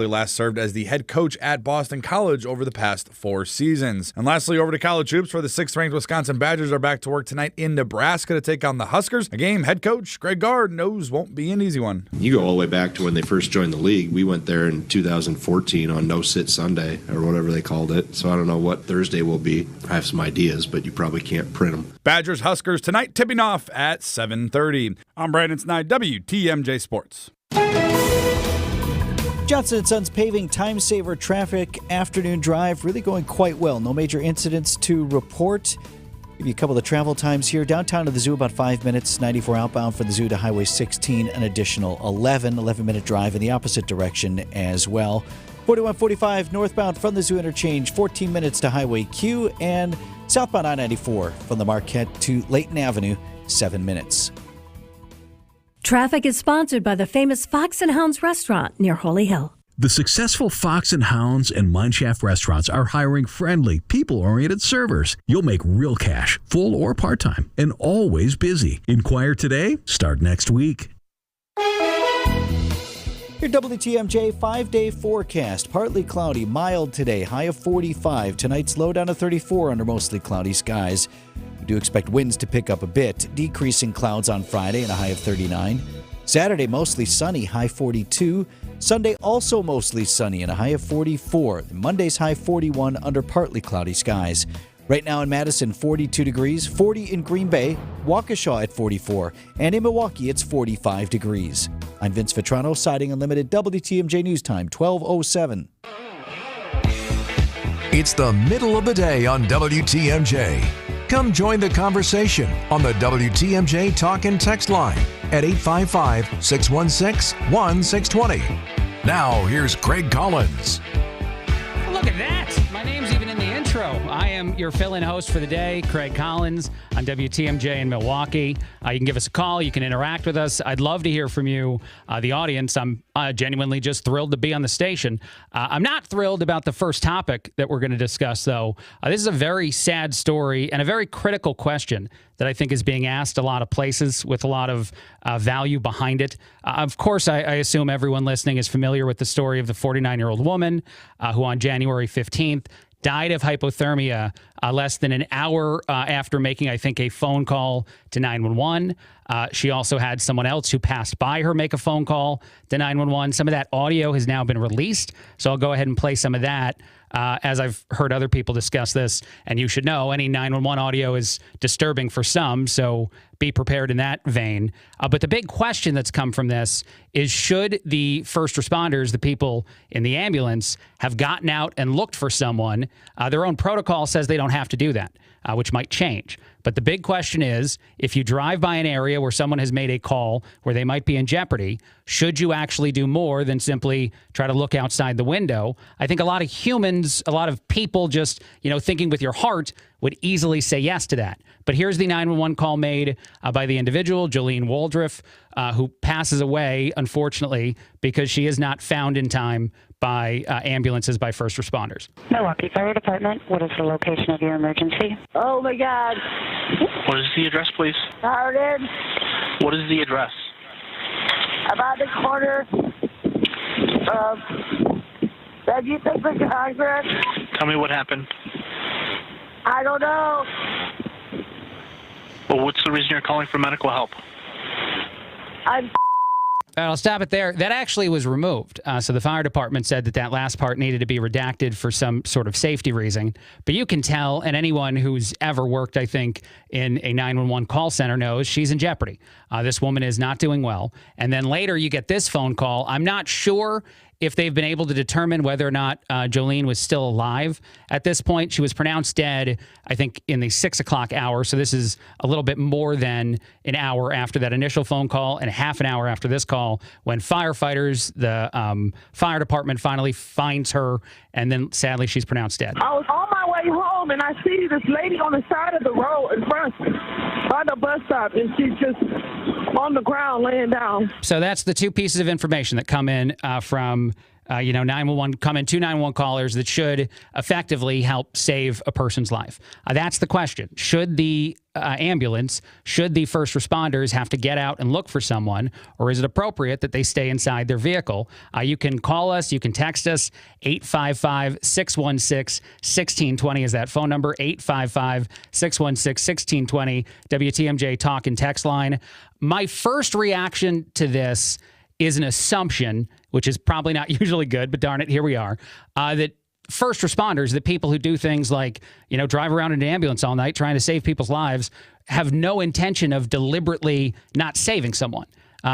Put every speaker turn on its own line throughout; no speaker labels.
Last served as the head coach at Boston College over the past 4 seasons. And lastly, over to college hoops, where the 6th-ranked Wisconsin Badgers are back to work tonight in Nebraska to take on the Huskers, a game head coach Greg Gard knows won't be an easy one.
You go all the way back to when they first joined the league. We went there in 2014 on No-Sit Sunday, or whatever they called it, so I don't know what Thursday will be. I have some ideas, but you probably can't print them.
Badgers-Huskers tonight, tipping off at 7:30. I'm Brandon Snide, WTMJ Sports.
Johnson & Sons paving time-saver traffic afternoon drive really going quite well. No major incidents to report. Give you a couple of travel times here. Downtown to the zoo, about 5 minutes. 94 outbound from the zoo to Highway 16, an additional 11-minute drive in the opposite direction as well. 4145 northbound from the zoo interchange, 14 minutes to Highway Q, and southbound I-94 from the Marquette to Layton Avenue, 7 minutes.
Traffic is sponsored by the famous Fox and Hounds restaurant near Holy Hill.
The successful Fox and Hounds and Mineshaft restaurants are hiring friendly, people-oriented servers. You'll make real cash, full or part-time, and always busy. Inquire today, start next week.
Your WTMJ 5-day forecast. Partly cloudy, mild today, high of 45. Tonight's low down to 34 under mostly cloudy skies. We do expect winds to pick up a bit, decreasing clouds on Friday and a high of 39. Saturday, mostly sunny, high 42. Sunday, also mostly sunny and a high of 44. Monday's high 41 under partly cloudy skies. Right now in Madison, 42 degrees, 40 in Green Bay, Waukesha at 44, and in Milwaukee, it's 45 degrees. I'm Vince Vitrano, Siding Unlimited, WTMJ News Time, 12:07.
It's the middle of the day on WTMJ. Come join the conversation on the WTMJ Talk and Text line at 855-616-1620. Now, here's Craig Collins.
Look at that. My name's even in the intro. I am your fill-in host for the day, Craig Collins, on WTMJ in Milwaukee. You can give us a call. You can interact with us. I'd love to hear from you, the audience. I'm genuinely just thrilled to be on the station. I'm not thrilled about the first topic that we're going to discuss, though. This is a very sad story and a very critical question that I think is being asked a lot of places with a lot of value behind it. Of course, I assume everyone listening is familiar with the story of the 49-year-old woman who on January 15th died of hypothermia less than an hour after making, I think, a phone call to 911. She also had someone else who passed by her make a phone call to 911. Some of that audio has now been released, so I'll go ahead and play some of that. As I've heard other people discuss this, and you should know, any 911 audio is disturbing for some, so be prepared in that vein. But the big question that's come from this is, should the first responders, the people in the ambulance, have gotten out and looked for someone? Their own protocol says they don't have to do that, which might change. But the big question is, if you drive by an area where someone has made a call where they might be in jeopardy, should you actually do more than simply try to look outside the window? I think a lot of humans, a lot of people just, thinking with your heart would easily say yes to that. But here's the 911 call made by the individual, Jolene Waldriff, who passes away, unfortunately, because she is not found in time by ambulances, by first responders.
Milwaukee Fire Department, what is the location of your emergency?
Oh, my God.
What is the address, please?
Howard.
What is the address?
About the corner of Veggie Paper Congress.
Tell me what happened.
I don't know.
Well, what's the reason you're calling for medical help?
I'll stop it there. That actually was removed. So the fire department said that last part needed to be redacted for some sort of safety reason. But you can tell, and anyone who's ever worked, I think, in a 911 call center knows she's in jeopardy. This woman is not doing well. And then later you get this phone call. I'm not sure if they've been able to determine whether or not Jolene was still alive at this point. She was pronounced dead, I think, in the 6 o'clock hour. So this is a little bit more than an hour after that initial phone call and half an hour after this call when firefighters, the fire department finally finds her. And then sadly, she's pronounced dead.
I was on my way home and I see this lady on the side of the road in front by the bus stop, and she's just on the ground laying down.
So that's the two pieces of information that come in from 911 come in, 2 911 callers that should effectively help save a person's life. That's the question. Should the ambulance, should the first responders have to get out and look for someone, or is it appropriate that they stay inside their vehicle? You can call us, you can text us. 855-616-1620 is that phone number, 855-616-1620, WTMJ talk and text line. My first reaction to this is an assumption, which is probably not usually good, but darn it, here we are, that first responders, the people who do things like, drive around in an ambulance all night trying to save people's lives, have no intention of deliberately not saving someone.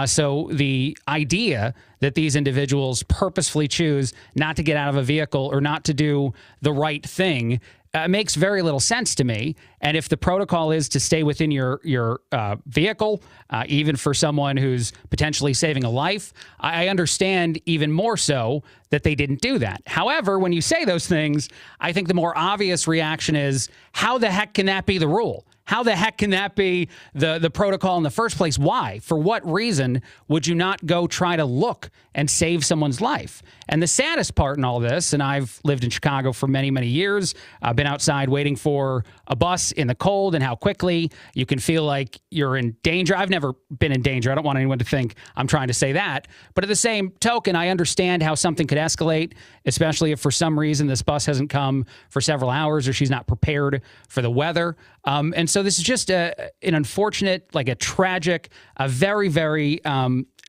So the idea that these individuals purposefully choose not to get out of a vehicle or not to do the right thing makes very little sense to me. And if the protocol is to stay within your vehicle, even for someone who's potentially saving a life, I understand even more so that they didn't do that. However, when you say those things, I think the more obvious reaction is, how the heck can that be the rule? How the heck can that be the protocol in the first place? Why? For what reason would you not go try to look and save someone's life? And the saddest part in all this, and I've lived in Chicago for many, many years, I've been outside waiting for a bus in the cold, and how quickly you can feel like you're in danger. I've never been in danger. I don't want anyone to think I'm trying to say that. But at the same token, I understand how something could escalate, especially if for some reason this bus hasn't come for several hours or she's not prepared for the weather. And so this is just an unfortunate, like a tragic, a very, very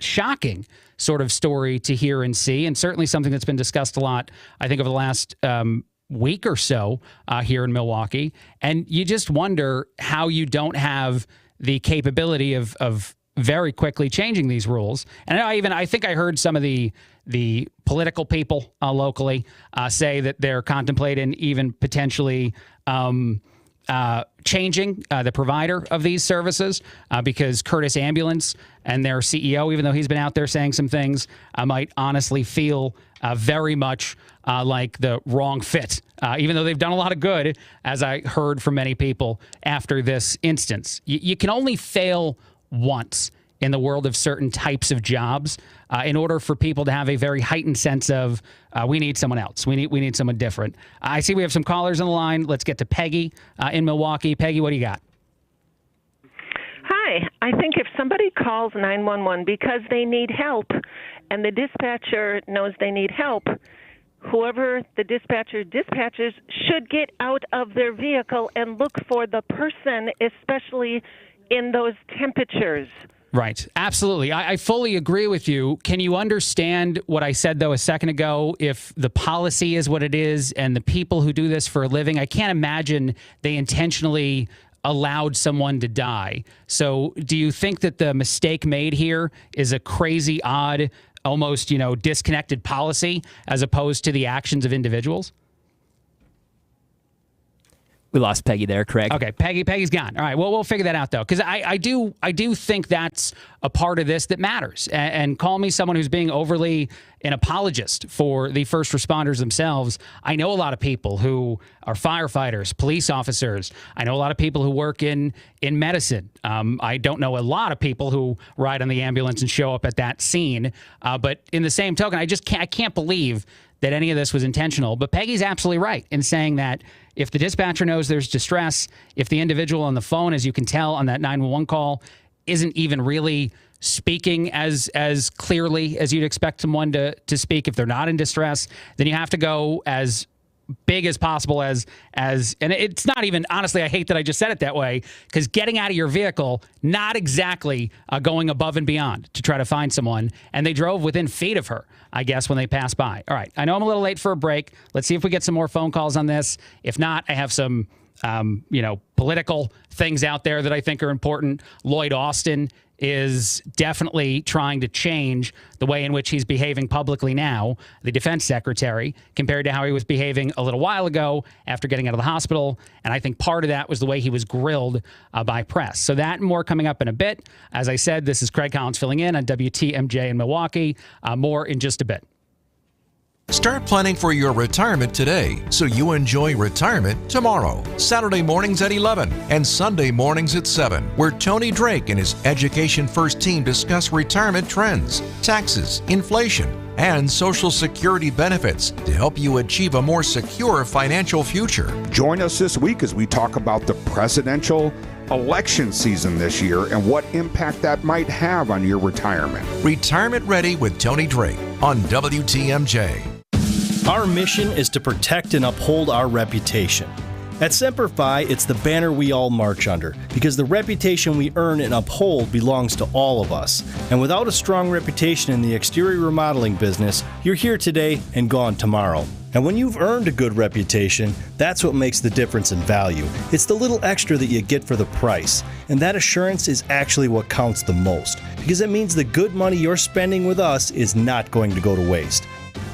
shocking sort of story to hear and see, and certainly something that's been discussed a lot, I think, over the last week or so here in Milwaukee. And you just wonder how you don't have the capability of very quickly changing these rules. And I think I heard some of the political people locally say that they're contemplating even potentially changing the provider of these services because Curtis Ambulance and their CEO, even though he's been out there saying some things, might honestly feel very much like the wrong fit, even though they've done a lot of good, as I heard from many people after this instance. You can only fail once in the world of certain types of jobs in order for people to have a very heightened sense of we need someone else. We need someone different. I see we have some callers on the line. Let's get to Peggy in Milwaukee. Peggy, what do you got?
Hi. I think if somebody calls 911 because they need help and the dispatcher knows they need help, whoever the dispatcher dispatches should get out of their vehicle and look for the person, especially in those temperatures.
Right. Absolutely. I fully agree with you. Can you understand what I said, though, a second ago? If the policy is what it is and the people who do this for a living, I can't imagine they intentionally allowed someone to die. So do you think that the mistake made here is a crazy, odd, almost, disconnected policy as opposed to the actions of individuals?
We lost Peggy there, Craig.
Okay, Peggy's gone. All right, well, we'll figure that out, though, because I do think that's a part of this that matters. And call me someone who's being overly an apologist for the first responders themselves. I know a lot of people who are firefighters, police officers. I know a lot of people who work in medicine. I don't know a lot of people who ride on the ambulance and show up at that scene. But in the same token, I can't believe that any of this was intentional. But Peggy's absolutely right in saying that if the dispatcher knows there's distress, if the individual on the phone, as you can tell on that 911 call, isn't even really speaking as clearly as you'd expect someone to speak, if they're not in distress, then you have to go as big as possible and it's not even, honestly, I hate that I just said it that way, because getting out of your vehicle, not exactly going above and beyond to try to find someone, and they drove within feet of her, I guess, when they passed by. All right, I know I'm a little late for a break. Let's see if we get some more phone calls on this. If not, I have some political things out there that I think are important. Lloyd Austin is definitely trying to change the way in which he's behaving publicly now, the defense secretary, compared to how he was behaving a little while ago after getting out of the hospital. And I think part of that was the way he was grilled by press. So that and more coming up in a bit. As I said, this is Craig Collins filling in on WTMJ in Milwaukee. More in just a bit.
Start planning for your retirement today so you enjoy retirement tomorrow. Saturday mornings at 11 and Sunday mornings at 7, where Tony Drake and his Education First team discuss retirement trends, taxes, inflation, and Social Security benefits to help you achieve a more secure financial future.
Join us this week as we talk about the presidential election season this year and what impact that might have on your retirement.
Retirement Ready with Tony Drake on WTMJ.
Our mission is to protect and uphold our reputation. At Semper Fi, it's the banner we all march under, because the reputation we earn and uphold belongs to all of us. And without a strong reputation in the exterior remodeling business, you're here today and gone tomorrow. And when you've earned a good reputation, that's what makes the difference in value. It's the little extra that you get for the price. And that assurance is actually what counts the most, because it means the good money you're spending with us is not going to go to waste.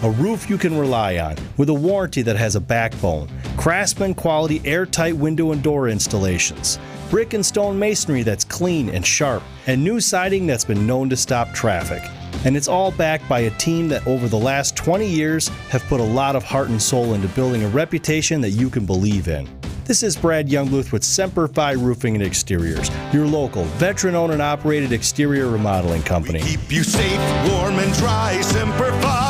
A roof you can rely on, with a warranty that has a backbone. Craftsman quality airtight window and door installations. Brick and stone masonry that's clean and sharp. And new siding that's been known to stop traffic. And it's all backed by a team that over the last 20 years have put a lot of heart and soul into building a reputation that you can believe in. This is Brad Youngluth with Semper Fi Roofing and Exteriors, your local, veteran-owned and operated exterior remodeling company.
We keep you safe, warm, and dry. Semper Fi.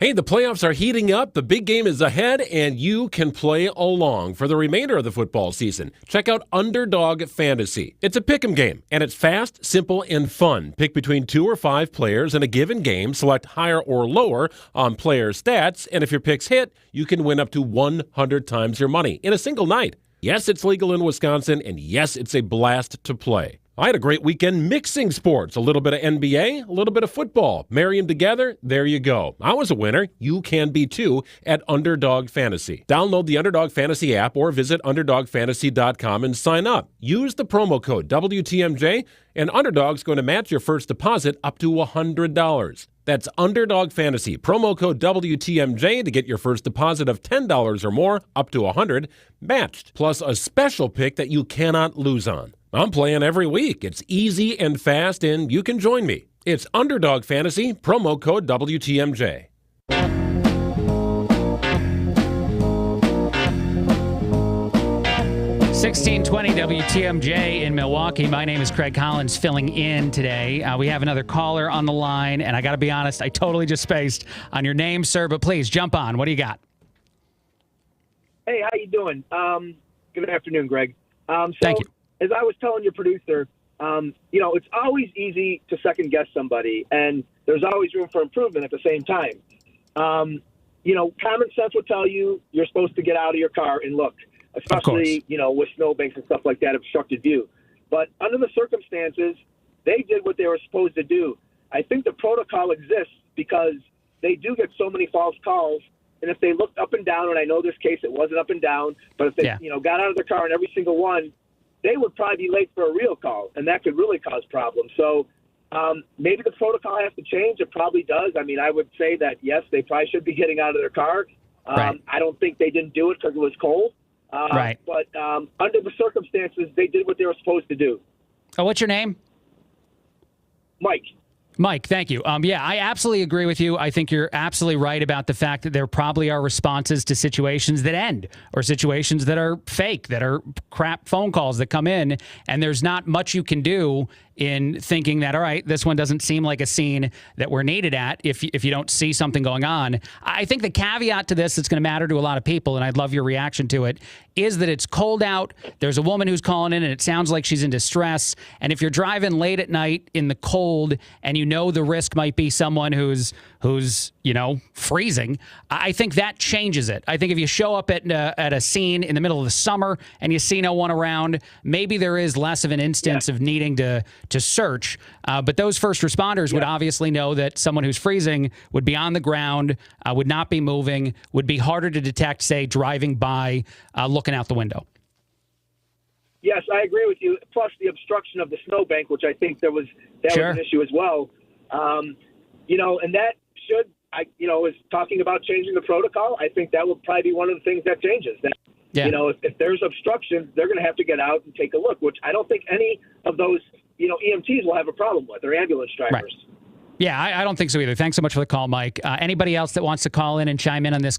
Hey, the playoffs are heating up, the big game is ahead, and you can play along for the remainder of the football season. Check out Underdog Fantasy. It's a pick'em game, and it's fast, simple, and fun. Pick between 2 or 5 players in a given game, select higher or lower on player stats, and if your picks hit, you can win up to 100 times your money in a single night. Yes, it's legal in Wisconsin, and yes, it's a blast to play. I had a great weekend mixing sports, a little bit of NBA, a little bit of football. Marry them together, there you go. I was a winner. You can be too at Underdog Fantasy. Download the Underdog Fantasy app or visit UnderdogFantasy.com and sign up. Use the promo code WTMJ, and Underdog's going to match your first deposit up to $100. That's Underdog Fantasy, promo code WTMJ to get your first deposit of $10 or more, up to $100, matched, plus a special pick that you cannot lose on. I'm playing every week. It's easy and fast, and you can join me. It's Underdog Fantasy, promo code WTMJ.
1620 WTMJ in Milwaukee. My name is Craig Collins, filling in today. We have another caller on the line, and I got to be honest, I totally just spaced on your name, sir, but please jump on. What do you got?
Hey, how you doing? Good afternoon, Greg.
Thank you.
As I was telling your producer, it's always easy to second guess somebody, and there's always room for improvement at the same time. Common sense will tell you you're supposed to get out of your car and look, especially, with snowbanks and stuff like that, obstructed view. But under the circumstances, they did what they were supposed to do. I think the protocol exists because they do get so many false calls, and if they looked up and down, and I know this case it wasn't up and down, but if they got out of their car in every single one, they would probably be late for a real call, and that could really cause problems. So maybe the protocol has to change. It probably does. I mean, I would say that, yes, they probably should be getting out of their car.
Right.
I don't think they didn't do it because it was cold.
Right.
But under the circumstances, they did what they were supposed to do.
Oh, what's your name?
Mike,
thank you. I absolutely agree with you. I think you're absolutely right about the fact that there probably are responses to situations that end or situations that are fake, that are crap phone calls that come in, and there's not much you can do in thinking that, all right, this one doesn't seem like a scene that we're needed at if you don't see something going on. I think the caveat to this that's going to matter to a lot of people, and I'd love your reaction to it, is that it's cold out. There's a woman who's calling in, and it sounds like she's in distress. And if you're driving late at night in the cold and you know the risk might be someone who's freezing, I think that changes it. I think if you show up at a scene in the middle of the summer and you see no one around, maybe there is less of an instance of needing to search. But those first responders would obviously know that someone who's freezing would be on the ground, would not be moving, would be harder to detect, say, driving by, looking out the window.
Yes, I agree with you. Plus the obstruction of the snowbank, which I think that was an issue as well. And that should, is talking about changing the protocol. I think that will probably be one of the things that changes. That, if there's obstruction, they're going to have to get out and take a look, which I don't think any of those, EMTs will have a problem with, or ambulance drivers.
Yeah, I don't think so either. Thanks so much for the call, Mike. Anybody else that wants to call in and chime in on this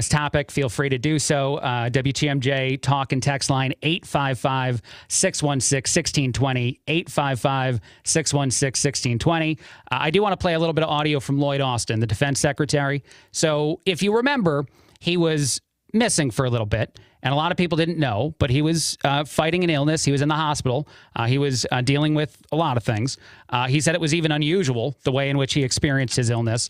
topic, feel free to do so. WTMJ talk and text line 855-616-1620, 855-616-1620. I do want to play a little bit of audio from Lloyd Austin, the defense secretary. So if you remember, he was missing for a little bit. And a lot of people didn't know, but he was fighting an illness. He was in the hospital. He was dealing with a lot of things. He said it was even unusual, the way in which he experienced his illness.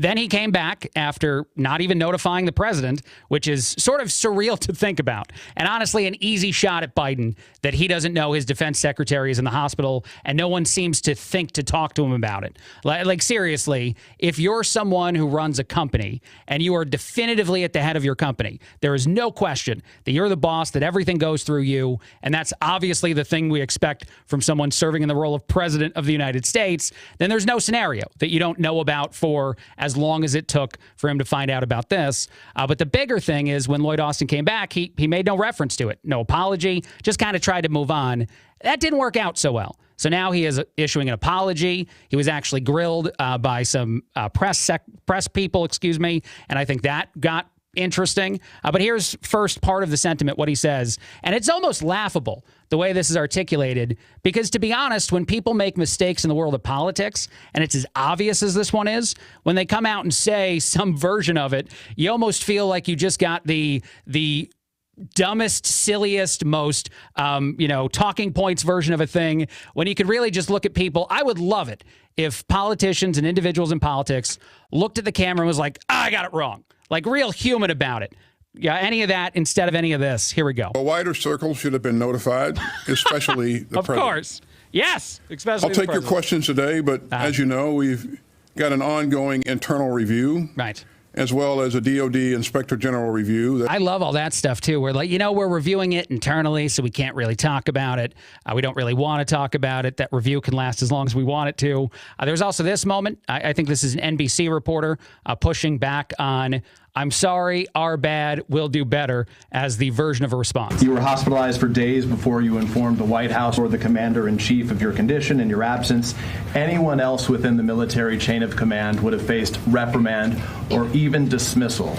Then he came back after not even notifying the president, which is sort of surreal to think about. And honestly, an easy shot at Biden that he doesn't know his defense secretary is in the hospital and no one seems to think to talk to him about it. Like seriously, if you're someone who runs a company and you are definitively at the head of your company, there is no question that you're the boss, that everything goes through you. And that's obviously the thing we expect from someone serving in the role of president of the United States. Then there's no scenario that you don't know about for as long as it took for him to find out about this. But the bigger thing is when Lloyd Austin came back, he made no reference to it. No apology, just kind of tried to move on. That didn't work out so well. So now he is issuing an apology. He was actually grilled by some press people, and I think that got interesting. But here's first part of the sentiment, what he says. And it's almost laughable the way this is articulated, because to be honest, when people make mistakes in the world of politics, and it's as obvious as this one is, when they come out and say some version of it, you almost feel like you just got the dumbest, silliest, most, talking points version of a thing, when you could really just look at people. I would love it if politicians and individuals in politics looked at the camera and was like, I got it wrong. Like real human about it. Yeah, any of that instead of any of this. Here we go.
A wider circle should have been notified, especially the president.
Of course. Yes, especially
I'll take your questions today, but as you know, we've got an ongoing internal review.
Right.
As well as a DOD Inspector General review.
I love all that stuff, too. We're like, we're reviewing it internally, so we can't really talk about it. We don't really want to talk about it. That review can last as long as we want it to. There's also this moment. I think this is an NBC reporter pushing back on, I'm sorry, our bad, we'll do better, as the version of a response.
You were hospitalized for days before you informed the White House or the commander-in-chief of your condition and your absence. Anyone else within the military chain of command would have faced reprimand or even dismissal.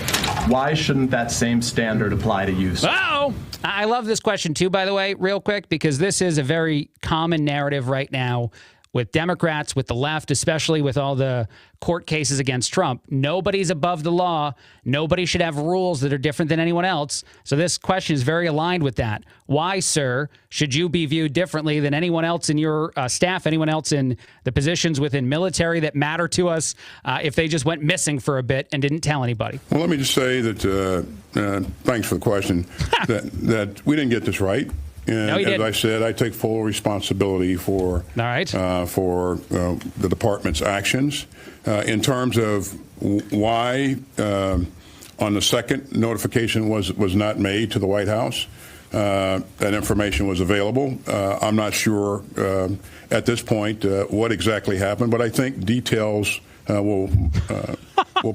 Why shouldn't that same standard apply to you, sir?
Uh-oh! I love this question, too, by the way, real quick, because this is a very common narrative right now with Democrats, with the left, especially with all the court cases against Trump. Nobody's above the law. Nobody should have rules that are different than anyone else. So this question is very aligned with that. Why, sir, should you be viewed differently than anyone else in your staff, anyone else in the positions within military that matter to us, if they just went missing for a bit and didn't tell anybody?
Well, let me just say that, thanks for the question, that we didn't get this right. And as I said, I take full responsibility for the department's actions. In terms of why on the second notification was not made to the White House, that information was available. I'm not sure at this point what exactly happened, but I think details will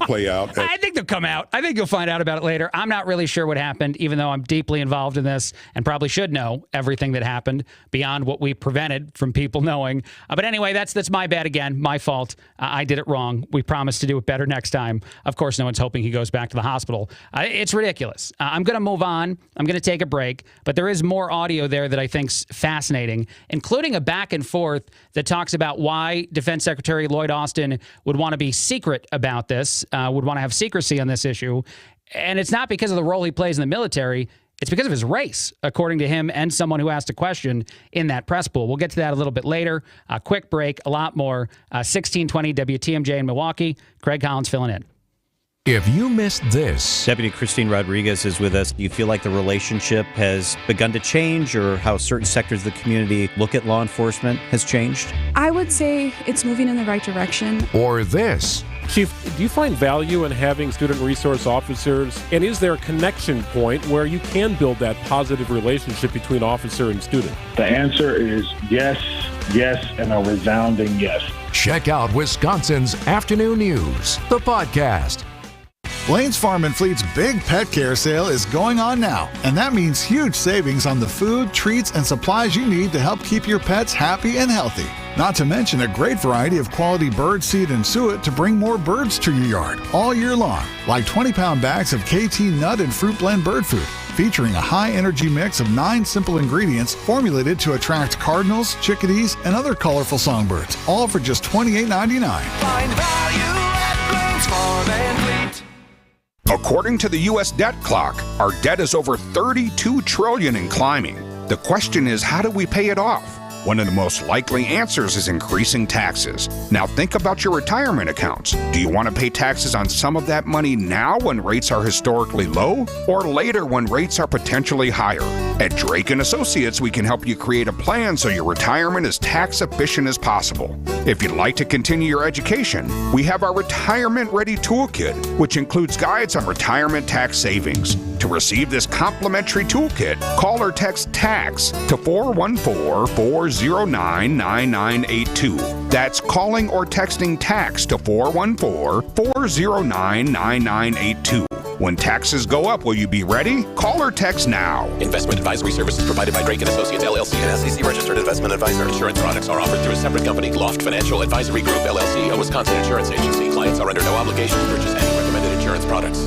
play out.
I think they'll come out. I think you'll find out about it later. I'm not really sure what happened, even though I'm deeply involved in this and probably should know everything that happened beyond what we prevented from people knowing. But anyway, that's my bad again. My fault. I did it wrong. We promised to do it better next time. Of course, no one's hoping he goes back to the hospital. It's ridiculous. I'm going to move on. I'm going to take a break. But there is more audio there that I think's fascinating, including a back and forth that talks about why Defense Secretary Lloyd Austin would want to be secret about this, would want to have secrecy on this issue. And it's not because of the role he plays in the military. It's because of his race, according to him and someone who asked a question in that press pool. We'll get to that a little bit later. A quick break, a lot more. 1620 WTMJ in Milwaukee. Craig Collins filling in.
If you missed this.
Deputy Christine Rodriguez is with us. Do you feel like the relationship has begun to change, or how certain sectors of the community look at law enforcement has changed?
I would say it's moving in the right direction.
Or this.
Chief, do you find value in having student resource officers? And is there a connection point where you can build that positive relationship between officer and student?
The answer is yes, yes, and a resounding yes.
Check out Wisconsin's Afternoon News, the podcast.
Blaine's Farm and Fleet's big pet care sale is going on now, and that means huge savings on the food, treats, and supplies you need to help keep your pets happy and healthy. Not to mention a great variety of quality bird seed and suet to bring more birds to your yard all year long, like 20-pound bags of KT nut and fruit blend bird food, featuring a high-energy mix of 9 simple ingredients formulated to attract cardinals, chickadees, and other colorful songbirds, all for just $28.99.
Find value at Blaine's Farm and Fleet.
According to the U.S. debt clock, our debt is over $32 trillion and climbing. The question is, how do we pay it off? One of the most likely answers is increasing taxes. Now think about your retirement accounts. Do you want to pay taxes on some of that money now when rates are historically low, or later when rates are potentially higher? At Drake & Associates, we can help you create a plan so your retirement is tax efficient as possible. If you'd like to continue your education, we have our Retirement Ready Toolkit, which includes guides on retirement tax savings. To receive this complimentary toolkit, call or text TAX to 414-409-9982. That's calling or texting TAX to 414-409-9982. When taxes go up, will you be ready? Call or text now.
Investment advisory services provided by Drake & Associates, LLC, an SEC-registered investment advisor. Insurance products are offered through a separate company, Loft Financial Advisory Group, LLC, a Wisconsin insurance agency. Clients are under no obligation to purchase any recommended insurance products.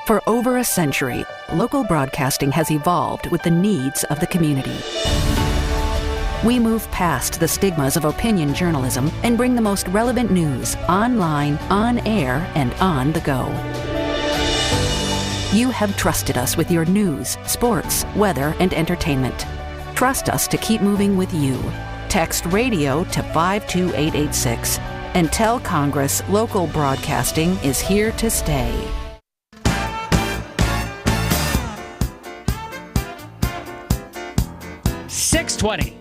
For over a century, local broadcasting has evolved with the needs of the community. We move past the stigmas of opinion journalism and bring the most relevant news online, on air, and on the go. You have trusted us with your news, sports, weather, and entertainment. Trust us to keep moving with you. Text radio to 52886 and tell Congress local broadcasting is here to stay.
.620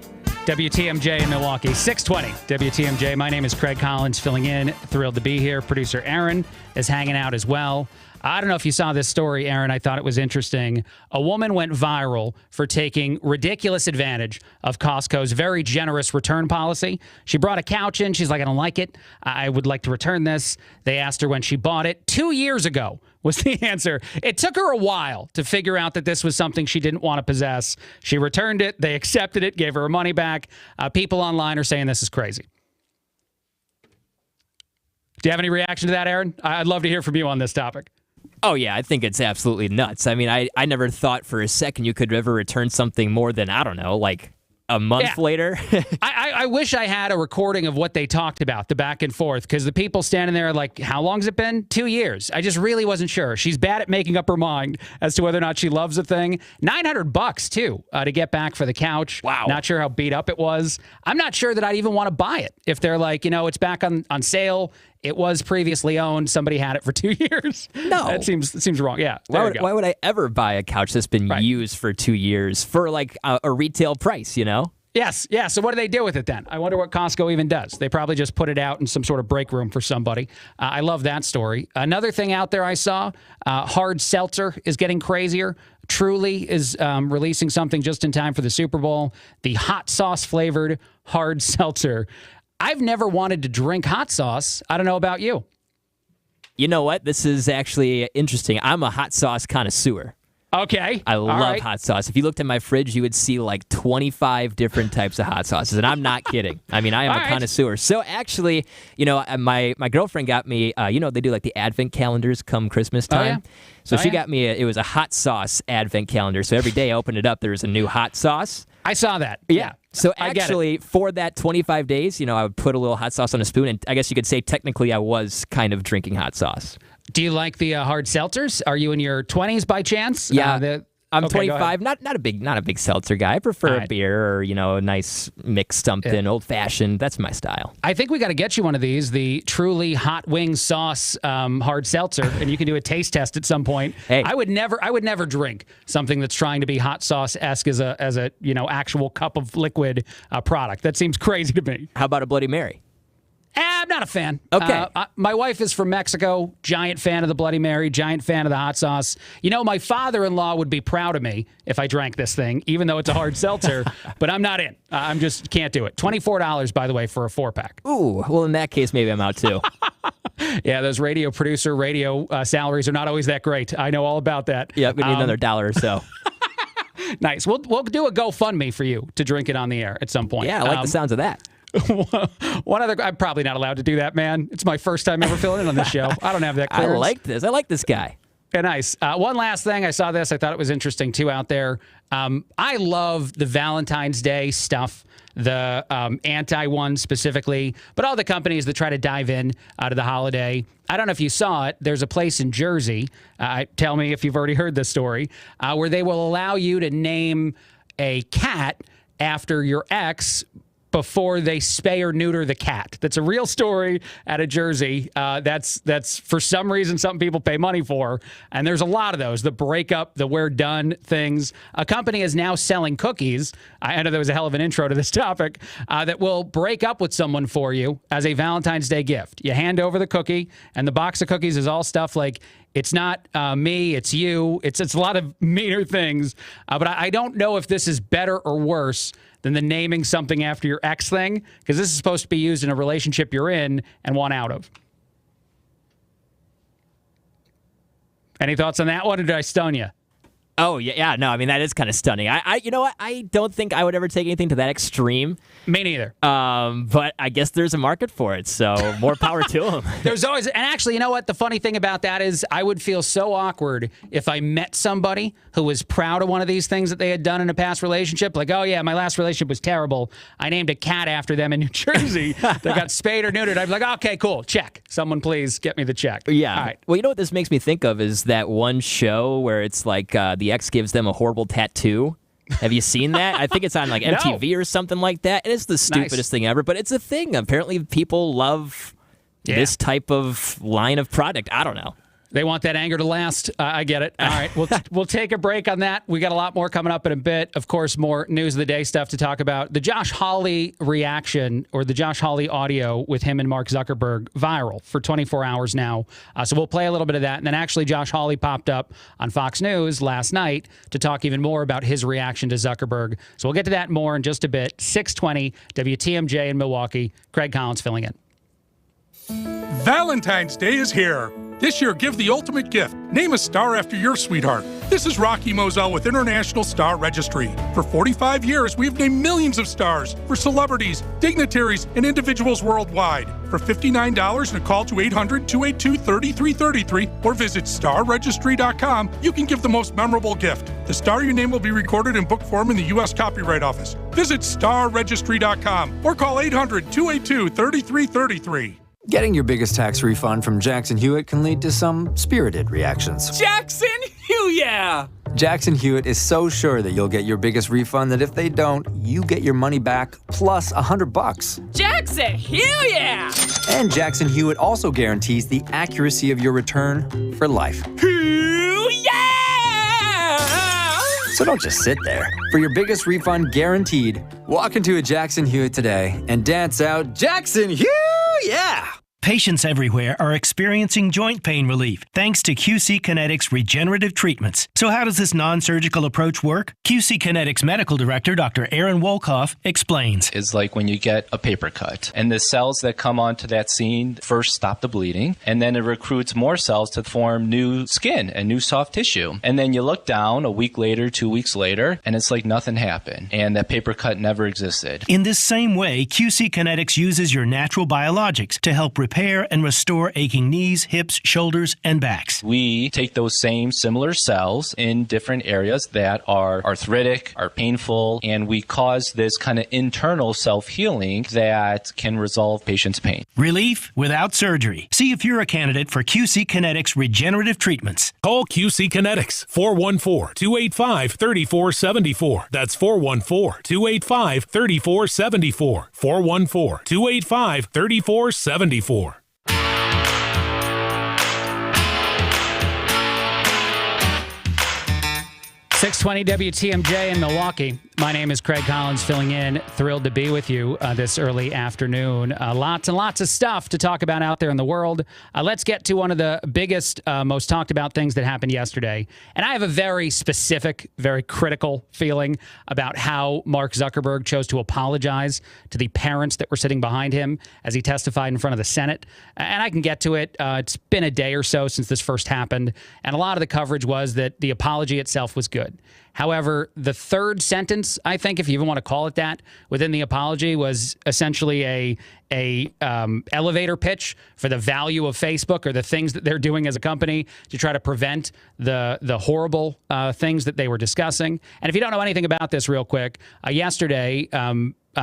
WTMJ in Milwaukee. 620 WTMJ. My name is Craig Collins, filling in. Thrilled to be here. Producer Aaron is hanging out as well. I don't know if you saw this story, Aaron. I thought it was interesting. A woman went viral for taking ridiculous advantage of Costco's very generous return policy. She brought a couch in. She's like, I don't like it. I would like to return this. They asked her when she bought it. 2 years ago was the answer. It took her a while to figure out that this was something she didn't want to possess. She returned it. They accepted it, gave her her money back. People online are saying this is crazy. Do you have any reaction to that, Aaron? I'd love to hear from you on this topic.
Oh, yeah, I think it's absolutely nuts. I mean, I never thought for a second you could ever return something more than, I don't know, like a month later.
I wish I had a recording of what they talked about, the back and forth, because the people standing there are like, how long's it been? 2 years. I just really wasn't sure. She's bad at making up her mind as to whether or not she loves the thing. $900 too, to get back for the couch.
Wow.
Not sure how beat up it was. I'm not sure that I'd even want to buy it if they're like, it's back on sale. It was previously owned. Somebody had it for 2 years.
No.
That seems wrong. Yeah.
Why would I ever buy a couch that's been used for 2 years for like a retail price,
Yes. Yeah. So what do they do with it then? I wonder what Costco even does. They probably just put it out in some sort of break room for somebody. I love that story. Another thing out there I saw, hard seltzer is getting crazier. Truly is releasing something just in time for the Super Bowl. The hot sauce flavored hard seltzer. I've never wanted to drink hot sauce. I don't know about you.
You know what? This is actually interesting. I'm a hot sauce connoisseur.
Okay.
I love hot sauce. If you looked at my fridge, you would see like 25 different types of hot sauces, and I'm not kidding. I mean, I am a connoisseur. So actually, my girlfriend got me, they do like the advent calendars come Christmas time.
Oh, yeah.
So she got me, it was a hot sauce advent calendar. So every day I opened it up, there was a new hot sauce.
I saw that.
Yeah. So actually, for that 25 days, I would put a little hot sauce on a spoon, and I guess you could say technically I was kind of drinking hot sauce.
Do you like the hard seltzers? Are you in your 20s by chance?
Yeah. I'm 25. Not a big seltzer guy. I prefer a beer or a nice mixed something, old fashioned. That's my style.
I think we got to get you one of these, the Truly Hot Wing Sauce hard seltzer, and you can do a taste test at some point.
Hey.
I would never drink something that's trying to be hot sauce-esque as a actual cup of liquid product. That seems crazy to me.
How about a Bloody Mary?
I'm not a fan.
Okay.
My wife is from Mexico. Giant fan of the Bloody Mary. Giant fan of the hot sauce. My father-in-law would be proud of me if I drank this thing, even though it's a hard seltzer. But I'm not in. I'm just can't do it. $24, by the way, for a 4-pack.
Ooh. Well, in that case, maybe I'm out too.
Yeah, those radio producer salaries are not always that great. I know all about that.
Yeah, we need another $1 or so.
Nice. We'll do a GoFundMe for you to drink it on the air at some point.
Yeah, I like the sounds of that.
One other, I'm probably not allowed to do that, man. It's my first time ever filling in on this show. I don't have that clearance.
I like this guy.
Yeah, nice. One last thing. I saw this. I thought it was interesting, too, out there. I love the Valentine's Day stuff, the anti-one specifically, but all the companies that try to dive in to the holiday. I don't know if you saw it. There's a place in Jersey, tell me if you've already heard this story, where they will allow you to name a cat after your ex before they spay or neuter the cat. That's a real story out of Jersey. That's for some reason something people pay money for. And there's a lot of those, the breakup, the we're done things. A company is now selling cookies. I know there was a hell of an intro to this topic, that will break up with someone for you as a Valentine's Day gift. You hand over the cookie, and the box of cookies is all stuff like, it's not me, it's you. It's a lot of meaner things. But I don't know if this is better or worse than the naming something after your ex thing, because this is supposed to be used in a relationship you're in and want out of. Any thoughts on that one, or did I stun you?
Oh, yeah. No, I mean, that is kind of stunning. You know what? I don't think I would ever take anything to that extreme.
Me neither.
But I guess there's a market for it, so more power to them.
There's always, and actually, you know what? The funny thing about that is I would feel so awkward if I met somebody who was proud of one of these things that they had done in a past relationship. Like, oh, yeah, my last relationship was terrible. I named a cat after them in New Jersey. They got spayed or neutered. I'd be like, okay, cool, check. Someone please get me the check.
Yeah.
All right.
Well, you know what this makes me think of is that one show where it's like the ex gives them a horrible tattoo. Have you seen that? I think it's on like MTV or something like that. And it's the stupidest thing ever, but it's a thing. Apparently people love this type of line of product. I don't know.
They want that anger to last. I get it. All right, we'll take a break on that. We got a lot more coming up in a bit. Of course, more news of the day stuff to talk about. The Josh Hawley reaction, or the Josh Hawley audio with him and Mark Zuckerberg, viral for 24 hours now. So we'll play a little bit of that. And then actually Josh Hawley popped up on Fox News last night to talk even more about his reaction to Zuckerberg. So we'll get to that more in just a bit. 620 WTMJ in Milwaukee. Craig Collins filling in.
Valentine's Day is here. This year, give the ultimate gift. Name a star after your sweetheart. This is Rocky Moselle with International Star Registry. For 45 years, we've named millions of stars for celebrities, dignitaries, and individuals worldwide. For $59 and a call to 800-282-3333 or visit starregistry.com, you can give the most memorable gift. The star your name will be recorded in book form in the U.S. Copyright Office. Visit starregistry.com or call 800-282-3333.
Getting your biggest tax refund from Jackson Hewitt can lead to some spirited reactions.
Jackson Hewitt!
Jackson Hewitt is so sure that you'll get your biggest refund that if they don't, you get your money back plus $100.
Jackson Hewitt!
And Jackson Hewitt also guarantees the accuracy of your return for life. So don't just sit there. For your biggest refund guaranteed, walk into a Jackson Hewitt today and dance out Jackson Hewitt! Yeah!
Patients everywhere are experiencing joint pain relief thanks to QC Kinetics regenerative treatments. So how does this non-surgical approach work? QC Kinetics Medical Director Dr. Aaron Wolkoff explains.
It's like when you get a paper cut, and the cells that come onto that scene first stop the bleeding, and then it recruits more cells to form new skin and new soft tissue. And then you look down a week later, 2 weeks later, and it's like nothing happened, and that paper cut never existed.
In this same way, QC Kinetics uses your natural biologics to help repair and restore aching knees, hips, shoulders, and backs.
We take those same similar cells in different areas that are arthritic, are painful, and we cause this kind of internal self-healing that can resolve patients' pain.
Relief without surgery. See if you're a candidate for QC Kinetics regenerative treatments.
Call QC Kinetics, 414-285-3474. That's 414-285-3474. 414-285-3474.
620 WTMJ in Milwaukee. My name is Craig Collins, filling in. Thrilled to be with you this early afternoon. Lots and lots of stuff to talk about out there in the world. Let's get to one of the biggest, most talked about things that happened yesterday. And I have a very specific, very critical feeling about how Mark Zuckerberg chose to apologize to the parents that were sitting behind him as he testified in front of the Senate. And I can get to it. It's been a day or so since this first happened. And a lot of the coverage was that the apology itself was good. However, the third sentence, I think, if you even want to call it that, within the apology was essentially a elevator pitch for the value of Facebook or the things that they're doing as a company to try to prevent the horrible things that they were discussing. And if you don't know anything about this, real quick, yesterday,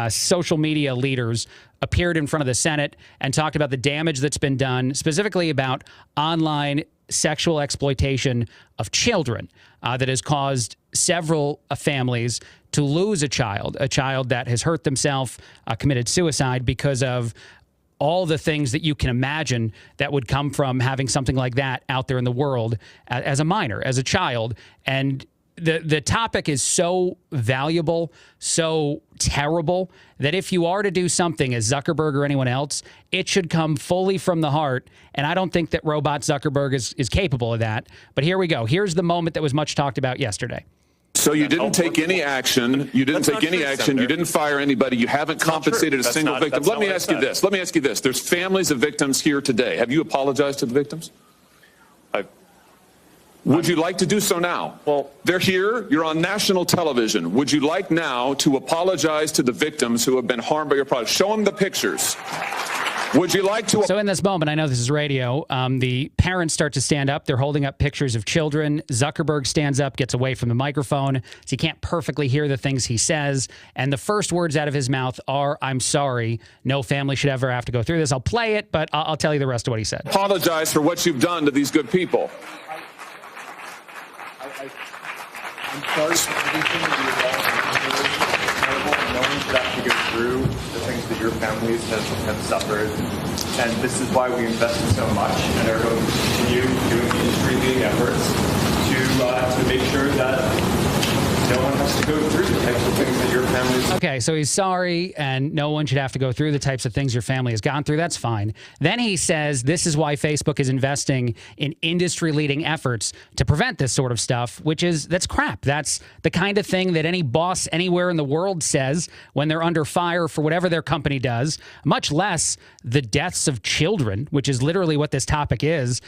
social media leaders appeared in front of the Senate and talked about the damage that's been done, specifically about online sexual exploitation of children that has caused several families to lose a child that has hurt themselves, committed suicide because of all the things that you can imagine that would come from having something like that out there in the world as a minor, as a child. And the topic is so valuable, so terrible, that if you are to do something as Zuckerberg or anyone else, it should come fully from the heart. And I don't think that robot Zuckerberg is capable of that. But here we go. Here's the moment that was much talked about yesterday.
So you didn't take any action. You didn't take any action. You didn't fire anybody. You haven't compensated a single victim. Let me ask you this. Let me ask you this. There's families of victims here today. Have you apologized to the victims? Would you like to do so now? Well, they're here. You're on national television. Would you like now to apologize to the victims who have been harmed by your product? Show them the pictures. Would you like to?
So in this moment, I know this is radio, the parents start to stand up. They're holding up pictures of children. Zuckerberg stands up, gets away from the microphone, so you can't perfectly hear the things he says. And the first words out of his mouth are, "I'm sorry. No family should ever have to go through this." I'll play it, but I'll tell you the rest of what he said.
Apologize for what you've done to these good people.
I'm sorry for everything that no one should have to go through the things that your families have suffered. And this is why we invested so much and are going to continue doing industry-leading efforts to make sure that no one has to go through the types of things that your families...
Okay, so he's sorry, and no one should have to go through the types of things your family has gone through. That's fine. Then he says this is why Facebook is investing in industry-leading efforts to prevent this sort of stuff, that's crap. That's the kind of thing that any boss anywhere in the world says when they're under fire for whatever their company does, much less the deaths of children, which is literally what this topic is.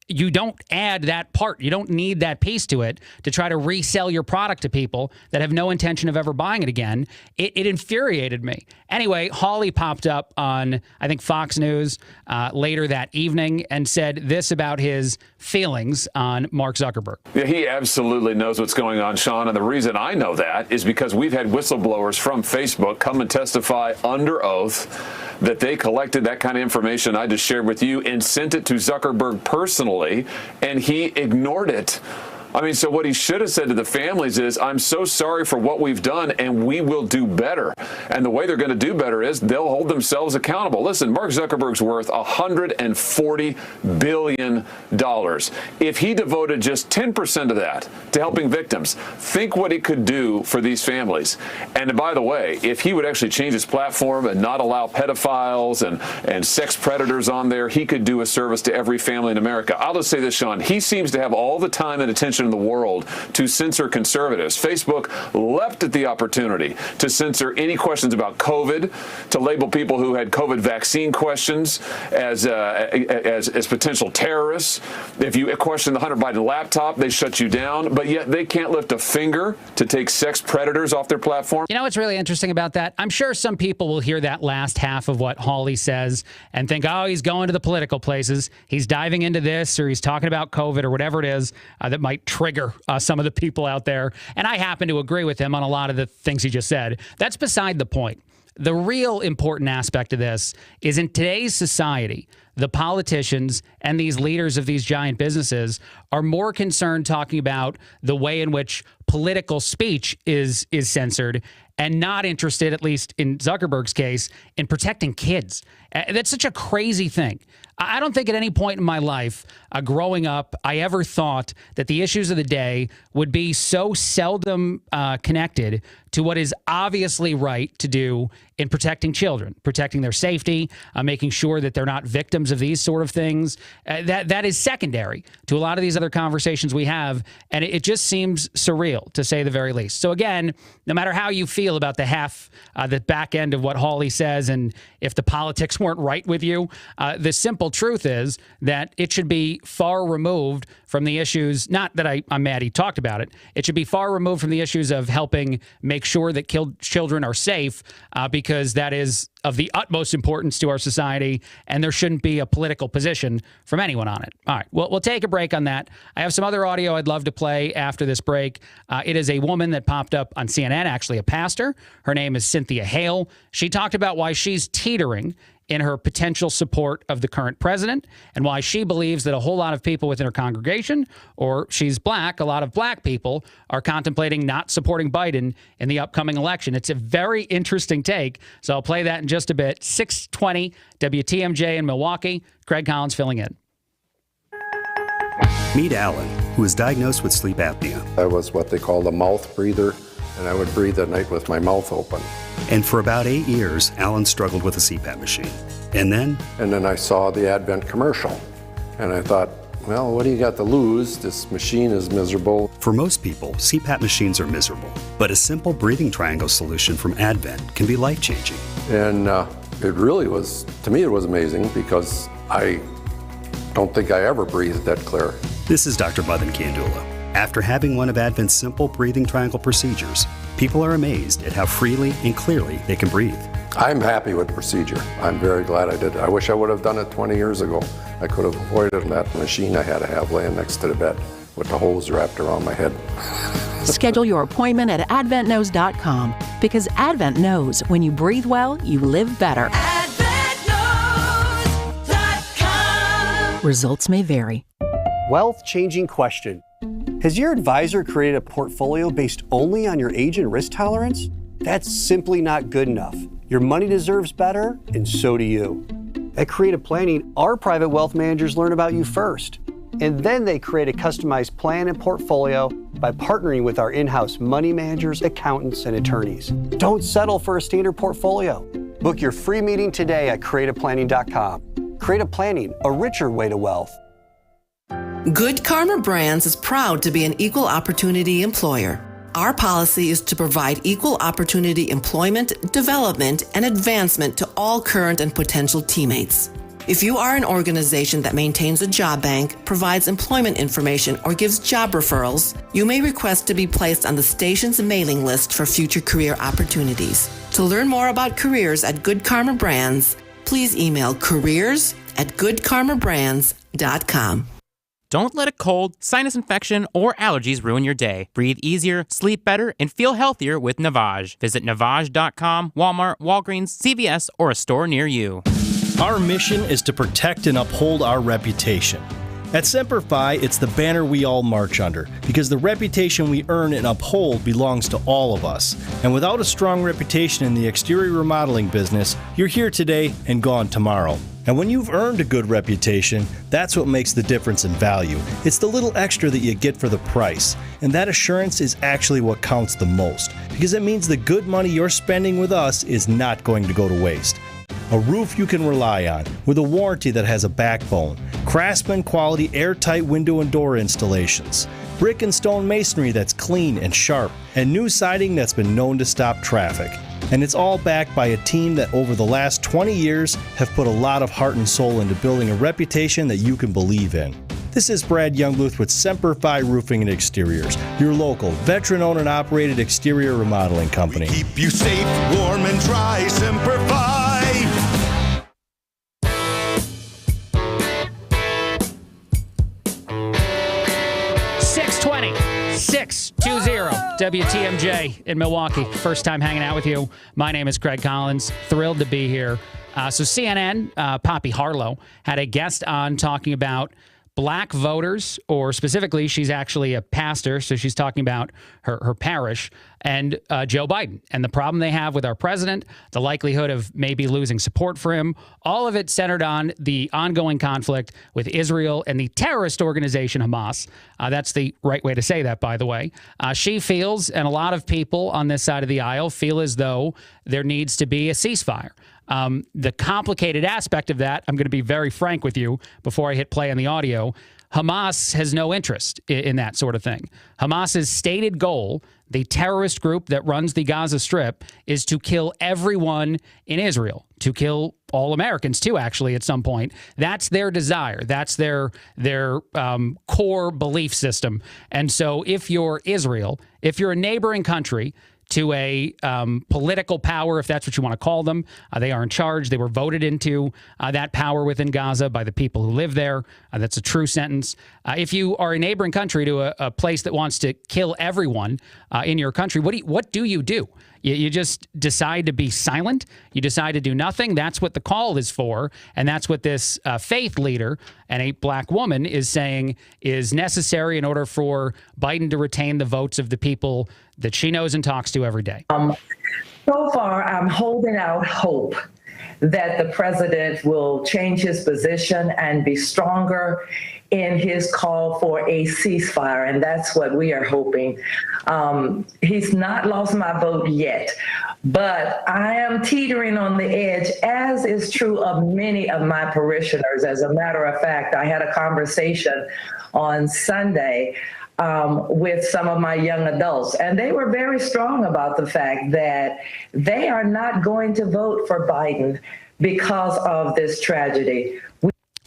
You don't add that part. You don't need that piece to it to try to resell your product to people that have no intention of ever buying it again. It infuriated me. Anyway, Hawley popped up on, I think, Fox News later that evening and said this about his feelings on Mark Zuckerberg.
Yeah, he absolutely knows what's going on, Sean. And the reason I know that is because we've had whistleblowers from Facebook come and testify under oath that they collected that kind of information I just shared with you and sent it to Zuckerberg personally, and he ignored it. I mean, so what he should have said to the families is, I'm so sorry for what we've done, and we will do better. And the way they're going to do better is they'll hold themselves accountable. Listen, Mark Zuckerberg's worth $140 billion. If he devoted just 10% of that to helping victims, think what it could do for these families. And by the way, if he would actually change his platform and not allow pedophiles and sex predators on there, he could do a service to every family in America. I'll just say this, Sean. He seems to have all the time and attention in the world to censor conservatives. Facebook leapt at the opportunity to censor any questions about COVID, to label people who had COVID vaccine questions as potential terrorists. If you question the Hunter Biden laptop, they shut you down, but yet they can't lift a finger to take sex predators off their platform.
You know what's really interesting about that? I'm sure some people will hear that last half of what Hawley says and think, oh, he's going to the political places. He's diving into this, or he's talking about COVID or whatever it is that might trigger some of the people out there. And I happen to agree with him on a lot of the things he just said. That's beside the point. The real important aspect of this is in today's society, the politicians and these leaders of these giant businesses are more concerned talking about the way in which political speech is censored, and not interested, at least in Zuckerberg's case, in protecting kids. That's such a crazy thing. I don't think at any point in my life, growing up, I ever thought that the issues of the day would be so seldom connected to what is obviously right to do in protecting children, protecting their safety, making sure that they're not victims of these sort of things. That is secondary to a lot of these other conversations we have, and it just seems surreal, to say the very least. So again, no matter how you feel about the back end of what Hawley says, and if the politics weren't right with you, the simple truth is that it should be far removed from the issues, not that I'm mad he talked about it, it should be far removed from the issues of helping make sure that children are safe, because that is of the utmost importance to our society, and there shouldn't be a political position from anyone on it. All right, well, we'll take a break on that. I have some other audio I'd love to play after this break. It is a woman that popped up on CNN, actually a pastor. Her name is Cynthia Hale. She talked about why she's teetering in her potential support of the current president, and why she believes that a whole lot of people within her congregation, or she's black, a lot of black people, are contemplating not supporting Biden in the upcoming election. It's a very interesting take, so I'll play that in just a bit. 620 WTMJ in Milwaukee. Craig Collins filling in.
Meet Alan, who was diagnosed with sleep apnea.
I was what they call a mouth breather, and I would breathe at night with my mouth open.
And for about 8 years, Alan struggled with a CPAP machine. And then
I saw the Advent commercial, and I thought, well, what do you got to lose? This machine is miserable.
For most people, CPAP machines are miserable, but a simple breathing triangle solution from Advent can be life-changing.
And it really was, to me, it was amazing, because I don't think I ever breathed that clear.
This is Dr. Buthan Kandula. After having one of Advent's simple breathing triangle procedures, people are amazed at how freely and clearly they can breathe.
I'm happy with the procedure. I'm very glad I did it. I wish I would have done it 20 years ago. I could have avoided that machine I had to have laying next to the bed with the hose wrapped around my head.
Schedule your appointment at adventknows.com, because Advent knows when you breathe well, you live better. AdventKnows.com. Results may vary.
Wealth-changing question. Has your advisor created a portfolio based only on your age and risk tolerance? That's simply not good enough. Your money deserves better, and so do you. At Creative Planning, our private wealth managers learn about you first, and then they create a customized plan and portfolio by partnering with our in-house money managers, accountants, and attorneys. Don't settle for a standard portfolio. Book your free meeting today at creativeplanning.com. Creative Planning, a richer way to wealth.
Good Karma Brands is proud to be an equal opportunity employer. Our policy is to provide equal opportunity employment, development, and advancement to all current and potential teammates. If you are an organization that maintains a job bank, provides employment information, or gives job referrals, you may request to be placed on the station's mailing list for future career opportunities. To learn more about careers at Good Karma Brands, please email careers@goodkarmabrands.com.
Don't let a cold, sinus infection, or allergies ruin your day. Breathe easier, sleep better, and feel healthier with Navage. Visit Navage.com, Walmart, Walgreens, CVS, or a store near you.
Our mission is to protect and uphold our reputation. At Semper Fi, it's the banner we all march under, because the reputation we earn and uphold belongs to all of us. And without a strong reputation in the exterior remodeling business, you're here today and gone tomorrow. And when you've earned a good reputation, that's what makes the difference in value. It's the little extra that you get for the price. And that assurance is actually what counts the most, because it means the good money you're spending with us is not going to go to waste. A roof you can rely on, with a warranty that has a backbone, Craftsman quality airtight window and door installations, brick and stone masonry that's clean and sharp, and new siding that's been known to stop traffic. And it's all backed by a team that over the last 20 years have put a lot of heart and soul into building a reputation that you can believe in. This is Brad Youngluth with Semper Fi Roofing and Exteriors, your local, veteran-owned and operated exterior remodeling company.
We keep you safe, warm, and dry. Semper Fi.
620 WTMJ in Milwaukee. First time hanging out with you. My name is Craig Collins. Thrilled to be here. So CNN, Poppy Harlow, had a guest on talking about black voters, or specifically, she's actually a pastor, so she's talking about her parish, and Joe Biden. And the problem they have with our president, the likelihood of maybe losing support for him, all of it centered on the ongoing conflict with Israel and the terrorist organization Hamas. That's the right way to say that, by the way. She feels, and a lot of people on this side of the aisle feel as though there needs to be a ceasefire. The complicated aspect of that, I'm going to be very frank with you before I hit play on the audio. Hamas has no interest in that sort of thing. Hamas's stated goal, the terrorist group that runs the Gaza Strip, is to kill everyone in Israel, to kill all Americans too, actually, at some point. That's their desire. That's their core belief system. And so if you're Israel, if you're a neighboring country to a political power, if that's what you want to call them, they are in charge. They were voted into that power within Gaza by the people who live there. That's a true sentence. If you are a neighboring country to a place that wants to kill everyone in your country, what do you do? You just decide to be silent. You decide to do nothing. That's what the call is for. And that's what this faith leader and a black woman is saying is necessary in order for Biden to retain the votes of the people that she knows and talks to every day.
So far, I'm holding out hope that the president will change his position and be stronger in his call for a ceasefire, and that's what we are hoping. He's not lost my vote yet, but I am teetering on the edge, as is true of many of my parishioners. As a matter of fact, I had a conversation on Sunday with some of my young adults, and they were very strong about the fact that they are not going to vote for Biden because of this tragedy.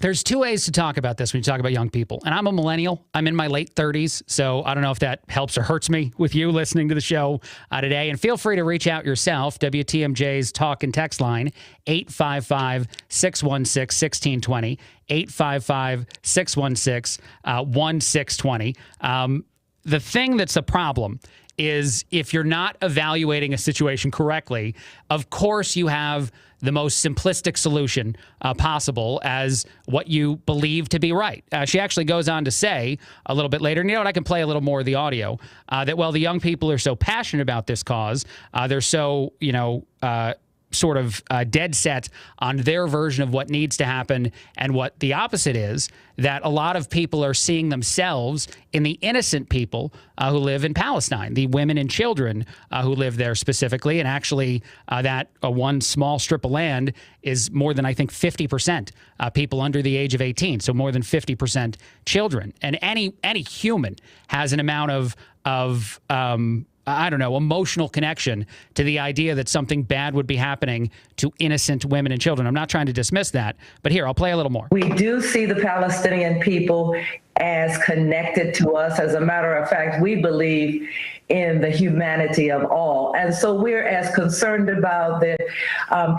There's two ways to talk about this when you talk about young people. And I'm a millennial. I'm in my late 30s, so I don't know if that helps or hurts me with you listening to the show today. And feel free to reach out yourself. WTMJ's talk and text line, 855-616-1620, 855-616-1620. The thing that's a problem is if you're not evaluating a situation correctly, of course you have the most simplistic solution possible as what you believe to be right. She actually goes on to say a little bit later, and you know what, I can play a little more of the audio, that while the young people are so passionate about this cause, they're so, sort of dead set on their version of what needs to happen and what the opposite is, that a lot of people are seeing themselves in the innocent people who live in Palestine, the women and children who live there specifically. And actually that one small strip of land is more than, I think, 50% people under the age of 18. So more than 50% children. And any human has an amount of emotional connection to the idea that something bad would be happening to innocent women and children. I'm not trying to dismiss that, but here, I'll play a little more.
We do see the Palestinian people as connected to us. As a matter of fact, we believe in the humanity of all. And so we're as concerned about the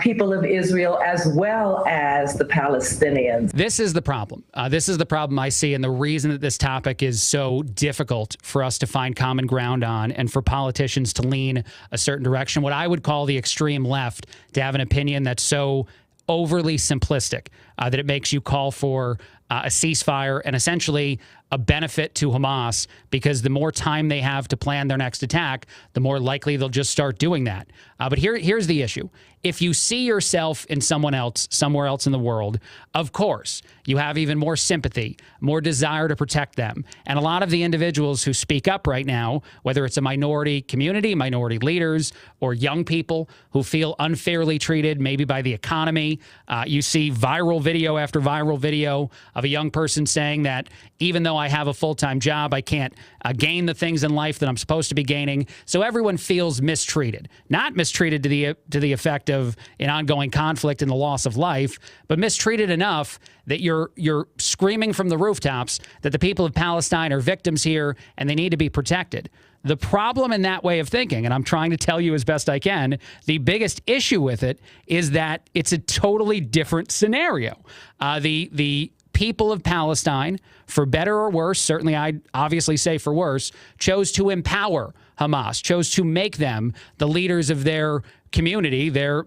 people of Israel as well as the Palestinians.
This is the problem. This is the problem I see, and the reason that this topic is so difficult for us to find common ground on and for politicians to lean a certain direction, what I would call the extreme left, to have an opinion that's so overly simplistic that it makes you call for a ceasefire and essentially a benefit to Hamas, because the more time they have to plan their next attack, the more likely they'll just start doing that. But here's the issue. If you see yourself in someone else, somewhere else in the world, of course, you have even more sympathy, more desire to protect them. And a lot of the individuals who speak up right now, whether it's a minority community, minority leaders, or young people who feel unfairly treated, maybe by the economy, you see viral video after viral video of a young person saying that even though I have a full-time job, I can't gain the things in life that I'm supposed to be gaining. So everyone feels mistreated. Not mistreated to the effect of an ongoing conflict and the loss of life, but mistreated enough that you're screaming from the rooftops that the people of Palestine are victims here and they need to be protected. The problem in that way of thinking, and I'm trying to tell you as best I can, the biggest issue with it is that it's a totally different scenario. The people of Palestine, for better or worse, certainly I'd obviously say for worse, chose to empower Hamas, chose to make them the leaders of their community, their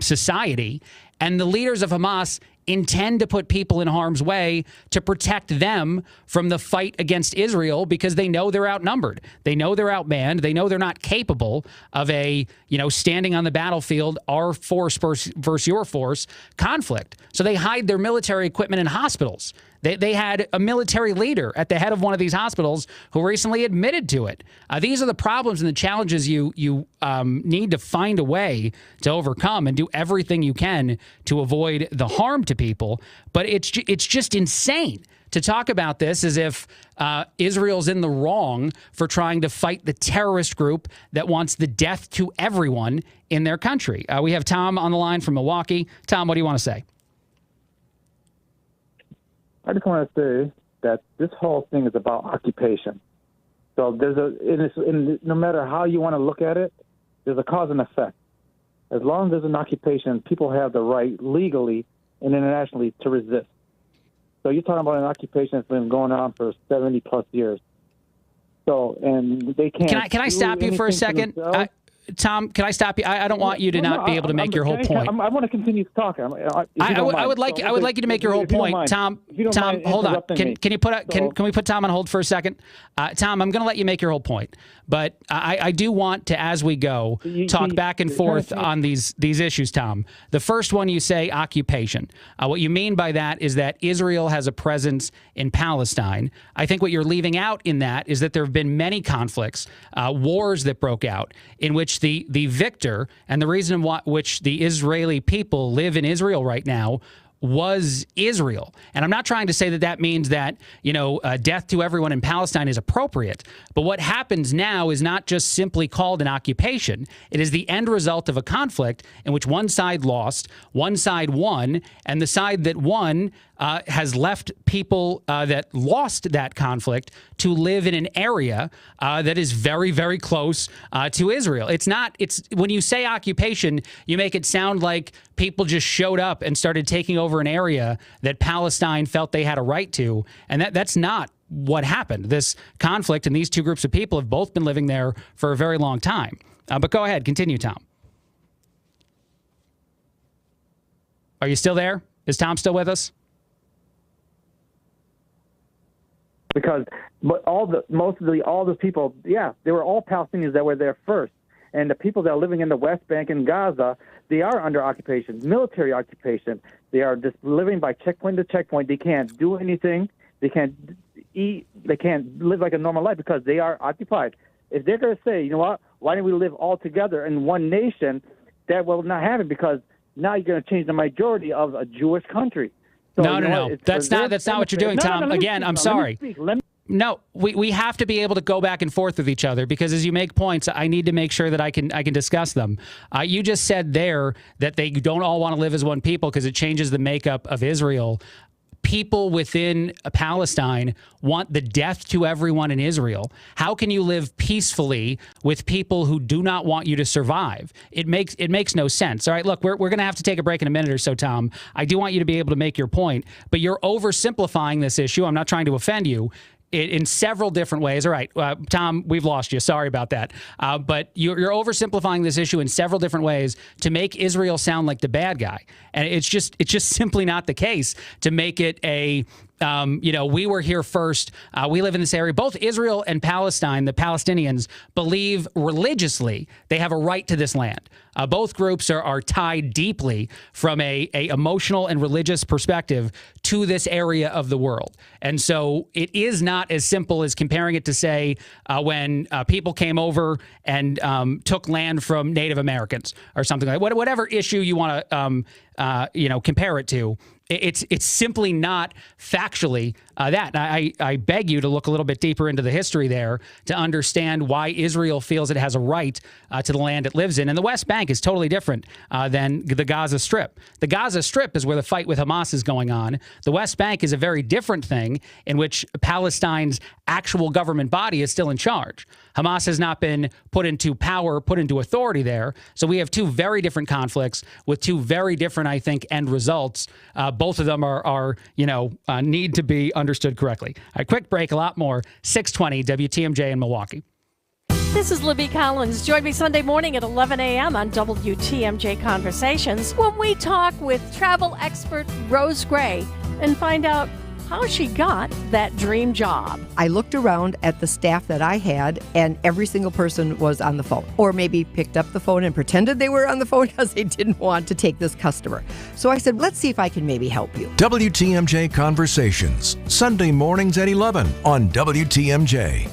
society. And the leaders of Hamas intend to put people in harm's way to protect them from the fight against Israel because they know they're outnumbered. They know they're outmanned. They know they're not capable of a, standing on the battlefield, our force versus your force conflict. So they hide their military equipment in hospitals. They had a military leader at the head of one of these hospitals who recently admitted to it. These are the problems and the challenges you need to find a way to overcome and do everything you can to avoid the harm to people. But it's just insane to talk about this as if Israel's in the wrong for trying to fight the terrorist group that wants the death to everyone in their country. We have Tom on the line from Milwaukee. Tom, what do you want to say?
I just want to say that this whole thing is about occupation. So no matter how you want to look at it, there's a cause and effect. As long as there's an occupation, people have the right legally and internationally to resist. So you're talking about an occupation that's been going on for 70 plus years. So, and they can't.
Can I stop you for a second? Tom, can I stop you? I don't want you to not be able to make your whole point.
I want to continue talking.
I would like you to make your whole point. Tom, hold on. Can we put Tom on hold for a second? Tom, I'm going to let you make your whole point, but I do want to, as we go, talk back and forth on these issues, Tom. The first one, you say occupation. What you mean by that is that Israel has a presence in Palestine. I think what you're leaving out in that is that there have been many conflicts, wars that broke out in which the victor and the reason why which the Israeli people live in Israel right now was Israel. And I'm not trying to say that means that, death to everyone in Palestine is appropriate. But what happens now is not just simply called an occupation. It is the end result of a conflict in which one side lost, one side won, and the side that won has left people that lost that conflict to live in an area that is very, very close to Israel. It's when you say occupation, you make it sound like people just showed up and started taking over an area that Palestine felt they had a right to. And that's not what happened. This conflict and these two groups of people have both been living there for a very long time. But go ahead, continue, Tom. Are you still there? Is Tom still with us?
Because all the people, they were all Palestinians that were there first. And the people that are living in the West Bank and Gaza, they are under occupation, military occupation. They are just living by checkpoint to checkpoint. They can't do anything. They can't eat. They can't live like a normal life because they are occupied. If they're going to say, you know what, why don't we live all together in one nation, that will not happen because now you're going to change the majority of a Jewish country. So,
no. That's not what you're doing, Tom. Again, I'm sorry. No, we have to be able to go back and forth with each other because as you make points, I need to make sure that I can discuss them. You just said there that they don't all want to live as one people because it changes the makeup of Israel. People within Palestine want the death to everyone in Israel. How can you live peacefully with people who do not want you to survive? It makes no sense. All right, look, we're going to have to take a break in a minute or so, Tom. I do want you to be able to make your point, but you're oversimplifying this issue. I'm not trying to offend you. In several different ways. All right, Tom, we've lost you. Sorry about that. But you're oversimplifying this issue in several different ways to make Israel sound like the bad guy. And it's just simply not the case to make it a, we were here first. We live in this area. Both Israel and Palestine, the Palestinians, believe religiously they have a right to this land. Both groups are tied deeply from a emotional and religious perspective to this area of the world. And so it is not as simple as comparing it to, say, when people came over and took land from Native Americans or something like that. Whatever issue you want to compare it to. It's simply not factually that. I beg you to look a little bit deeper into the history there to understand why Israel feels it has a right to the land it lives in. And the West Bank is totally different than the Gaza Strip. The Gaza Strip is where the fight with Hamas is going on. The West Bank is a very different thing in which Palestine's actual government body is still in charge. Hamas has not been put into power, put into authority there. So we have two very different conflicts with two very different, I think, end results. Both of them are need to be understood correctly. A quick break, a lot more. 620 WTMJ in Milwaukee.
This is Libby Collins. Join me Sunday morning at 11 a.m. on WTMJ Conversations when we talk with travel expert Rose Gray and find out how she got that dream job.
I looked around at the staff that I had, and every single person was on the phone, or maybe picked up the phone and pretended they were on the phone because they didn't want to take this customer. So I said, let's see if I can maybe help you.
WTMJ Conversations, Sunday mornings at 11 on WTMJ.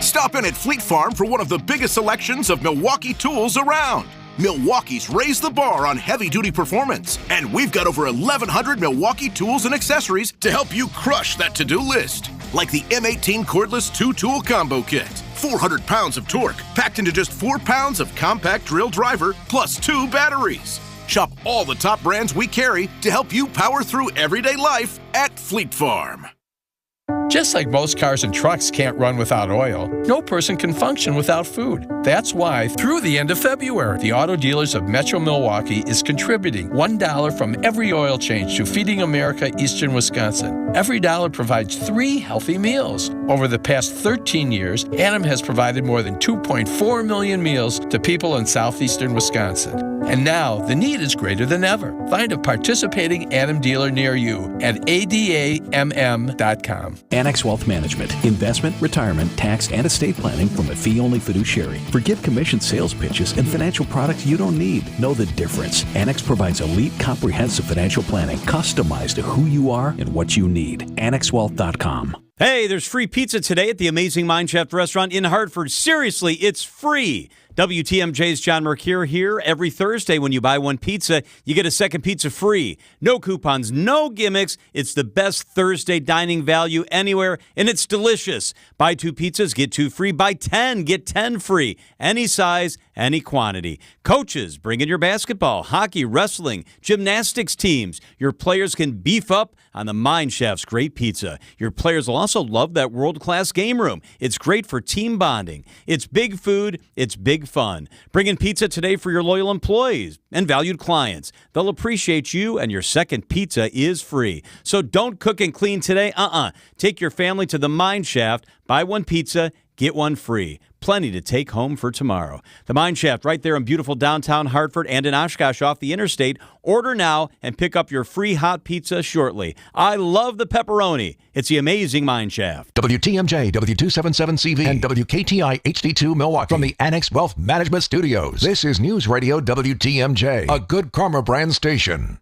Stop in at Fleet Farm for one of the biggest selections of Milwaukee tools around. Milwaukee's raised the bar on heavy-duty performance, and we've got over 1,100 Milwaukee tools and accessories to help you crush that to-do list. Like the M18 cordless 2-tool combo kit. 400 pounds of torque packed into just 4 pounds of compact drill driver plus 2 batteries. Shop all the top brands we carry to help you power through everyday life at Fleet Farm.
Just like most cars and trucks can't run without oil, no person can function without food. That's why, through the end of February, the Auto Dealers of Metro Milwaukee is contributing $1 from every oil change to Feeding America Eastern Wisconsin. Every dollar provides 3 healthy meals. Over the past 13 years, Adam has provided more than 2.4 million meals to people in southeastern Wisconsin. And now, the need is greater than ever. Find a participating Adam dealer near you at adamm.com.
Annex Wealth Management. Investment, retirement, tax, and estate planning from a fee-only fiduciary. Forget commission sales pitches and financial products you don't need. Know the difference. Annex provides elite, comprehensive financial planning customized to who you are and what you need. AnnexWealth.com.
Hey, there's free pizza today at the Amazing Mind Chef restaurant in Hartford. Seriously, it's free. WTMJ's John Mercure here. Every Thursday when you buy one pizza, you get a second pizza free. No coupons, no gimmicks. It's the best Thursday dining value anywhere, and it's delicious. Buy 2 pizzas, get 2 free. Buy 10, get 10 free. Any size, any quantity. Coaches, bring in your basketball, hockey, wrestling, gymnastics teams. Your players can beef up on the Mind Chef's great pizza. Your players will also love that world-class game room. It's great for team bonding. It's big food. It's big fun. Bring in pizza today for your loyal employees and valued clients. They'll appreciate you, and your second pizza is free. So don't cook and clean today. Take your family to the Mine Shaft. Buy 1 pizza, get 1 free. Plenty to take home for tomorrow. The Mine Shaft right there in beautiful downtown Hartford and in Oshkosh off the interstate. Order now and pick up your free hot pizza shortly. I love the pepperoni. It's the Amazing Mine Shaft.
WTMJ, W277CV, and WKTI HD2 Milwaukee from the Annex Wealth Management Studios. This is News Radio WTMJ, a Good Karma brand station.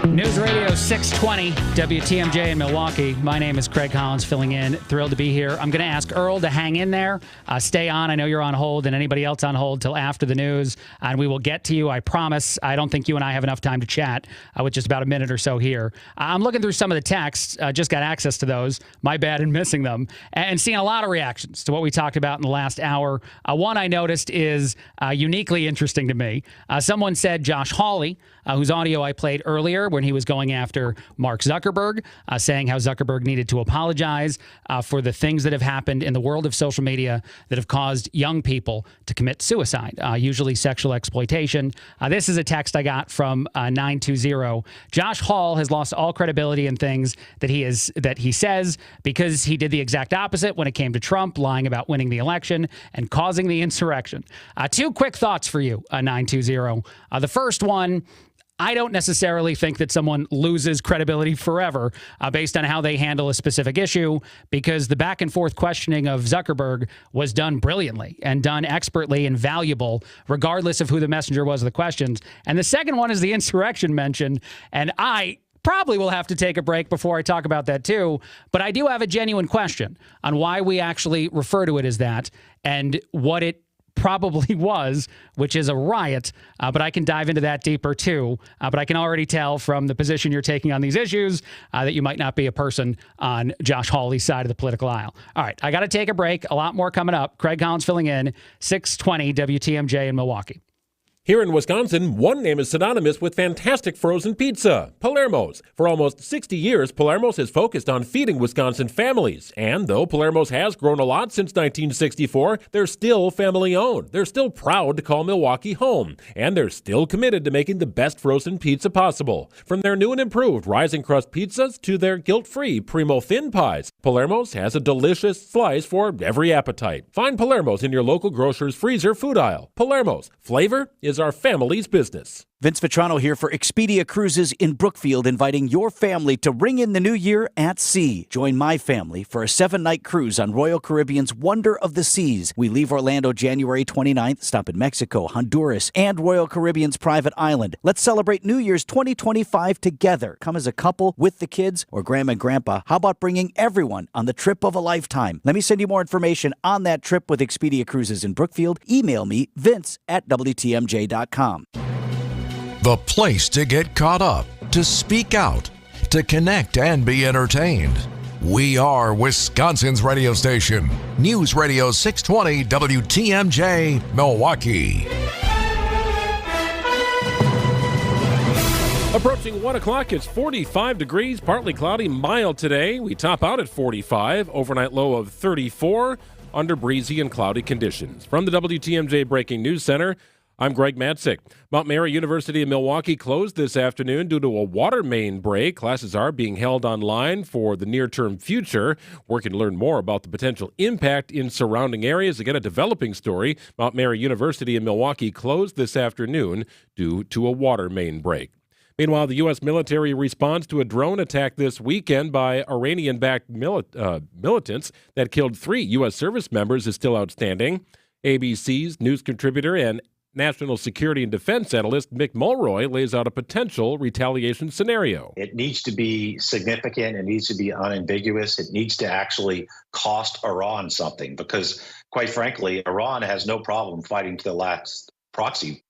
News Radio 620, WTMJ in Milwaukee. My name is Craig Collins, filling in. Thrilled to be here. I'm going to ask Earl to hang in there. Stay on. I know you're on hold, and anybody else on hold till after the news. And we will get to you, I promise. I don't think you and I have enough time to chat with just about a minute or so here. I'm looking through some of the texts. Just got access to those. My bad in missing them. And seeing a lot of reactions to what we talked about in the last hour. One I noticed is uniquely interesting to me. Someone said Josh Hawley, whose audio I played earlier when he was going after Mark Zuckerberg, saying how Zuckerberg needed to apologize for the things that have happened in the world of social media that have caused young people to commit suicide, usually sexual exploitation. This is a text I got from 920. Josh Hall has lost all credibility in things that he says because he did the exact opposite when it came to Trump, lying about winning the election and causing the insurrection. 2 quick thoughts for you, 920. The first one, I don't necessarily think that someone loses credibility forever based on how they handle a specific issue, because the back and forth questioning of Zuckerberg was done brilliantly and done expertly and valuable, regardless of who the messenger was of the questions. And the second one is the insurrection mentioned. And I probably will have to take a break before I talk about that too. But I do have a genuine question on why we actually refer to it as that and what it probably was, which is a riot, but I can dive into that deeper too. But I can already tell from the position you're taking on these issues that you might not be a person on Josh Hawley's side of the political aisle. All right, I got to take a break. A lot more coming up. Craig Collins filling in, 620 WTMJ in Milwaukee.
Here in Wisconsin, one name is synonymous with fantastic frozen pizza, Palermo's. For almost 60 years, Palermo's has focused on feeding Wisconsin families. And though Palermo's has grown a lot since 1964, they're still family-owned. They're still proud to call Milwaukee home. And they're still committed to making the best frozen pizza possible. From their new and improved rising crust pizzas to their guilt-free Primo thin pies, Palermo's has a delicious slice for every appetite. Find Palermo's in your local grocer's freezer food aisle. Palermo's, flavor is our family's business.
Vince Vitrano here for Expedia Cruises in Brookfield, inviting your family to ring in the new year at sea. Join my family for a 7-night cruise on Royal Caribbean's Wonder of the Seas. We leave Orlando January 29th, stop in Mexico, Honduras, and Royal Caribbean's private island. Let's celebrate New Year's 2025 together. Come as a couple with the kids or grandma and grandpa. How about bringing everyone on the trip of a lifetime? Let me send you more information on that trip with Expedia Cruises in Brookfield. Email me, vince@WTMJ.com.
The place to get caught up, to speak out, to connect and be entertained. We are Wisconsin's radio station. News Radio 620 WTMJ, Milwaukee.
Approaching 1 o'clock, it's 45 degrees, partly cloudy, mild today. We top out at 45, overnight low of 34, under breezy and cloudy conditions. From the WTMJ Breaking News Center, I'm Greg Matzik. Mount Mary University in Milwaukee closed this afternoon due to a water main break. Classes are being held online for the near-term future. Working to learn more about the potential impact in surrounding areas. Again, a developing story. Mount Mary University in Milwaukee closed this afternoon due to a water main break. Meanwhile, the U.S. military responds to a drone attack this weekend by Iranian-backed militants that killed 3 U.S. service members is still outstanding. ABC's news contributor and National Security and Defense analyst Mick Mulroy lays out a potential retaliation scenario.
It needs to be significant. It needs to be unambiguous. It needs to actually cost Iran something because, quite frankly, Iran has no problem fighting to the last proxy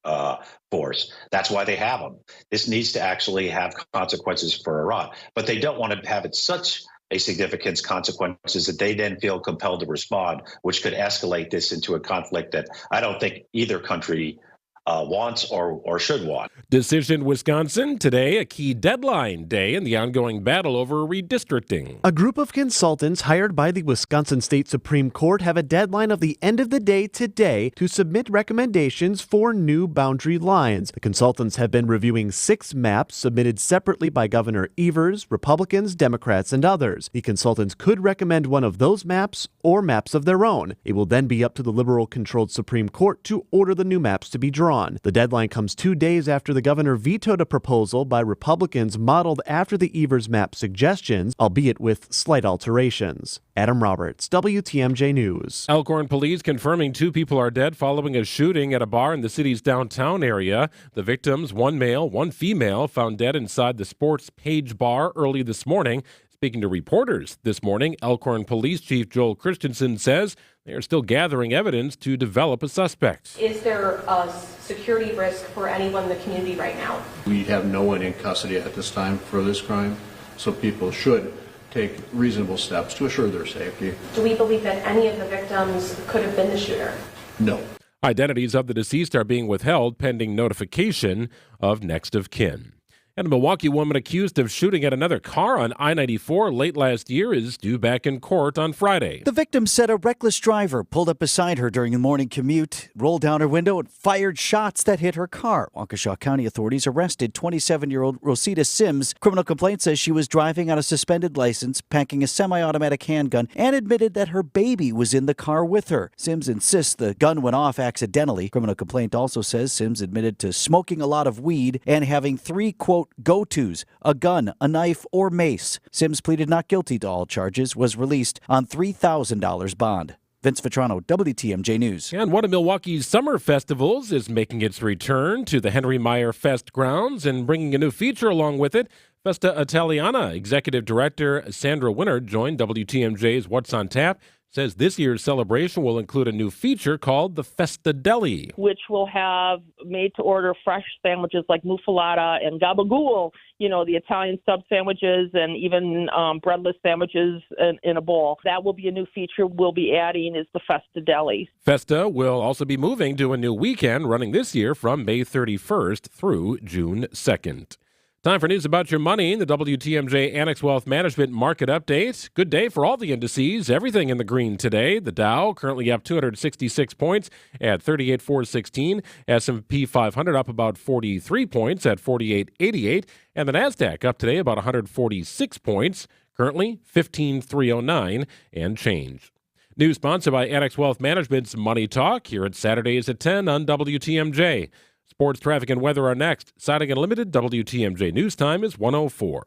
force. That's why they have them. This needs to actually have consequences for Iran. But they don't want to have it such a significant consequences that they then feel compelled to respond, which could escalate this into a conflict that I don't think either country wants or should want.
Decision Wisconsin, today a key deadline day in the ongoing battle over redistricting.
A group of consultants hired by the Wisconsin State Supreme Court have a deadline of the end of the day today to submit recommendations for new boundary lines. The consultants have been reviewing 6 maps submitted separately by Governor Evers, Republicans, Democrats, and others. The consultants could recommend one of those maps or maps of their own. It will then be up to the liberal-controlled Supreme Court to order the new maps to be drawn. The deadline comes 2 days after the governor vetoed a proposal by Republicans modeled after the Evers map suggestions, albeit with slight alterations. Adam Roberts, WTMJ News.
Elkhorn police confirming 2 people are dead following a shooting at a bar in the city's downtown area. The victims, 1 male, 1 female, found dead inside the Sports Page bar early this morning. Speaking to reporters this morning, Elkhorn Police Chief Joel Christensen says they are still gathering evidence to develop a suspect.
Is there a security risk for anyone in the community right now?
We have no one in custody at this time for this crime, so people should take reasonable steps to assure their safety.
Do we believe that any of the victims could have been the shooter?
No.
Identities of the deceased are being withheld pending notification of next of kin. And a Milwaukee woman accused of shooting at another car on I-94 late last year is due back in court on Friday.
The victim said a reckless driver pulled up beside her during the morning commute, rolled down her window, and fired shots that hit her car. Waukesha County authorities arrested 27-year-old Rosita Sims. Criminal complaint says she was driving on a suspended license, packing a semi-automatic handgun, and admitted that her baby was in the car with her. Sims insists the gun went off accidentally. Criminal complaint also says Sims admitted to smoking a lot of weed and having 3, quote, go-tos, a gun, a knife, or mace. Sims pleaded not guilty to all charges, was released on $3,000 bond. Vince Vitrano, WTMJ News.
And one of Milwaukee's summer festivals is making its return to the Henry Meyer Fest grounds and bringing a new feature along with it. Festa Italiana Executive Director Sandra Winter joined WTMJ's What's on Tap. says this year's celebration will include a new feature called the Festa Deli.
Which will have made-to-order fresh sandwiches like muffalata and gabagool, the Italian sub sandwiches and even breadless sandwiches in a bowl. That will be a new feature we'll be adding is the Festa Deli.
Festa will also be moving to a new weekend running this year from May 31st through June 2nd. Time for news about your money. The WTMJ Annex Wealth Management Market Update. Good day for all the indices. Everything in the green today. The Dow currently up 266 points at 38,416. S&P 500 up about 43 points at 4888. And the NASDAQ up today about 146 points, currently 15,309 and change. News sponsored by Annex Wealth Management's Money Talk here at Saturdays at 10 on WTMJ. Sports, traffic, and weather are next. Siding Unlimited, WTMJ News Time is 1:04.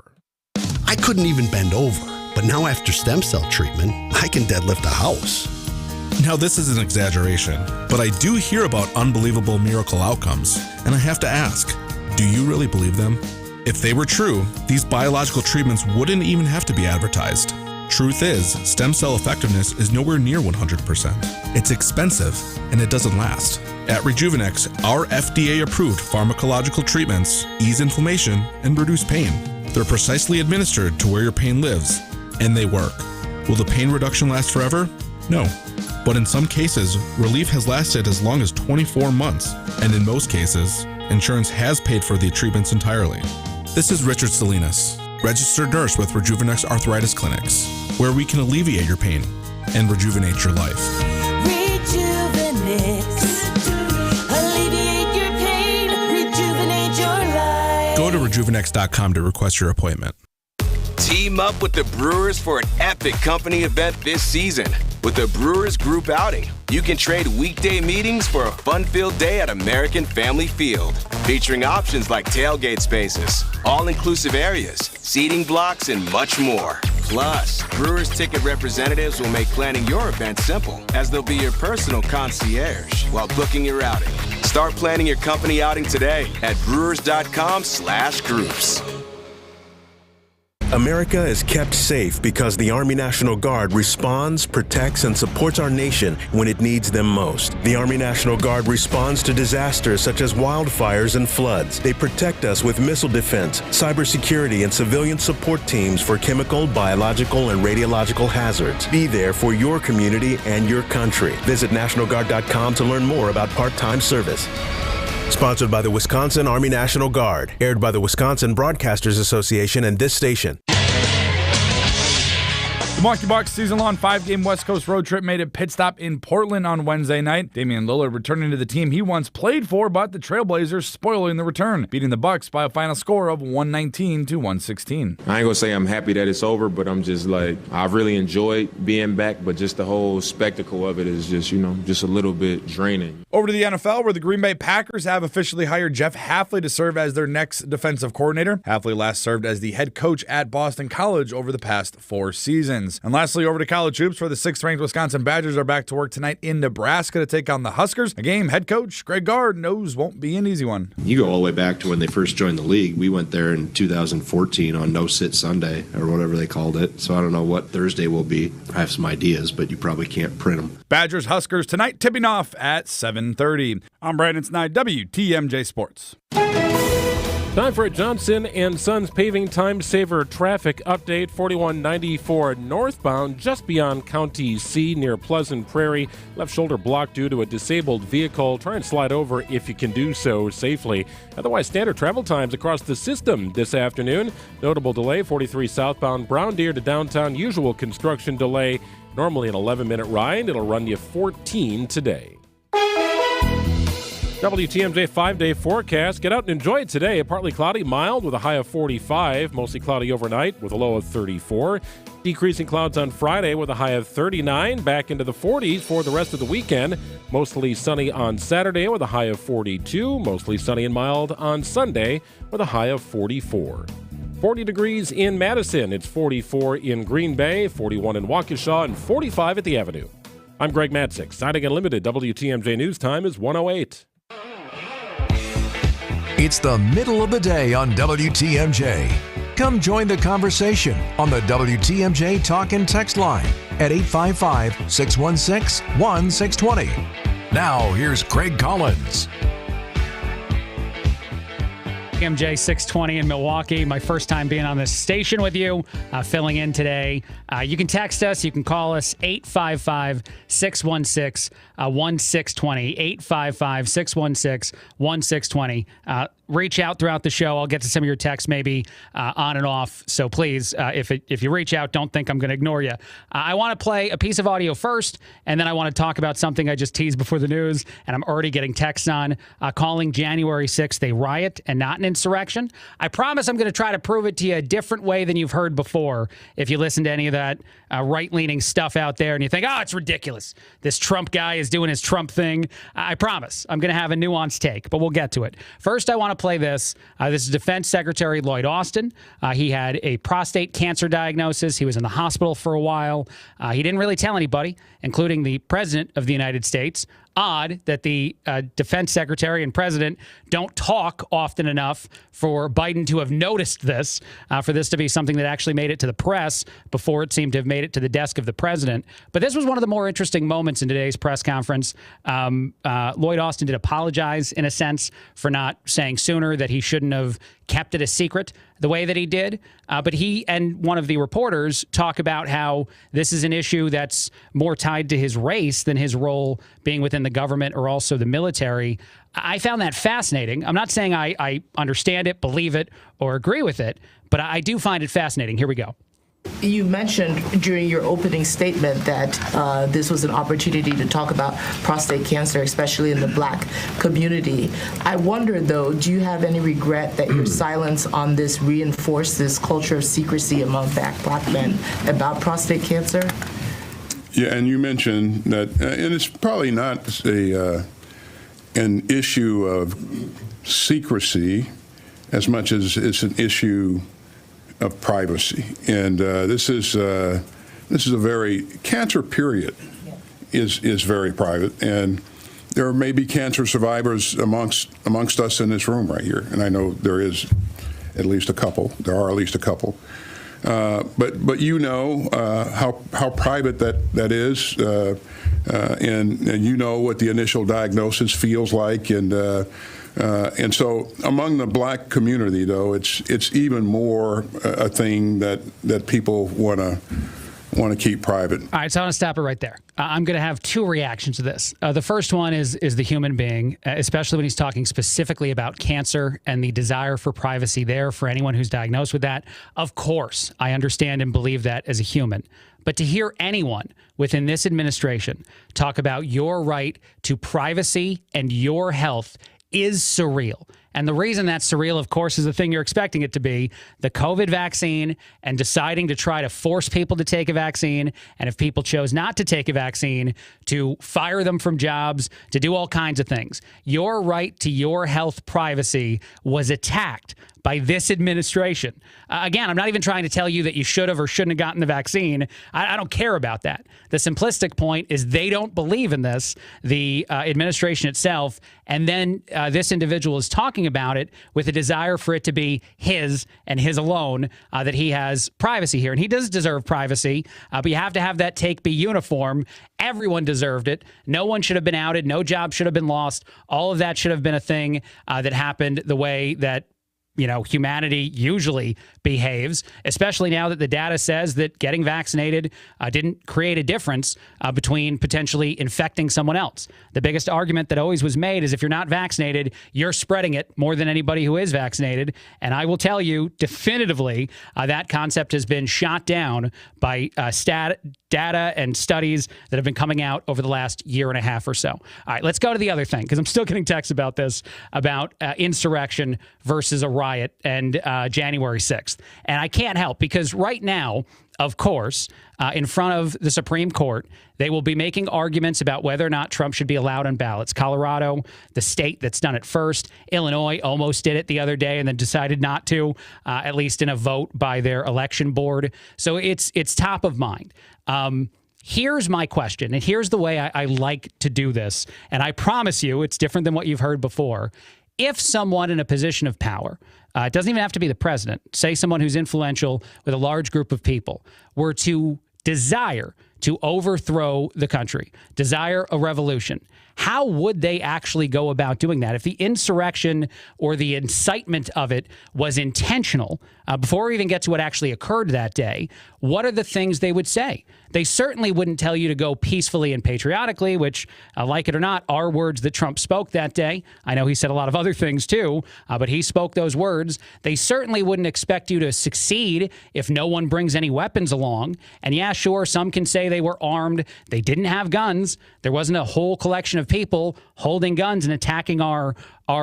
I couldn't even bend over, but now after stem cell treatment, I can deadlift a house.
Now this is an exaggeration, but I do hear about unbelievable miracle outcomes, and I have to ask, do you really believe them? If they were true, these biological treatments wouldn't even have to be advertised. Truth is, stem cell effectiveness is nowhere near 100%. It's expensive, and it doesn't last. At Rejuvenex, our FDA-approved pharmacological treatments ease inflammation and reduce pain. They're precisely administered to where your pain lives, and they work. Will the pain reduction last forever? No. But in some cases, relief has lasted as long as 24 months, and in most cases, insurance has paid for the treatments entirely. This is Richard Salinas, registered nurse with Rejuvenex Arthritis Clinics, where we can alleviate your pain and rejuvenate your life.
Alleviate your pain, rejuvenate your life.
Go to rejuvenex.com to request your appointment.
Team up with the Brewers for an epic company event this season. With the Brewers Group Outing, you can trade weekday meetings for a fun-filled day at American Family Field, featuring options like tailgate spaces, all-inclusive areas, seating blocks, and much more. Plus, Brewers ticket representatives will make planning your event simple, as they'll be your personal concierge while booking your outing. Start planning your company outing today at brewers.com/groups.
America is kept safe because the Army National Guard responds, protects, and supports our nation when it needs them most. The Army National Guard responds to disasters such as wildfires and floods. They protect us with missile defense, cybersecurity, and civilian support teams for chemical, biological, and radiological hazards. Be there for your community and your country. Visit NationalGuard.com to learn more about part-time service. Sponsored by the Wisconsin Army National Guard. Aired by the Wisconsin Broadcasters Association and this station.
The Milwaukee Bucks season-long 5-game West Coast road trip made a pit stop in Portland on Wednesday night. Damian Lillard returning to the team he once played for, but the Trailblazers spoiling the return, beating the Bucks by a final score of 119-116.
I ain't gonna say I'm happy that it's over, but I'm just like, I've really enjoyed being back, but just the whole spectacle of it is just, just a little bit draining.
Over to the NFL, where the Green Bay Packers have officially hired Jeff Hafley to serve as their next defensive coordinator. Hafley last served as the head coach at Boston College over the past 4 seasons. And lastly, over to college hoops, where the 6th-ranked Wisconsin Badgers are back to work tonight in Nebraska to take on the Huskers. A game head coach Greg Gard knows won't be an easy one.
You go all the way back to when they first joined the league. We went there in 2014 on No-Sit Sunday, or whatever they called it. So I don't know what Thursday will be. I have some ideas, but you probably can't print them.
Badgers Huskers tonight, tipping off at 7:30. I'm Brandon Snide, WTMJ Sports.
Time for a Johnson & Sons Paving Time Saver traffic update. 4194 northbound, just beyond County C near Pleasant Prairie. Left shoulder blocked due to a disabled vehicle. Try and slide over if you can do so safely. Otherwise, standard travel times across the system this afternoon. Notable delay, 43 southbound Brown Deer to downtown. Usual construction delay. Normally an 11-minute ride. It'll run you 14 today. WTMJ 5-day forecast. Get out and enjoy it today. Partly cloudy, mild with a high of 45. Mostly cloudy overnight with a low of 34. Decreasing clouds on Friday with a high of 39. Back into the 40s for the rest of the weekend. Mostly sunny on Saturday with a high of 42. Mostly sunny and mild on Sunday with a high of 44. 40 degrees in Madison. It's 44 in Green Bay, 41 in Waukesha, and 45 at the Avenue. I'm Greg Matzik. Siding Unlimited. WTMJ News Time is 1:08.
It's the middle of the day on WTMJ. Come join the conversation on the WTMJ Talk and Text line at 855-616-1620. Now, here's Craig Collins.
WTMJ 620 in Milwaukee. My first time being on this station with you, filling in today. You can text us. You can call us 855-616-1620. 855-616-1620. Reach out throughout the show. I'll get to some of your texts maybe on and off. So please, if you reach out, don't think I'm going to ignore you. I want to play a piece of audio first, and then I want to talk about something I just teased before the news, and I'm already getting texts on, calling January 6th a riot and not an insurrection. I promise I'm going to try to prove it to you a different way than you've heard before. If you listen to any of that right-leaning stuff out there and you think, oh, it's ridiculous, this Trump guy is doing his Trump thing, I promise I'm going to have a nuanced take, but we'll get to it. First, I want to play this. This is Defense Secretary Lloyd Austin. He had a prostate cancer diagnosis. He was in the hospital for a while. He didn't really tell anybody, including the President of the United States. Odd that the defense secretary and president don't talk often enough for Biden to have noticed this, for this to be something that actually made it to the press before it seemed to have made it to the desk of the president. But this was one of the more interesting moments in today's press conference. Lloyd Austin did apologize, in a sense, for not saying sooner that he shouldn't have kept it a secret the way that he did. But he and one of the reporters talk about how this is an issue that's more tied to his race than his role being within the government or also the military. I found that fascinating. I'm not saying I understand it, believe it, or agree with it, but I do find it fascinating. Here we go.
You mentioned during your opening statement that this was an opportunity to talk about prostate cancer, especially in the Black community. I wonder, though, do you have any regret that your silence on this reinforced this culture of secrecy among Black men about prostate cancer?
Yeah, and you mentioned that, and it's probably not an issue of secrecy as much as it's an issue of privacy. And this is a very, cancer period is very private. And there may be cancer survivors amongst us in this room right here. And I know there is at least a couple. There are at least a couple. But you know how private that is, and you know what the initial diagnosis feels like, and so among the Black community, though, it's even more a thing that people want to keep private.
All right, so I want to stop it right there. I'm going to have two reactions to this. The first one is the human being, especially when he's talking specifically about cancer and the desire for privacy there for anyone who's diagnosed with that. Of course, I understand and believe that as a human. But to hear anyone within this administration talk about your right to privacy and your health is surreal. And the reason that's surreal, of course, is the thing you're expecting it to be, the COVID vaccine, and deciding to try to force people to take a vaccine. And if people chose not to take a vaccine, to fire them from jobs, to do all kinds of things. Your right to your health privacy was attacked by this administration. Again, I'm not even trying to tell you that you should have or shouldn't have gotten the vaccine. I don't care about that. The simplistic point is they don't believe in this, the administration itself, and then this individual is talking about it with a desire for it to be his and his alone, that he has privacy here. And he does deserve privacy, but you have to have that take be uniform. Everyone deserved it. No one should have been outed. No job should have been lost. All of that should have been a thing that happened the way that humanity usually behaves, especially now that the data says that getting vaccinated didn't create a difference between potentially infecting someone else. The biggest argument that always was made is if you're not vaccinated, you're spreading it more than anybody who is vaccinated. And I will tell you definitively that concept has been shot down by data and studies that have been coming out over the last year and a half or so. All right, let's go to the other thing, because I'm still getting texts about this, about insurrection versus a riot and January 6th. And I can't help, because right now, of course, in front of the Supreme Court, they will be making arguments about whether or not Trump should be allowed on ballots. Colorado, the state that's done it first. Illinois almost did it the other day and then decided not to, at least in a vote by their election board. So it's top of mind. Here's my question, and here's the way I like to do this, and I promise you it's different than what you've heard before. If someone in a position of power, it doesn't even have to be the president, say someone who's influential with a large group of people, were to desire to overthrow the country, desire a revolution, how would they actually go about doing that? If the insurrection or the incitement of it was intentional, before we even get to what actually occurred that day, what are the things they would say? They certainly wouldn't tell you to go peacefully and patriotically, which, like it or not, are words that Trump spoke that day. I know he said a lot of other things too, but he spoke those words. They certainly wouldn't expect you to succeed if no one brings any weapons along. And yeah, sure, some can say they were armed. They didn't have guns. There wasn't a whole collection of people holding guns and attacking our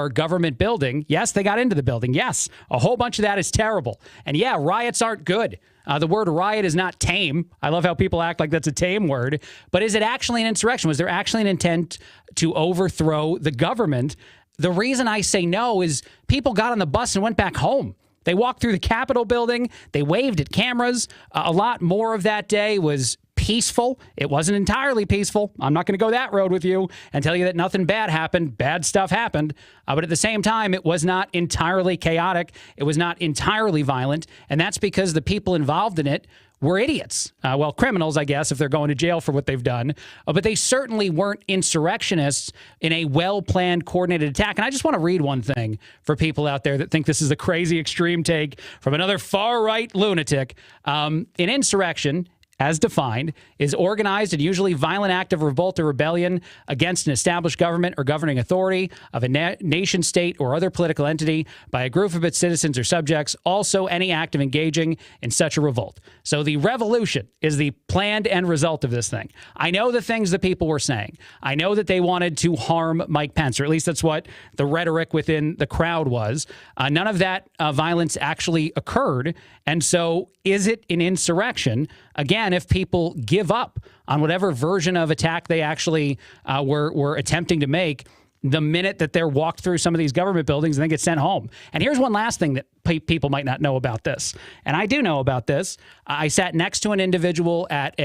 government building. Yes, they got into the building. Yes, a whole bunch of that is terrible. And yeah, riots aren't good. The word riot is not tame. I love how people act like that's a tame word. But is it actually an insurrection? Was there actually an intent to overthrow the government? The reason I say no is people got on the bus and went back home. They walked through the Capitol building. They waved at cameras. A lot more of that day was peaceful. It wasn't entirely peaceful. I'm not going to go that road with you and tell you that nothing bad happened. Bad stuff happened. But at the same time, it was not entirely chaotic. It was not entirely violent. And that's because the people involved in it were idiots. Well, criminals, I guess, if they're going to jail for what they've done. But they certainly weren't insurrectionists in a well-planned, coordinated attack. And I just want to read one thing for people out there that think this is a crazy extreme take from another far-right lunatic. An insurrection, as defined, is organized and usually violent act of revolt or rebellion against an established government or governing authority of a nation, state, or other political entity by a group of its citizens or subjects, also any act of engaging in such a revolt. So the revolution is the planned end result of this thing. I know the things that people were saying. I know that they wanted to harm Mike Pence, or at least that's what the rhetoric within the crowd was. None of that violence actually occurred. And so is it an insurrection? Again, if people give up on whatever version of attack they actually were attempting to make the minute that they're walked through some of these government buildings and then get sent home. And here's one last thing that people might not know about this. And I do know about this. I sat next to an individual at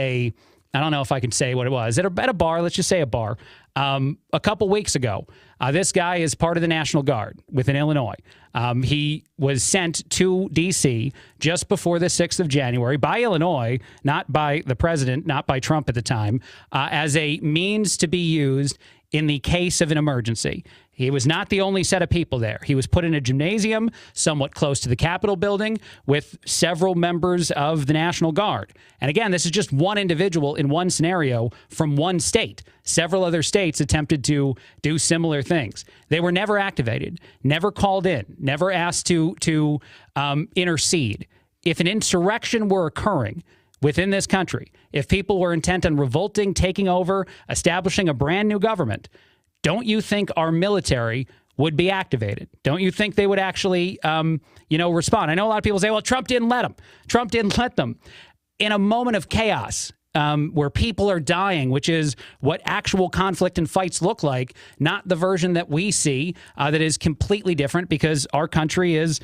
I don't know if I can say what it was, at a bar, let's just say a bar, a couple weeks ago. This guy is part of the National Guard within Illinois. He was sent to D.C. just before the 6th of January by Illinois, not by the president, not by Trump at the time, as a means to be used in the case of an emergency. He was not the only set of people there. He was put in a gymnasium somewhat close to the Capitol building with several members of the National Guard. And again, this is just one individual in one scenario from one state. Several other states attempted to do similar things. They were never activated, never called in, never asked to intercede. If an insurrection were occurring within this country, if people were intent on revolting, taking over, establishing a brand new government, don't you think our military would be activated? Don't you think they would actually, respond? I know a lot of people say, well, Trump didn't let them. Trump didn't let them. In a moment of chaos, where people are dying, which is what actual conflict and fights look like, not the version that we see that is completely different because our country is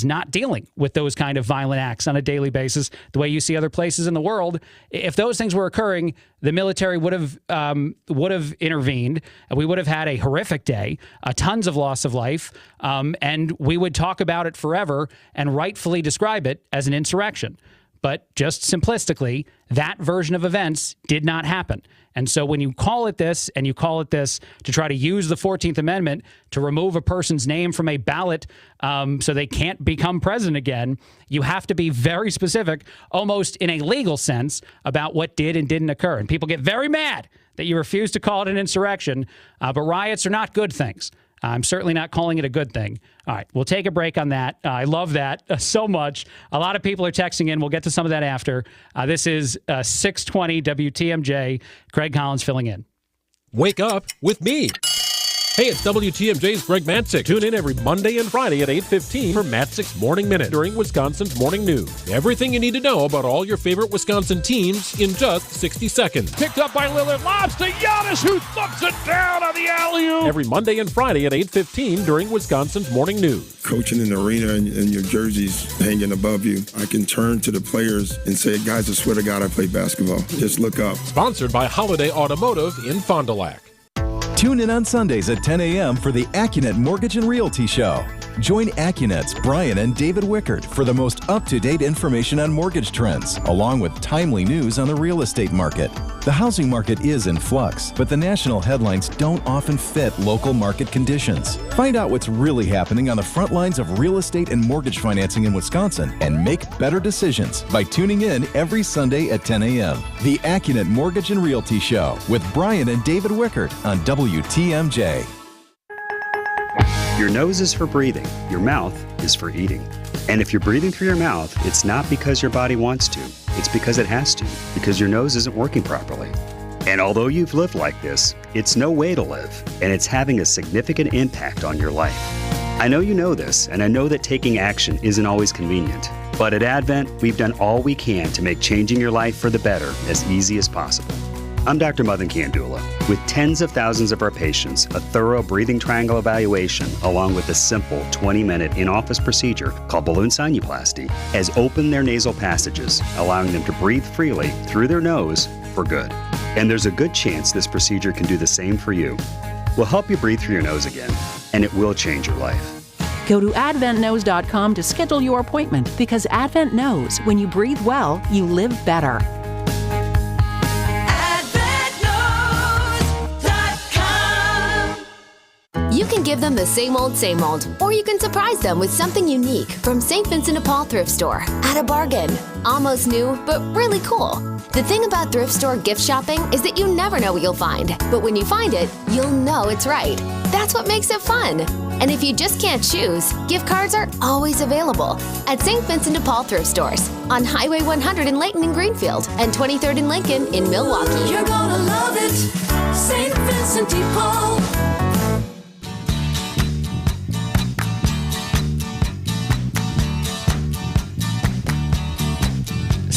not dealing with those kind of violent acts on a daily basis the way you see other places in the world. If those things were occurring, the military would have intervened. We would have had a horrific day, tons of loss of life, and we would talk about it forever and rightfully describe it as an insurrection. But just simplistically, that version of events did not happen. And so when you call it this, and you call it this to try to use the 14th Amendment to remove a person's name from a ballot so they can't become president again, you have to be very specific, almost in a legal sense, about what did and didn't occur. And people get very mad that you refuse to call it an insurrection, but riots are not good things. I'm certainly not calling it a good thing. All right, we'll take a break on that. I love that so much. A lot of people are texting in. We'll get to some of that after. This is 620 WTMJ. Craig Collins filling in.
Wake up with me. Hey, it's WTMJ's Greg Matzik. Tune in every Monday and Friday at 8:15 for Matzik's Morning Minute during Wisconsin's Morning News. Everything you need to know about all your favorite Wisconsin teams in just 60 seconds. Picked up by Lillard, lobs to Giannis, who thumps it down on the alley-oop. Every Monday and Friday at 8:15 during Wisconsin's Morning News.
Coaching in the arena and your jerseys hanging above you, I can turn to the players and say, guys, I swear to God, I play basketball. Just look up.
Sponsored by Holiday Automotive in Fond du Lac.
Tune in on Sundays at 10 a.m. for the AccuNet Mortgage and Realty Show. Join AccuNet's Brian and David Wickert for the most up-to-date information on mortgage trends, along with timely news on the real estate market. The housing market is in flux, but the national headlines don't often fit local market conditions. Find out what's really happening on the front lines of real estate and mortgage financing in Wisconsin and make better decisions by tuning in every Sunday at 10 a.m. The AccuNet Mortgage and Realty Show with Brian and David Wickert on WTMJ.
Your nose is for breathing. Your mouth is for eating. And if you're breathing through your mouth, it's not because your body wants to. It's because it has to, because your nose isn't working properly. And although you've lived like this, it's no way to live, and it's having a significant impact on your life. I know you know this, and I know that taking action isn't always convenient. But at Advent, we've done all we can to make changing your life for the better as easy as possible. I'm Dr. Madan Kandula. With tens of thousands of our patients, a thorough breathing triangle evaluation, along with a simple 20-minute in-office procedure called balloon sinuplasty, has opened their nasal passages, allowing them to breathe freely through their nose for good. And there's a good chance this procedure can do the same for you. We'll help you breathe through your nose again, and it will change your life.
Go to adventknows.com to schedule your appointment, because Advent knows when you breathe well, you live better.
You can give them the same old, or you can surprise them with something unique from St. Vincent de Paul Thrift Store at a bargain. Almost new, but really cool. The thing about thrift store gift shopping is that you never know what you'll find, but when you find it, you'll know it's right. That's what makes it fun. And if you just can't choose, gift cards are always available at St. Vincent de Paul Thrift Stores on Highway 100 in Layton and Greenfield and 23rd and Lincoln in Milwaukee.
You're gonna love it, St. Vincent de Paul.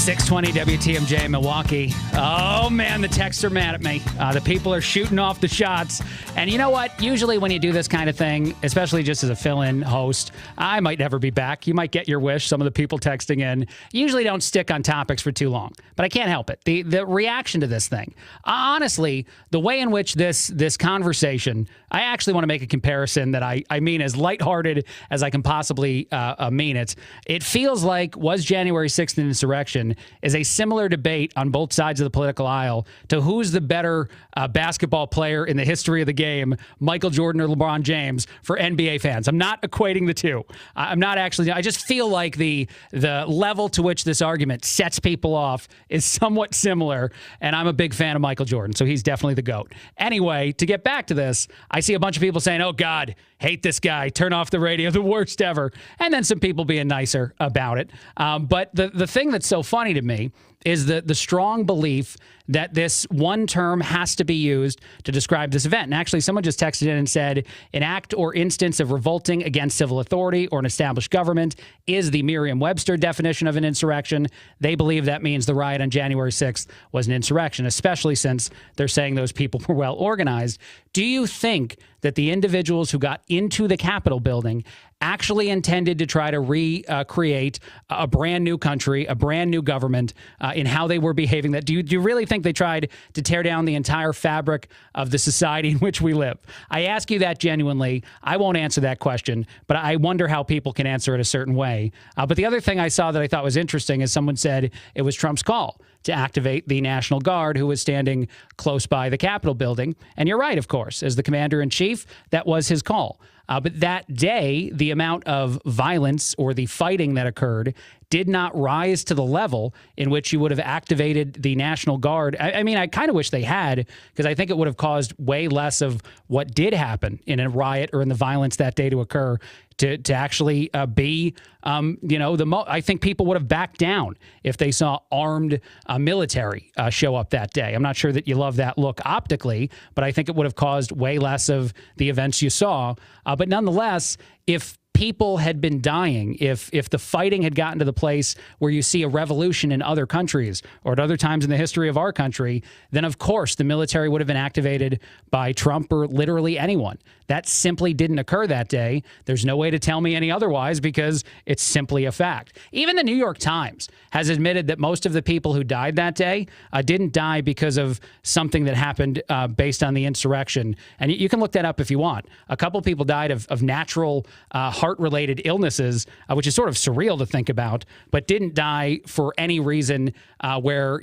620 WTMJ Milwaukee. Oh man, the texts are mad at me. The people are shooting off the shots. And you know what? Usually when you do this kind of thing, especially just as a fill-in host, I might never be back. You might get your wish. Some of the people texting in usually don't stick on topics for too long. But I can't help it. The reaction to this thing. Honestly, the way in which this conversation, I actually want to make a comparison that I mean as lighthearted as I can possibly mean it. It feels like was January 6th an insurrection is a similar debate on both sides of the political aisle to who's the better basketball player in the history of the game, Michael Jordan or LeBron James, for NBA fans. I'm not equating the two. I'm not actually. I just feel like the level to which this argument sets people off is somewhat similar, and I'm a big fan of Michael Jordan, so he's definitely the GOAT. Anyway, to get back to this, I see a bunch of people saying, oh, God, hate this guy, turn off the radio, the worst ever, and then some people being nicer about it. But the thing that's so funny to me is the strong belief that this one term has to be used to describe this event. And actually, someone just texted in and said, an act or instance of revolting against civil authority or an established government is the Merriam-Webster definition of an insurrection. They believe that means the riot on January 6th was an insurrection, especially since they're saying those people were well organized. Do you think that the individuals who got into the Capitol building actually intended to try to recreate a brand new country, a brand new government in how they were behaving? That do you really think they tried to tear down the entire fabric of the society in which we live? I ask you that genuinely. I won't answer that question, but I wonder how people can answer it a certain way. But the other thing I saw that I thought was interesting is someone said it was Trump's call to activate the National Guard, who was standing close by the Capitol building. And you're right, of course, as the commander-in-chief, that was his call. But that day, the amount of violence or the fighting that occurred did not rise to the level in which you would have activated the National Guard. I mean, I kind of wish they had, because I think it would have caused way less of what did happen in a riot or in the violence that day to occur to actually be, I think people would have backed down if they saw armed military show up that day. I'm not sure that you love that look optically, but I think it would have caused way less of the events you saw. But nonetheless, if people had been dying, if the fighting had gotten to the place where you see a revolution in other countries or at other times in the history of our country, then of course the military would have been activated by Trump or literally anyone That simply didn't occur that day. There's no way to tell me any otherwise because it's simply a fact. Even the New York Times has admitted that most of the people who died that day didn't die because of something that happened based on the insurrection. And you can look that up if you want. A couple people died of natural heart-related illnesses, which is sort of surreal to think about, but didn't die for any reason where,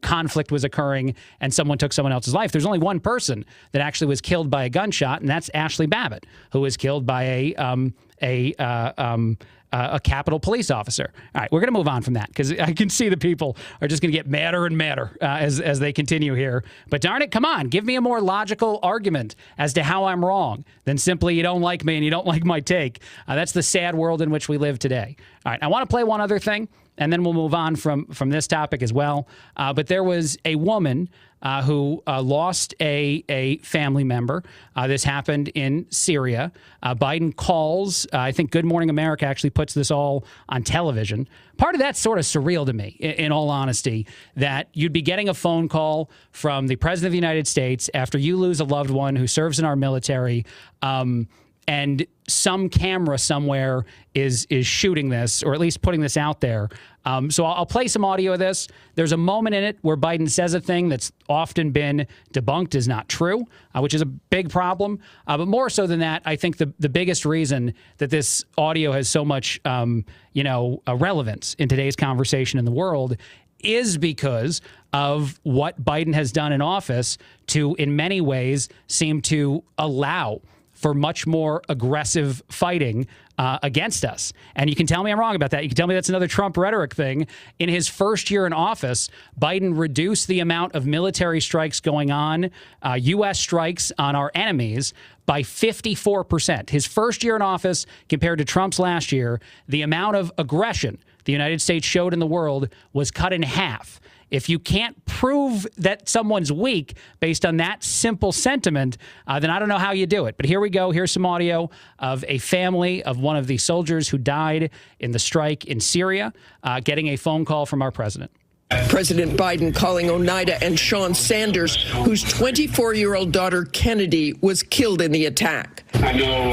conflict was occurring and someone took someone else's life. There's only one person that actually was killed by a gunshot, and that's Ashley Babbitt, who was killed by a Capitol police officer. All right, we're going to move on from that because I can see the people are just going to get madder and madder as they continue here. But darn it, come on, give me a more logical argument as to how I'm wrong than simply you don't like me and you don't like my take. That's the sad world in which we live today. All right, I want to play one other thing, and then we'll move on from this topic as well. But there was a woman who lost a family member. This happened in Syria. Biden calls, I think Good Morning America actually puts this all on television. Part of that's sort of surreal to me, in all honesty, that you'd be getting a phone call from the President of the United States after you lose a loved one who serves in our military, and some camera somewhere is shooting this, or at least putting this out there. So I'll play some audio of this. There's a moment in it where Biden says a thing that's often been debunked as not true, which is a big problem. But more so than that, I think the biggest reason that this audio has so much, relevance in today's conversation in the world is because of what Biden has done in office to, in many ways, seem to allow for much more aggressive fighting against us. And you can tell me I'm wrong about that. You can tell me that's another Trump rhetoric thing. In his first year in office, Biden reduced the amount of military strikes going on, U.S. strikes on our enemies, by 54%. His first year in office compared to Trump's last year, the amount of aggression the United States showed in the world was cut in half. If you can't prove that someone's weak based on that simple sentiment, then I don't know how you do it. But here we go. Here's some audio of a family of one of the soldiers who died in the strike in Syria, getting a phone call from our president.
President Biden calling Oneida and Sean Sanders, whose 24-year-old daughter Kennedy was killed in the attack.
I know,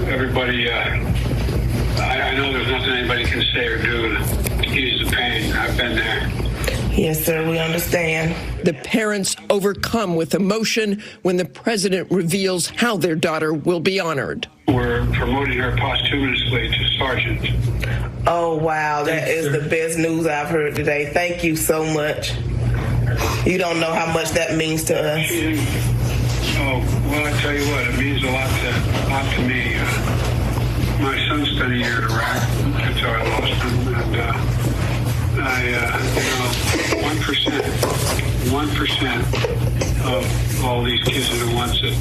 everybody, I know there's nothing anybody can say or do to ease the pain. I've been there.
Yes, sir, we understand. The parents overcome with emotion when the president reveals how their daughter will be honored.
We're promoting her posthumously to sergeant.
Oh, wow. That is the best news I've heard today. Thank you so much. You don't know how much that means to us.
Oh, well, I tell you what, it means a lot to me. My son spent a year in Iraq until I lost him, and 1% of all these kids are the ones that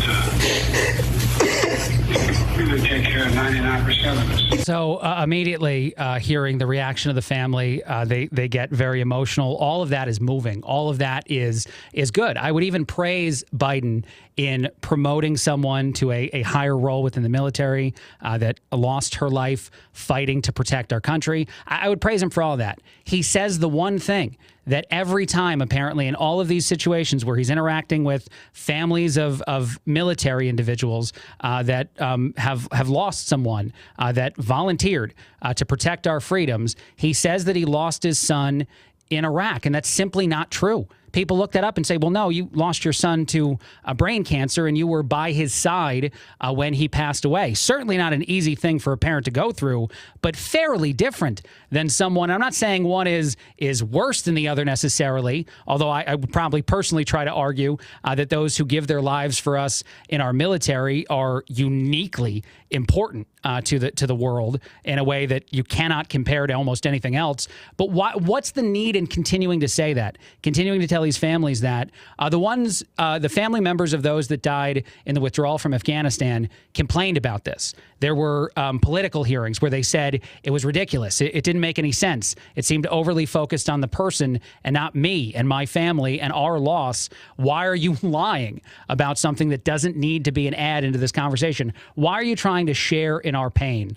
really take care of 99% of us.
So immediately hearing the reaction of the family, they get very emotional. All of that is moving. All of that is good. I would even praise Biden in promoting someone to a higher role within the military that lost her life fighting to protect our country. I would praise him for all of that. He says the one thing that every time, apparently, in all of these situations where he's interacting with families of military individuals that have lost someone, that volunteered to protect our freedoms, he says that he lost his son in Iraq, and that's simply not true. People look that up and say, well, no, you lost your son to brain cancer and you were by his side when he passed away. Certainly not an easy thing for a parent to go through, but fairly different than someone. I'm not saying one is worse than the other necessarily, although I would probably personally try to argue that those who give their lives for us in our military are uniquely important to the world in a way that you cannot compare to almost anything else. But what's the need in continuing to say that, continuing to tell these families that the family members of those that died in the withdrawal from Afghanistan complained about this? There were political hearings where they said it was ridiculous. It didn't make any sense. It seemed overly focused on the person and not me and my family and our loss. Why are you lying about something that doesn't need to be an add into this conversation? Why are you trying to share in our pain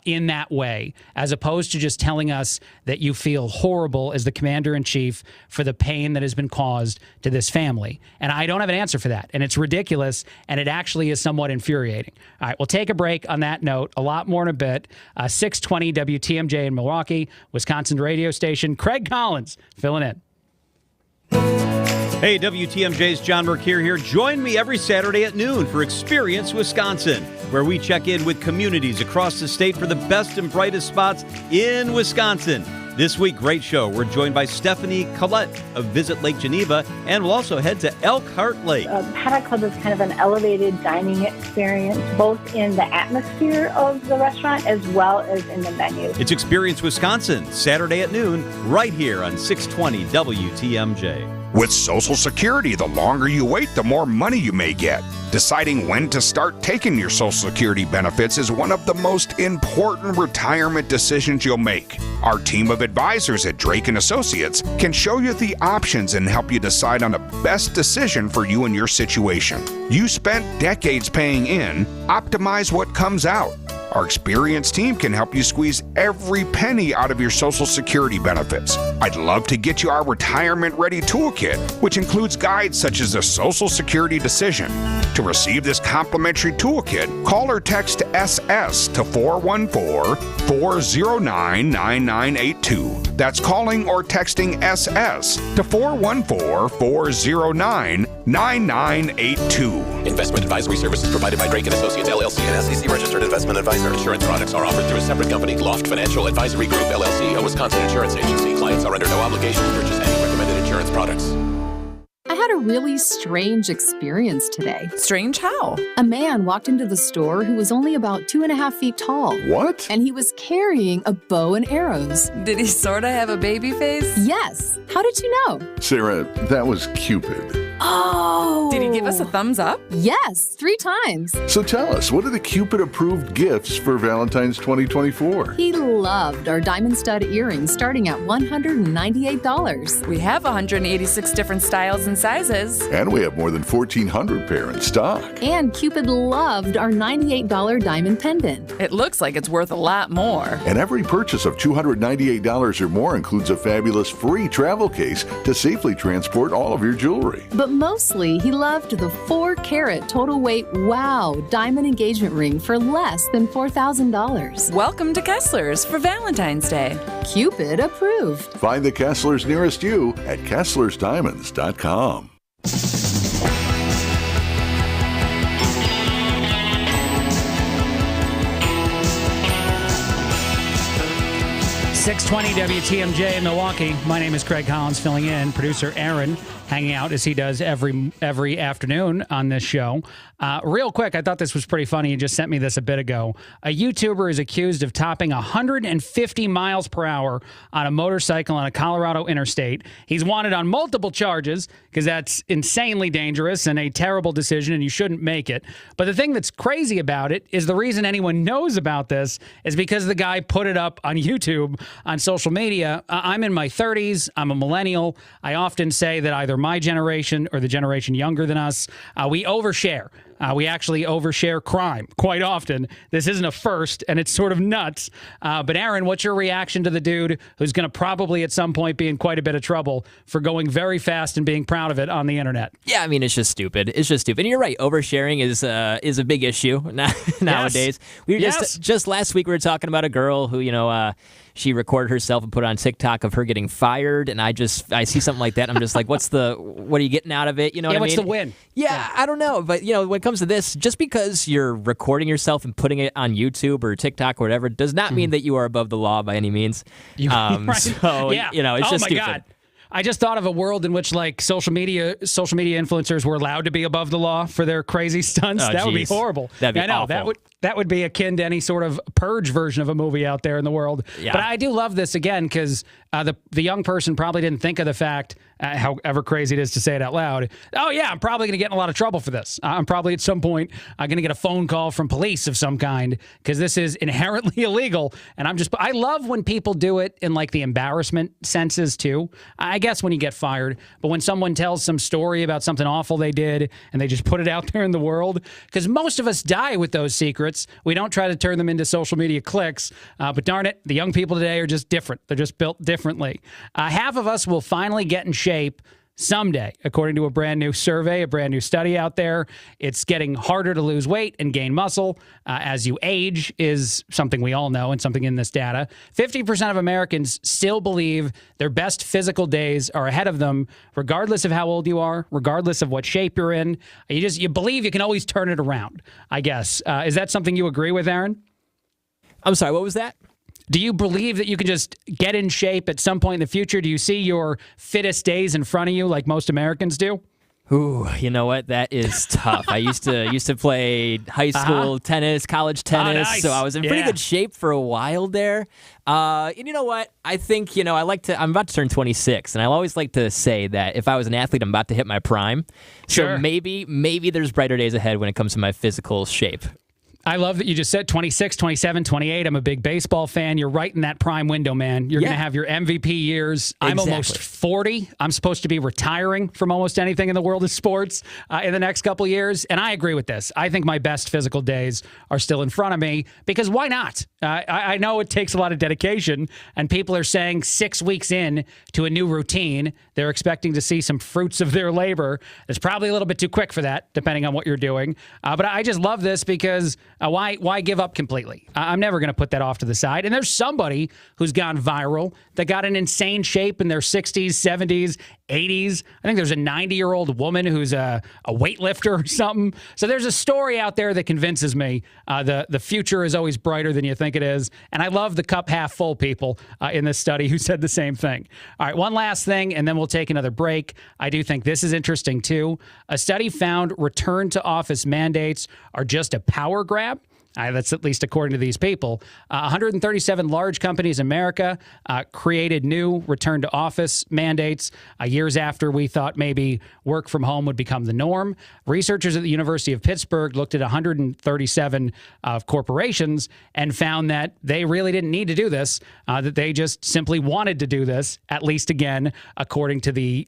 in that way, as opposed to just telling us that you feel horrible as the commander-in-chief for the pain that has has been caused to this family. And I don't have an answer for that. And it's ridiculous, and it actually is somewhat infuriating. All right, we'll take a break on that note. A lot more in a bit. 620 WTMJ in Milwaukee, Wisconsin radio station. Craig Collins filling in.
Hey, WTMJ's John Mercure here. Join me every Saturday at noon for Experience Wisconsin, where we check in with communities across the state for the best and brightest spots in Wisconsin. This week, great show. We're joined by Stephanie Collette of Visit Lake Geneva, and we'll also head to Elkhart Lake.
Paddock Club is kind of an elevated dining experience, both in the atmosphere of the restaurant as well as in the menu.
It's Experience Wisconsin, Saturday at noon, right here on 620 WTMJ.
With Social Security, the longer you wait, the more money you may get. Deciding when to start taking your Social Security benefits is one of the most important retirement decisions you'll make. Our team of advisors at Drake & Associates can show you the options and help you decide on the best decision for you and your situation. You spent decades paying in, optimize what comes out. Our experienced team can help you squeeze every penny out of your Social Security benefits. I'd love to get you our Retirement Ready Toolkit, which includes guides such as the Social Security decision. To receive this complimentary toolkit, call or text SS to 414-409-9982. That's calling or texting SS to 414-409-9982.
Investment advisory services provided by Drake & Associates, LLC, an SEC-registered investment advisor. Insurance products are offered through a separate company, Loft Financial Advisory Group, LLC, a Wisconsin insurance agency. Clients are under no obligation to purchase any recommended insurance products.
I had a really strange experience today.
Strange how?
A man walked into the store who was only about 2.5 feet tall.
What?
And he was carrying a bow and arrows.
Did he sort of have a baby face?
Yes. How did you know?
Sarah, that was Cupid.
Oh.
Did he give us a thumbs up?
Yes, 3 times.
So tell us, what are the Cupid-approved gifts for Valentine's 2024?
He loved our diamond stud earrings starting at $198.
We have 186 different styles and sizes.
And we have more than 1,400 pair in stock.
And Cupid loved our $98 diamond pendant.
It looks like it's worth a lot more.
And every purchase of $298 or more includes a fabulous free travel case to safely transport all of your jewelry.
But mostly, he loved the 4-carat total weight wow diamond engagement ring for less than $4,000.
Welcome to Kessler's for Valentine's Day.
Cupid approved.
Find the Kesslers nearest you at KesslersDiamonds.com.
620 WTMJ in Milwaukee. My name is Craig Collins, filling in. Producer Aaron hanging out as he does every afternoon on this show. Real quick, I thought this was pretty funny. He just sent me this a bit ago. A YouTuber is accused of topping 150 miles per hour on a motorcycle on a Colorado interstate. He's wanted on multiple charges because that's insanely dangerous and a terrible decision, and you shouldn't make it. But the thing that's crazy about it is the reason anyone knows about this is because the guy put it up on YouTube, on social media. I'm in my 30s. I'm a millennial. I often say that either my generation or the generation younger than us, we overshare. We actually overshare crime quite often. This isn't a first, and it's sort of nuts. But Aaron, what's your reaction to the dude who's going to probably at some point be in quite a bit of trouble for going very fast and being proud of it on the internet?
Yeah, I mean, it's just stupid. It's just stupid. And you're right. Oversharing is a big issue nowadays. We were just last week we were talking about a girl who, she recorded herself and put it on TikTok of her getting fired, and I see something like that, and I'm just like, what are you getting out of it? You know what I mean?
What's the win?
Yeah, I don't know, but when it comes to this, just because you're recording yourself and putting it on YouTube or TikTok or whatever does not mean that you are above the law by any means.
Right.
So
yeah.
It's just stupid.
God. I just thought of a world in which social media influencers were allowed to be above the law for their crazy stunts. That would be horrible.
That'd be awful.
That would be akin to any sort of Purge version of a movie out there in the world.
Yeah.
But I do love this again because the young person probably didn't think of the fact, however crazy it is to say it out loud. Oh yeah, I'm probably going to get in a lot of trouble for this. I'm probably at some point going to get a phone call from police of some kind because this is inherently illegal. And I love when people do it in like the embarrassment senses too. I guess when you get fired, but when someone tells some story about something awful they did and they just put it out there in the world, because most of us die with those secrets. We don't try to turn them into social media clicks, but darn it, the young people today are just different. They're just built differently. Half of us will finally get in shape Someday, according to a brand new survey, a brand new study out there, it's getting harder to lose weight and gain muscle as you age is something we all know and something in this data. 50% of Americans still believe their best physical days are ahead of them, regardless of how old you are, regardless of what shape you're in. You believe you can always turn it around, I guess. Is that something you agree with, Aaron?
I'm sorry, what was that?
Do you believe that you can just get in shape at some point in the future? Do you see your fittest days in front of you like most Americans do?
Ooh, you know what? That is tough. I used to play high school tennis, college tennis,
nice.
so I was in pretty good shape for a while there. And you know what? I think, I'm about to turn 26, and I always like to say that if I was an athlete, I'm about to hit my prime.
Sure.
So maybe there's brighter days ahead when it comes to my physical shape.
I love that you just said 26, 27, 28. I'm a big baseball fan. You're right in that prime window, man. You're going to have your MVP years. I'm almost 40. I'm supposed to be retiring from almost anything in the world of sports in the next couple of years. And I agree with this. I think my best physical days are still in front of me because why not? I know it takes a lot of dedication, and people are saying 6 weeks in to a new routine, they're expecting to see some fruits of their labor. It's probably a little bit too quick for that, depending on what you're doing. But I just love this because why give up completely? I'm never going to put that off to the side. And there's somebody who's gone viral that got in insane shape in their 60s, 70s, 80s. I think there's a 90-year-old woman who's a weightlifter or something. So there's a story out there that convinces me the future is always brighter than you think it is. And I love the cup half full people in this study who said the same thing. All right, one last thing, and then we'll take another break. I do think this is interesting, too. A study found return to office mandates are just a power grab. That's at least according to these people. 137 large companies in America created new return to office mandates years after we thought maybe work from home would become the norm. Researchers at the University of Pittsburgh looked at 137 corporations and found that they really didn't need to do this, that they just simply wanted to do this, at least again, according to the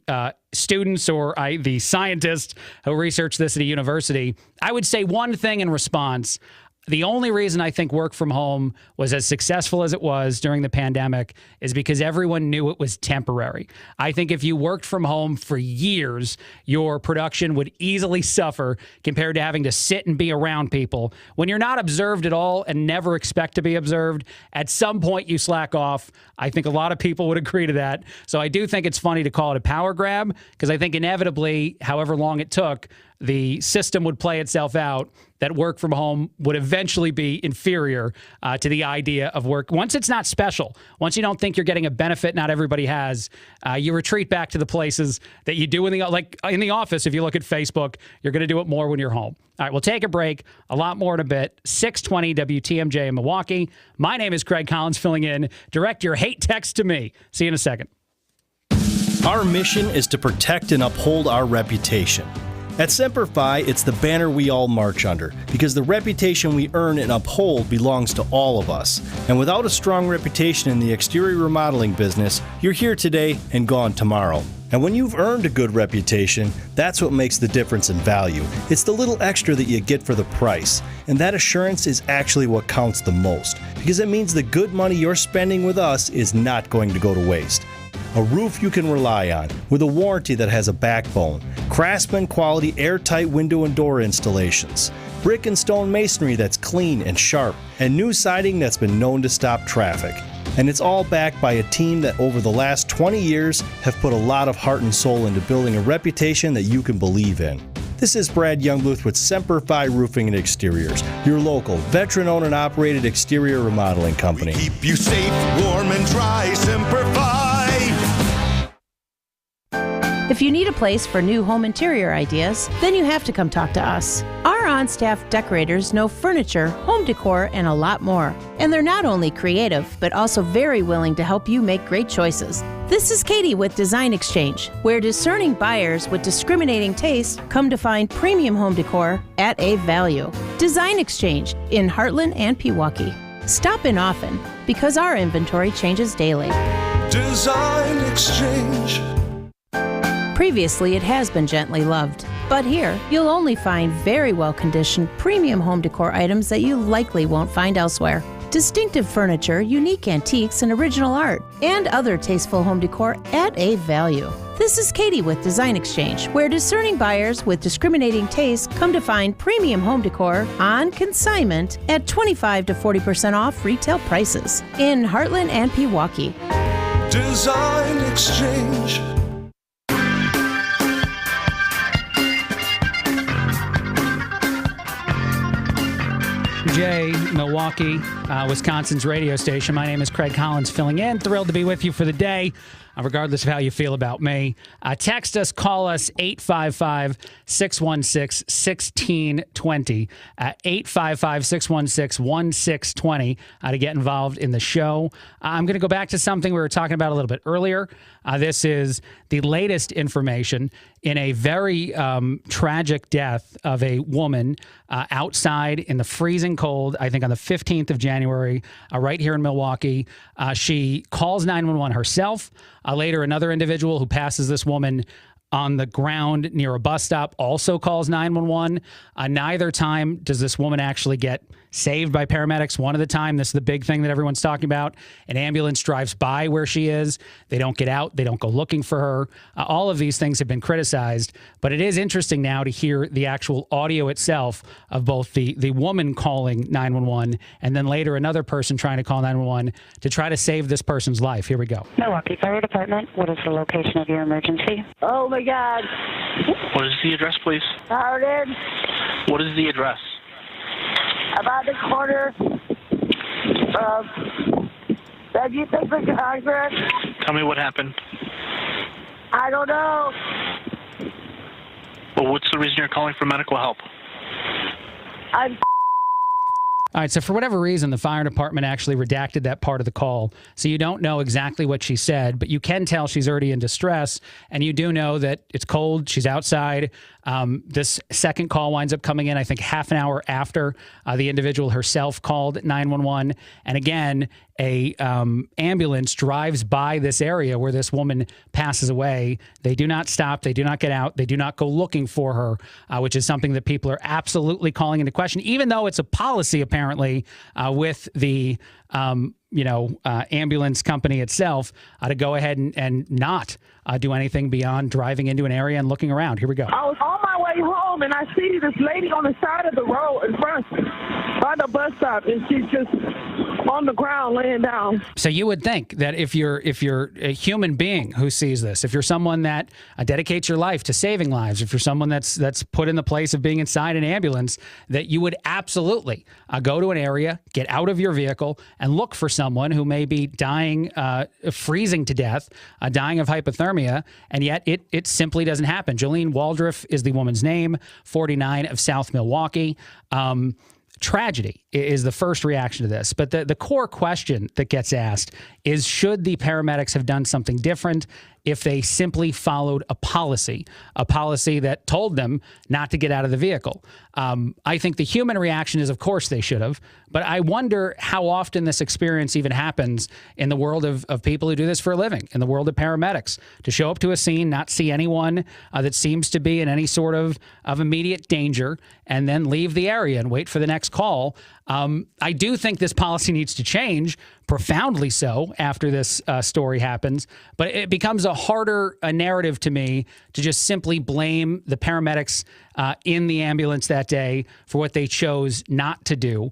students or the scientists who researched this at a university. I would say one thing in response. The only reason I think work from home was as successful as it was during the pandemic is because everyone knew it was temporary. I think if you worked from home for years, your production would easily suffer compared to having to sit and be around people. When you're not observed at all and never expect to be observed, at some point you slack off. I think a lot of people would agree to that. So I do think it's funny to call it a power grab because I think inevitably, however long it took, the system would play itself out that work from home would eventually be inferior to the idea of work. Once it's not special, once you don't think you're getting a benefit not everybody has, you retreat back to the places that you do in the office. If you look at Facebook, you're going to do it more when you're home. All right, we'll take a break. A lot more in a bit. 620 WTMJ in Milwaukee. My name is Craig Collins filling in. Direct your hate text to me. See you in a second.
Our mission is to protect and uphold our reputation. At Semper Fi, it's the banner we all march under, because the reputation we earn and uphold belongs to all of us. And without a strong reputation in the exterior remodeling business, you're here today and gone tomorrow. And when you've earned a good reputation, that's what makes the difference in value. It's the little extra that you get for the price. And that assurance is actually what counts the most, because it means the good money you're spending with us is not going to go to waste. A roof you can rely on, with a warranty that has a backbone, Craftsman quality airtight window and door installations, brick and stone masonry that's clean and sharp, and new siding that's been known to stop traffic. And it's all backed by a team that over the last 20 years have put a lot of heart and soul into building a reputation that you can believe in. This is Brad Youngbluth with Semper Fi Roofing and Exteriors, your local, veteran-owned and operated exterior remodeling company.
We keep you safe, warm, and dry, Semper Fi.
If you need a place for new home interior ideas, then you have to come talk to us. Our on-staff decorators know furniture, home decor, and a lot more. And they're not only creative, but also very willing to help you make great choices. This is Katie with Design Exchange, where discerning buyers with discriminating taste come to find premium home decor at a value. Design Exchange in Heartland and Pewaukee. Stop in often, because our inventory changes daily.
Design Exchange.
Previously, it has been gently loved, but here you'll only find very well-conditioned premium home decor items that you likely won't find elsewhere. Distinctive furniture, unique antiques, and original art, and other tasteful home decor at a value. This is Katie with Design Exchange, where discerning buyers with discriminating tastes come to find premium home decor on consignment at 25 to 40% off retail prices in Heartland and Pewaukee.
Design Exchange.
J, Milwaukee, Wisconsin's radio station. My name is Craig Collins, filling in. Thrilled to be with you for the day, regardless of how you feel about me. Text us, call us, 855-616-1620. 855-616-1620 to get involved in the show. I'm going to go back to something we were talking about a little bit earlier. This is the latest information in a very tragic death of a woman outside in the freezing cold, I think on the 15th of January, right here in Milwaukee. She calls 911 herself. Later, another individual who passes this woman on the ground near a bus stop also calls 911. Neither time does this woman actually get saved by paramedics. One of the time, this is the big thing that everyone's talking about, an ambulance drives by where she is. They don't get out. They don't go looking for her. All of these things have been criticized, but it is interesting now to hear the actual audio itself of both the woman calling 911 and then later another person trying to call 911 to try to save this person's life. Here we go.
Milwaukee Fire Department, what is the location of your emergency?
Oh my God.
What is the address, please?
Howard.
What is the address?
About the corner of Veggie Paper Congress.
Tell me what happened.
I don't know.
Well, what's the reason you're calling for medical help?
All right, so for whatever reason, the fire department actually redacted that part of the call. So you don't know exactly what she said, but you can tell she's already in distress. And you do know that it's cold, she's outside. This second call winds up coming in, I think, half an hour after the individual herself called 911. And again, a ambulance drives by this area where this woman passes away. They do not stop. They do not get out. They do not go looking for her, which is something that people are absolutely calling into question, even though it's a policy, apparently, with the ambulance company itself to go ahead and not do anything beyond driving into an area and looking around. Here we go.
I was on my way home and I see this lady on the side of the road in front by the bus stop, and she's just on the ground laying down.
So you would think that if you're a human being who sees this, if you're someone that dedicates your life to saving lives, if you're someone that's put in the place of being inside an ambulance, that you would absolutely go to an area, get out of your vehicle, and look for someone who may be dying, freezing to death, dying of hypothermia, and yet it simply doesn't happen. Jolene Waldriff is the woman's name, 49 of South Milwaukee. Tragedy is the first reaction to this. But the core question that gets asked is, should the paramedics have done something different if they simply followed a policy that told them not to get out of the vehicle? I think the human reaction is, of course, they should have. But I wonder how often this experience even happens in the world of people who do this for a living, in the world of paramedics, to show up to a scene, not see anyone that seems to be in any sort of immediate danger, and then leave the area and wait for the next call. I do think this policy needs to change, profoundly so, after this story happens. But it becomes a harder narrative to me to just simply blame the paramedics in the ambulance that day for what they chose not to do,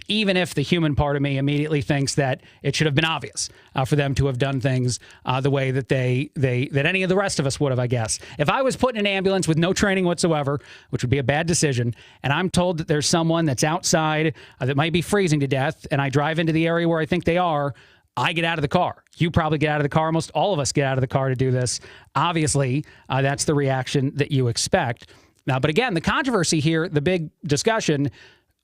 even if the human part of me immediately thinks that it should have been obvious for them to have done things the way that that any of the rest of us would have, I guess. If I was put in an ambulance with no training whatsoever, which would be a bad decision, and I'm told that there's someone that's outside that might be freezing to death, and I drive into the area where I think they are, I get out of the car. You probably get out of the car. Almost all of us get out of the car to do this. Obviously, that's the reaction that you expect. But again, the controversy here, the big discussion,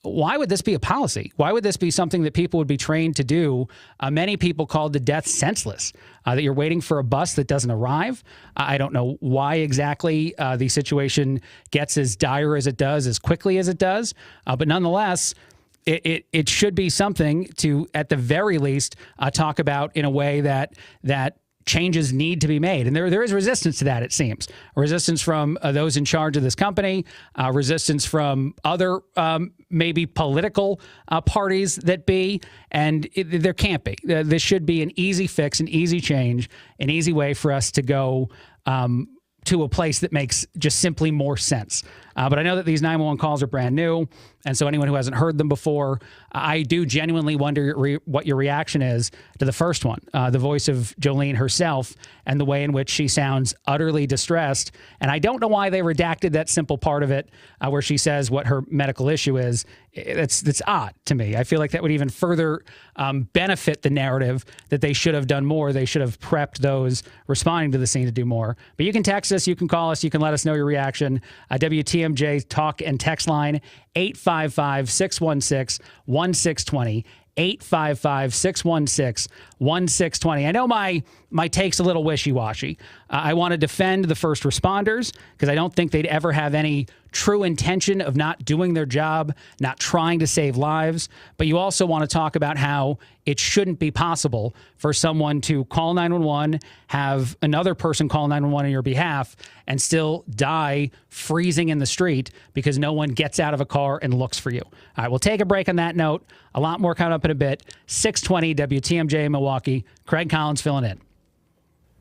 why would this be a policy? Why would this be something that people would be trained to do? Many people called the death senseless, that you're waiting for a bus that doesn't arrive. I don't know why exactly the situation gets as dire as it does, as quickly as it does. But nonetheless, it should be something to, at the very least, talk about in a way that changes need to be made. And there is resistance to that, it seems. Resistance from those in charge of this company, resistance from other maybe political parties that be, and there can't be. This should be an easy fix, an easy change, an easy way for us to go to a place that makes just simply more sense. But I know that these 911 calls are brand new, and so anyone who hasn't heard them before, I do genuinely wonder what your reaction is to the first one, the voice of Jolene herself and the way in which she sounds utterly distressed. And I don't know why they redacted that simple part of it where she says what her medical issue is. That's odd to me. I feel like that would even further benefit the narrative that they should have done more. They should have prepped those responding to the scene to do more. But you can text us, you can call us, you can let us know your reaction. WTMJ talk and text line 855-616-1620. 855-616-1620. I know my take's a little wishy-washy. I want to defend the first responders because I don't think they'd ever have any true intention of not doing their job, not trying to save lives. But you also want to talk about how it shouldn't be possible for someone to call 911, have another person call 911 on your behalf, and still die freezing in the street because no one gets out of a car and looks for you. All right, we'll take a break on that note. A lot more coming up in a bit. 620 WTMJ in Milwaukee. Craig Collins filling in.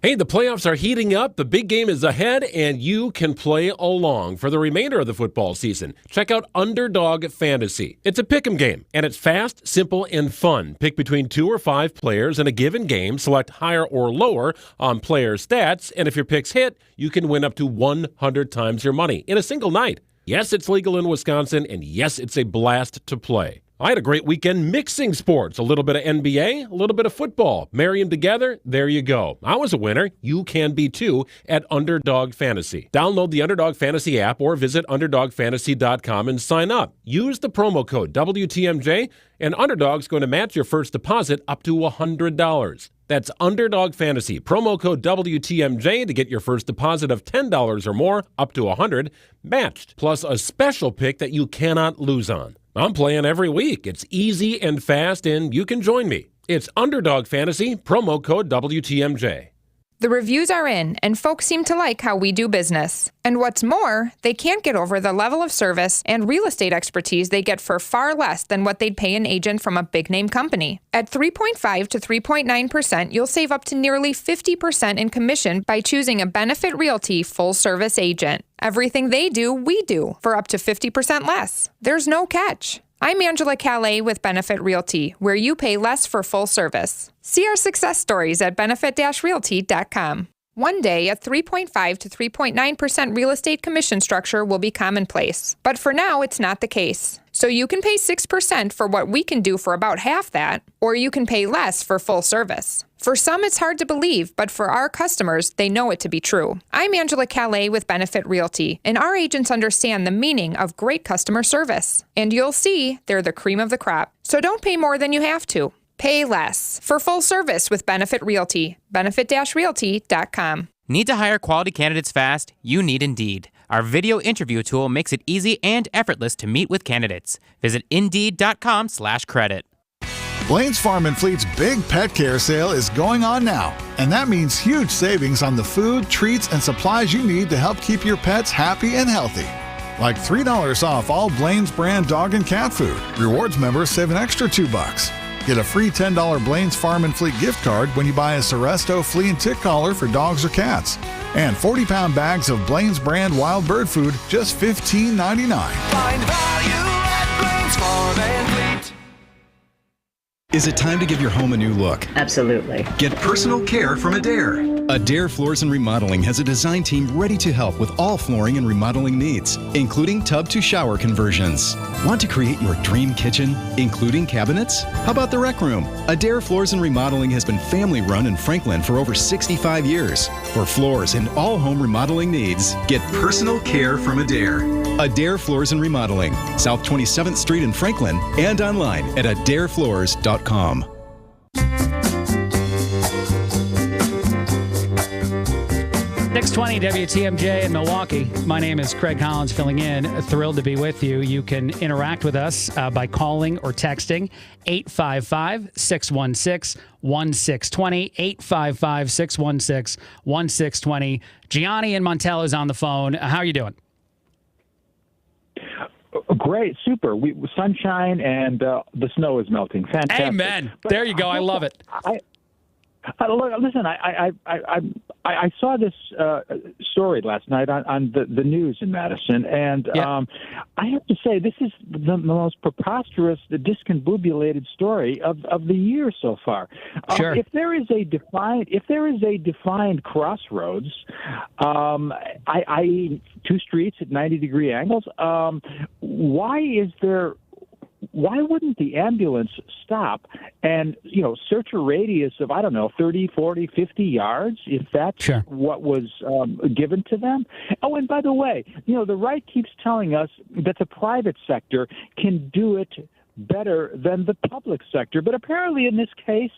Hey, the playoffs are heating up. The big game is ahead, and you can play along for the remainder of the football season. Check out Underdog Fantasy. It's a pick'em game, and it's fast, simple, and fun. Pick between 2 or 5 players in a given game. Select higher or lower on player stats, and if your picks hit, you can win up to 100 times your money in a single night. Yes, it's legal in Wisconsin, and yes, it's a blast to play. I had a great weekend mixing sports, a little bit of NBA, a little bit of football. Marry them together, there you go. I was a winner. You can be too at Underdog Fantasy. Download the Underdog Fantasy app or visit UnderdogFantasy.com and sign up. Use the promo code WTMJ, and Underdog's going to match your first deposit up to $100. That's Underdog Fantasy, promo code WTMJ to get your first deposit of $10 or more, up to $100, matched, plus a special pick that you cannot lose on. I'm playing every week. It's easy and fast, and you can join me. It's Underdog Fantasy, promo code WTMJ.
The reviews are in, and folks seem to like how we do business. And what's more, they can't get over the level of service and real estate expertise they get for far less than what they'd pay an agent from a big-name company. At 3.5 to 3.9%, you'll save up to nearly 50% in commission by choosing a Benefit Realty full-service agent. Everything they do, we do, for up to 50% less. There's no catch. I'm Angela Calais with Benefit Realty, where you pay less for full service. See our success stories at benefit-realty.com. One day, a 3.5 to 3.9% real estate commission structure will be commonplace. But for now, it's not the case. So you can pay 6% for what we can do for about half that, or you can pay less for full service. For some, it's hard to believe, but for our customers, they know it to be true. I'm Angela Calais with Benefit Realty, and our agents understand the meaning of great customer service. And you'll see they're the cream of the crop. So don't pay more than you have to. Pay less for full service with Benefit Realty. Benefit-realty.com.
Need to hire quality candidates fast? You need Indeed. Our video interview tool makes it easy and effortless to meet with candidates. Visit Indeed.com/credit.
Blaine's Farm and Fleet's big pet care sale is going on now, and that means huge savings on the food, treats, and supplies you need to help keep your pets happy and healthy. Like $3 off all Blaine's brand dog and cat food. Rewards members save an extra $2. Get a free $10 Blaine's Farm and Fleet gift card when you buy a Seresto flea and tick collar for dogs or cats. And 40-pound bags of Blaine's brand wild bird food, just $15.99.
Find value at Blaine's Farm and Fleet.
Is it time to give your home a new look?
Absolutely.
Get personal care from Adair. Adair Floors and Remodeling has a design team ready to help with all flooring and remodeling needs, including tub-to-shower conversions. Want to create your dream kitchen, including cabinets? How about the rec room? Adair Floors and Remodeling has been family-run in Franklin for over 65 years. For floors and all home remodeling needs, get personal care from Adair. Adair Floors and Remodeling, South 27th Street in Franklin, and online at adairfloors.com.
620 WTMJ in Milwaukee. My name is Craig Collins filling in. Thrilled to be with you. You can interact with us by calling or texting 855-616-1620, 855-616-1620. Gianni in Montello is on the phone. How are you doing?
Great, super. Sunshine and the snow is melting. Fantastic.
Amen. There you go. I love it.
Listen, I saw this story last night on the news in Madison, and I have to say this is the most preposterous, discombobulated story of the year so far.
Sure.
If there is a defined crossroads, i.e., two streets at 90-degree angles, why wouldn't the ambulance stop and, search a radius of, 30, 40, 50 yards, if that's what was given to them? Oh, and by the way, the right keeps telling us that the private sector can do it better than the public sector. But apparently in this case,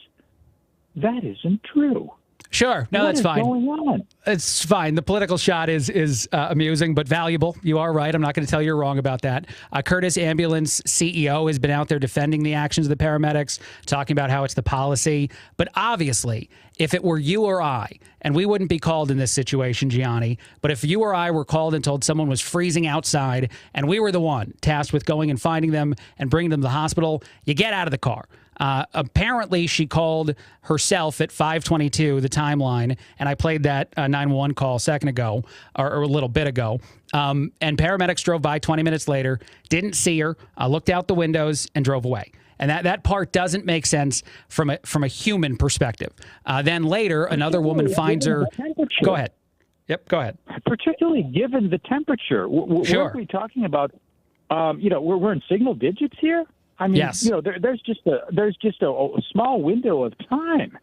that isn't true.
Sure. No, that's fine.
What is going on?
It's fine. The political shot is amusing but valuable. You are right. I'm not going to tell you you're wrong about that. Curtis Ambulance CEO has been out there defending the actions of the paramedics, talking about how it's the policy. But obviously, if it were you or I, and we wouldn't be called in this situation, Gianni, but if you or I were called and told someone was freezing outside and we were the one tasked with going and finding them and bringing them to the hospital, you get out of the car. Apparently, she called herself at 5:22, the timeline, and I played that 911 call a second ago, or a little bit ago. And paramedics drove by 20 minutes later, didn't see her, looked out the windows, and drove away. And that part doesn't make sense from a human perspective. Then later, another woman finds her. Go ahead. Yep, go ahead.
Particularly given the temperature.
Sure.
What are we talking about? We're in single digits here. I mean,
yes.
There's just a small window of time.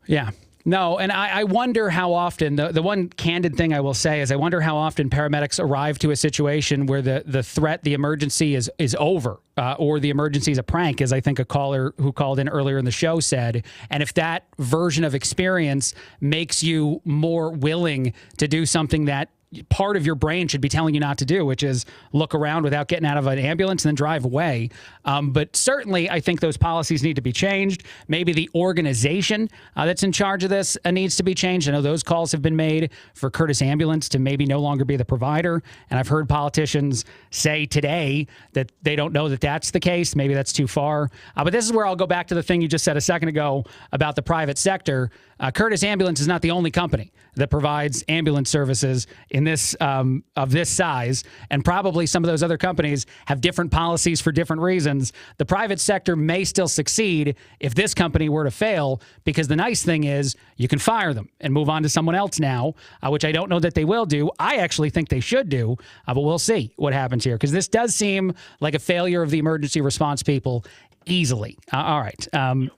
Yeah. No, and I wonder how often, the one candid thing I will say is I wonder how often paramedics arrive to a situation where the threat, the emergency is over, or the emergency is a prank, as I think a caller who called in earlier in the show said. And if that version of experience makes you more willing to do something that part of your brain should be telling you not to do, which is look around without getting out of an ambulance and then drive away. But certainly, I think those policies need to be changed. Maybe the organization that's in charge of this needs to be changed. I know those calls have been made for Curtis Ambulance to maybe no longer be the provider. And I've heard politicians say today that they don't know that that's the case. Maybe that's too far. But this is where I'll go back to the thing you just said a second ago about the private sector. Curtis Ambulance is not the only company that provides ambulance services in this of this size, and probably some of those other companies have different policies for different reasons. The private sector may still succeed if this company were to fail, because the nice thing is you can fire them and move on to someone else now, which I don't know that they will do. I actually think they should do, but we'll see what happens here, because this does seem like a failure of the emergency response people. Easily. All right.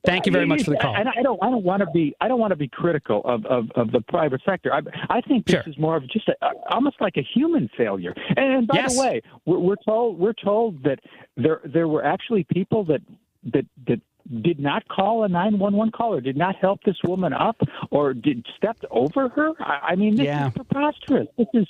Thank you very much for the call.
And I don't want to be critical of the private sector. I think this is more of just almost like a human failure. And by the way, we're told that there were actually people that did not call a 911 call or did not help this woman up or stepped over her. I mean, this is preposterous. This is.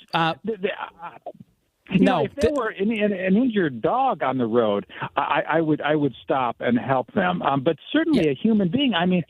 If there were an injured dog on the road, I would stop and help them. But certainly a human being, I mean,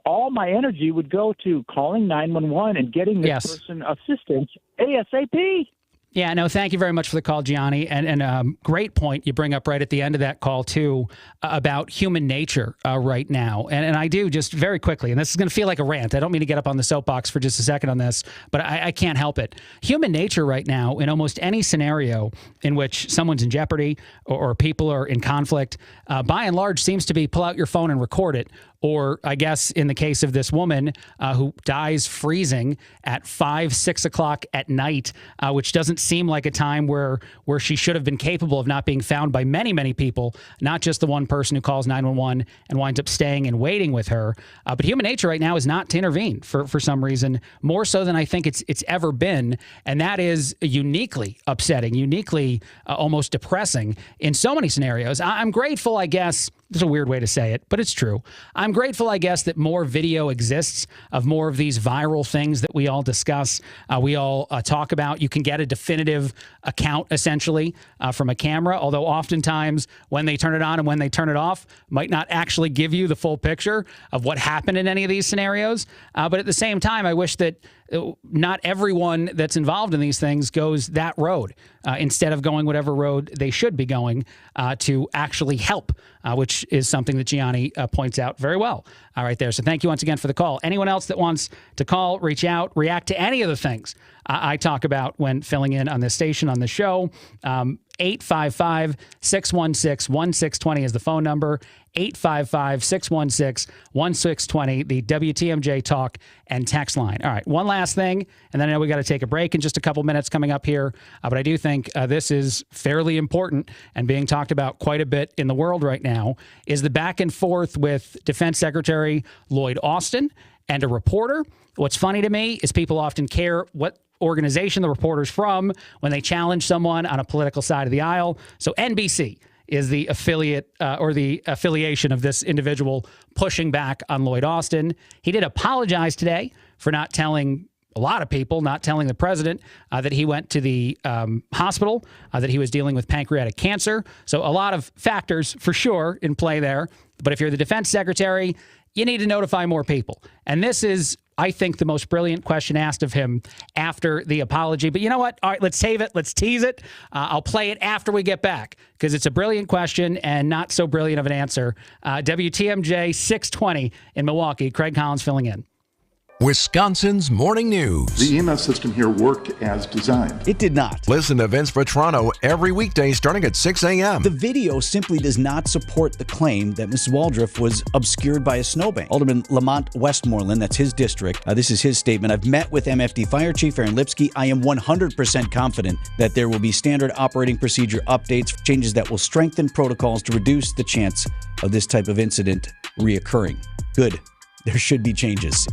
all my energy would go to calling 911 and getting this person assistance ASAP.
Yeah, no, thank you very much for the call, Gianni. And great point you bring up right at the end of that call, too, about human nature right now. And I do just very quickly, and this is going to feel like a rant. I don't mean to get up on the soapbox for just a second on this, but I can't help it. Human nature right now, in almost any scenario in which someone's in jeopardy or people are in conflict, by and large seems to be pull out your phone and record it. Or I guess in the case of this woman who dies freezing at 5, 6 o'clock at night, which doesn't seem like a time where she should have been capable of not being found by many, many people, not just the one person who calls 911 and winds up staying and waiting with her. But human nature right now is not to intervene for some reason, more so than I think it's ever been. And that is uniquely upsetting, uniquely almost depressing in so many scenarios. I'm grateful, I guess. There's a weird way to say it, but it's true. I'm I'm grateful, I guess, that more video exists of more of these viral things that we all discuss, we all talk about. You can get a definitive account, essentially, from a camera, although oftentimes when they turn it on and when they turn it off might not actually give you the full picture of what happened in any of these scenarios. But at the same time, I wish that not everyone that's involved in these things goes that road instead of going whatever road they should be going to actually help, which is something that Gianni points out very well right there. So thank you once again for the call. Anyone else that wants to call, reach out, react to any of the things I talk about when filling in on this station, on the show, 855-616-1620 is the phone number. 855-616-1620, the WTMJ talk and text line. All right, one last thing, and then I know we got to take a break in just a couple minutes coming up here, but I do think this is fairly important and being talked about quite a bit in the world right now, is the back and forth with Defense Secretary Lloyd Austin and a reporter. What's funny to me is people often care what organization the reporter's from when they challenge someone on a political side of the aisle. So NBC is the affiliate or the affiliation of this individual pushing back on Lloyd Austin. He did apologize today for not telling a lot of people, not telling the president that he went to the hospital, that he was dealing with pancreatic cancer. So a lot of factors for sure in play there. But if you're the defense secretary, you need to notify more people. And this is, I think, the most brilliant question asked of him after the apology. But you know what? All right, let's save it. Let's tease it. I'll play it after we get back because it's a brilliant question and not so brilliant of an answer. WTMJ 620 in Milwaukee. Craig Collins filling in.
Wisconsin's Morning News.
The EMS system here worked as designed.
It did not.
Listen to Vince Vetrano every weekday starting at 6 a.m.
The video simply does not support the claim that Ms. Waldrop was obscured by a snowbank. Alderman Lamont Westmoreland, that's his district. This is his statement. I've met with MFD Fire Chief Aaron Lipsky. I am 100% confident that there will be standard operating procedure updates, changes that will strengthen protocols to reduce the chance of this type of incident reoccurring. Good. There should be changes.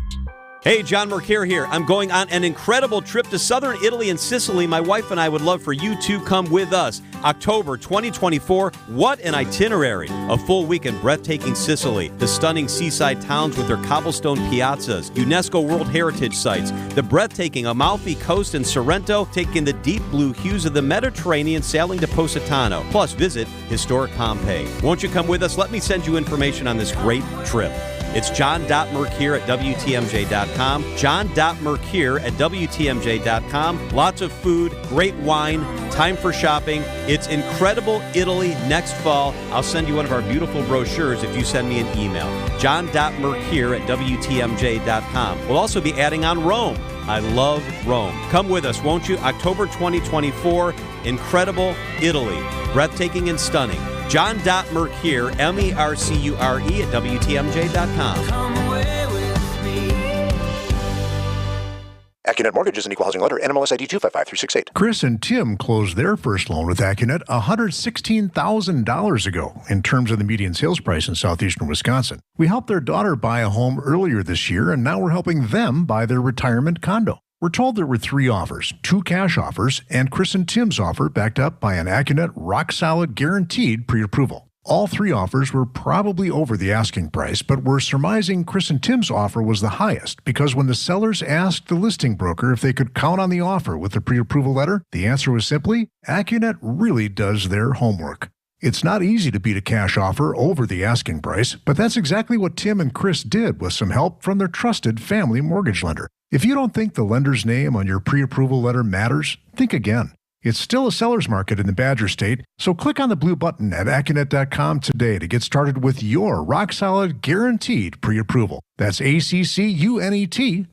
Hey, John Mercure here. I'm going on an incredible trip to southern Italy and Sicily. My wife and I would love for you to come with us. October 2024, what an itinerary. A full week in breathtaking Sicily, the stunning seaside towns with their cobblestone piazzas, UNESCO World Heritage sites, the breathtaking Amalfi Coast and Sorrento, taking the deep blue hues of the Mediterranean, sailing to Positano, plus visit historic Pompeii. Won't you come with us? Let me send you information on this great trip. It's john.mercure at WTMJ.com, john.mercure at WTMJ.com. Lots of food, great wine, time for shopping. It's Incredible Italy next fall. I'll send you one of our beautiful brochures if you send me an email, john.mercure at WTMJ.com. We'll also be adding on Rome. I love Rome. Come with us, won't you? October 2024, Incredible Italy. Breathtaking and stunning. John.Mercure, Mercure at WTMJ.com.
Accunet Mortgage is an equal housing lender. NMLS ID 255368.
Chris and Tim closed their first loan with Accunet $116,000 ago in terms of the median sales price in southeastern Wisconsin. We helped their daughter buy a home earlier this year, and now we're helping them buy their retirement condo. We're told there were 3 offers, 2 cash offers, and Chris and Tim's offer backed up by an Accunet rock-solid guaranteed pre-approval. All 3 offers were probably over the asking price, but we're surmising Chris and Tim's offer was the highest because when the sellers asked the listing broker if they could count on the offer with the pre-approval letter, the answer was simply, Accunet really does their homework. It's not easy to beat a cash offer over the asking price, but that's exactly what Tim and Chris did with some help from their trusted family mortgage lender. If you don't think the lender's name on your pre-approval letter matters, think again. It's still a seller's market in the Badger State, so click on the blue button at Accunet.com today to get started with your rock-solid guaranteed pre-approval. That's ACCUNET.com.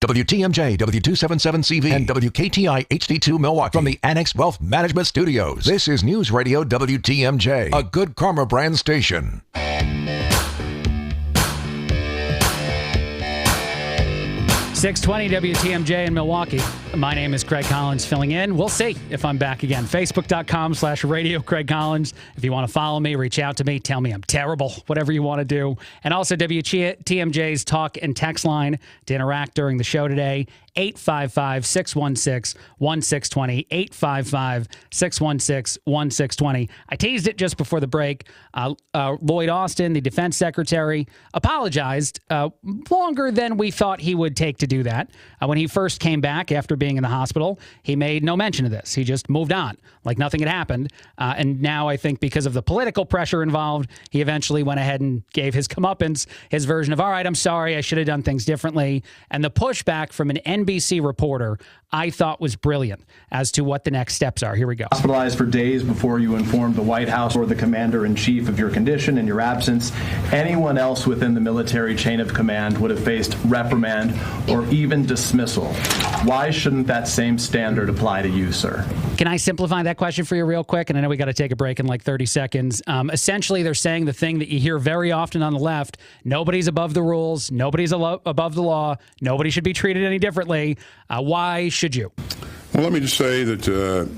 WTMJ, W277CV, and WKTI HD2 Milwaukee from the Annex Wealth Management Studios. This is News Radio WTMJ, a Good Karma brand station.
620 WTMJ in Milwaukee. My name is Craig Collins filling in. We'll see if I'm back again. Facebook.com/radio Craig Collins. If you want to follow me, reach out to me. Tell me I'm terrible. Whatever you want to do. And also WTMJ's talk and text line to interact during the show today. 855-616-1620. 855-616-1620. I teased it just before the break. Lloyd Austin, the defense secretary, apologized longer than we thought he would take to do that. When he first came back after being in the hospital, he made no mention of this. He just moved on like nothing had happened. And now I think because of the political pressure involved, he eventually went ahead and gave his comeuppance, his version of, all right, I'm sorry, I should have done things differently. And the pushback from an NBC reporter, I thought was brilliant as to what the next steps are. Here we go.
Hospitalized for days before you informed the White House or the commander-in-chief of your condition and your absence. Anyone else within the military chain of command would have faced reprimand or even dismissal. Why shouldn't that same standard apply to you, sir?
Can I simplify that question for you real quick? And I know we got to take a break in like 30 seconds. Essentially, they're saying the thing that you hear very often on the left: nobody's above the rules, nobody's above the law, nobody should be treated any differently. Why should you?
Well, let me just say that,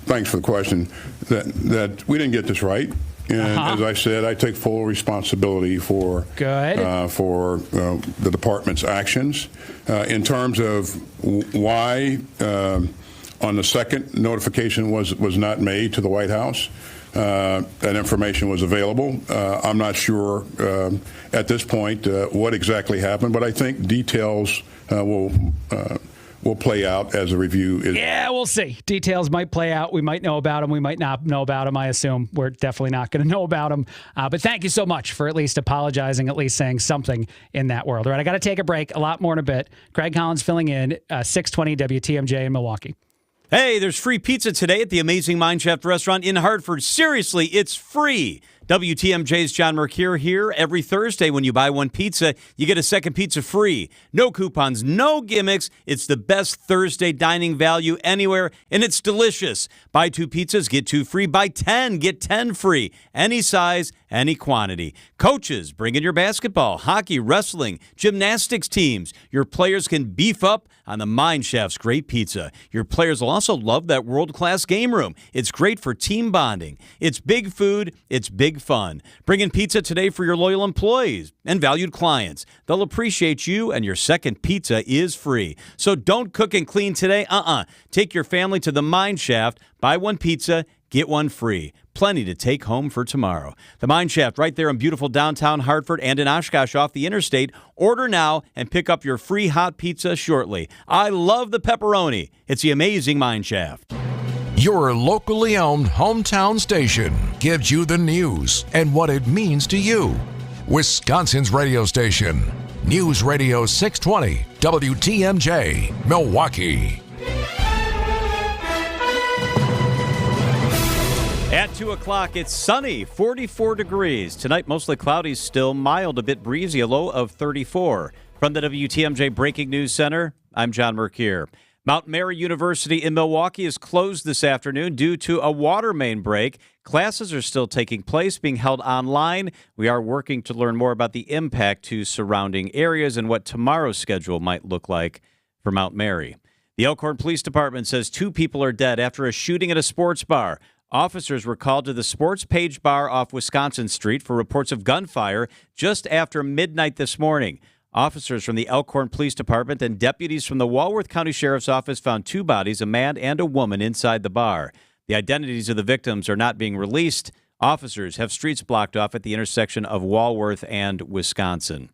thanks for the question, that we didn't get this right. And as I said, I take full responsibility for the department's actions. In terms of why on the second notification was not made to the White House, that information was available. I'm not sure at this point what exactly happened, but I think details will play out as a review is.
Yeah, we'll see. Details might play out. We might know about them. We might not know about them. I assume we're definitely not going to know about them. But thank you so much for at least apologizing, at least saying something in that world. All right, I got to take a break. A lot more in a bit. Craig Collins filling in, 620 WTMJ in Milwaukee.
Hey, there's free pizza today at the Amazing Mind Chef restaurant in Hartford. Seriously, it's free. WTMJ's John Mercure here. Every Thursday when you buy one pizza, you get a second pizza free. No coupons, no gimmicks. It's the best Thursday dining value anywhere, and it's delicious. Buy 2 pizzas, get 2 free. Buy 10, get 10 free. Any size, any quantity. Coaches, bring in your basketball, hockey, wrestling, gymnastics teams. Your players can beef up on the Mind Chef's great pizza. Your players will also love that world-class game room. It's great for team bonding. It's big food. It's big fun. Bring in pizza today for your loyal employees and valued clients. They'll appreciate you, and your second pizza is free. So don't cook and clean today. Take your family to the Mine Shaft. Buy one pizza, get one free. Plenty to take home for tomorrow. The Mine Shaft right there in beautiful downtown Hartford and in Oshkosh off the interstate. Order now and pick up your free hot pizza shortly. I love the pepperoni. It's the Amazing Mine Shaft.
Your locally owned hometown station gives you the news and what it means to you. Wisconsin's radio station. News Radio 620 WTMJ, Milwaukee.
At 2 o'clock, it's sunny, 44 degrees. Tonight, mostly cloudy, still mild, a bit breezy, a low of 34. From the WTMJ Breaking News Center, I'm John Mercure. Mount Mary University in Milwaukee is closed this afternoon due to a water main break. Classes are still taking place, being held online. We are working to learn more about the impact to surrounding areas and what tomorrow's schedule might look like for Mount Mary. The Elkhorn Police Department says 2 people are dead after a shooting at a sports bar. Officers were called to the Sports Page Bar off Wisconsin Street for reports of gunfire just after midnight this morning. Officers from the Elkhorn Police Department and deputies from the Walworth County Sheriff's Office found 2 bodies, a man and a woman, inside the bar. The identities of the victims are not being released. Officers have streets blocked off at the intersection of Walworth and Wisconsin.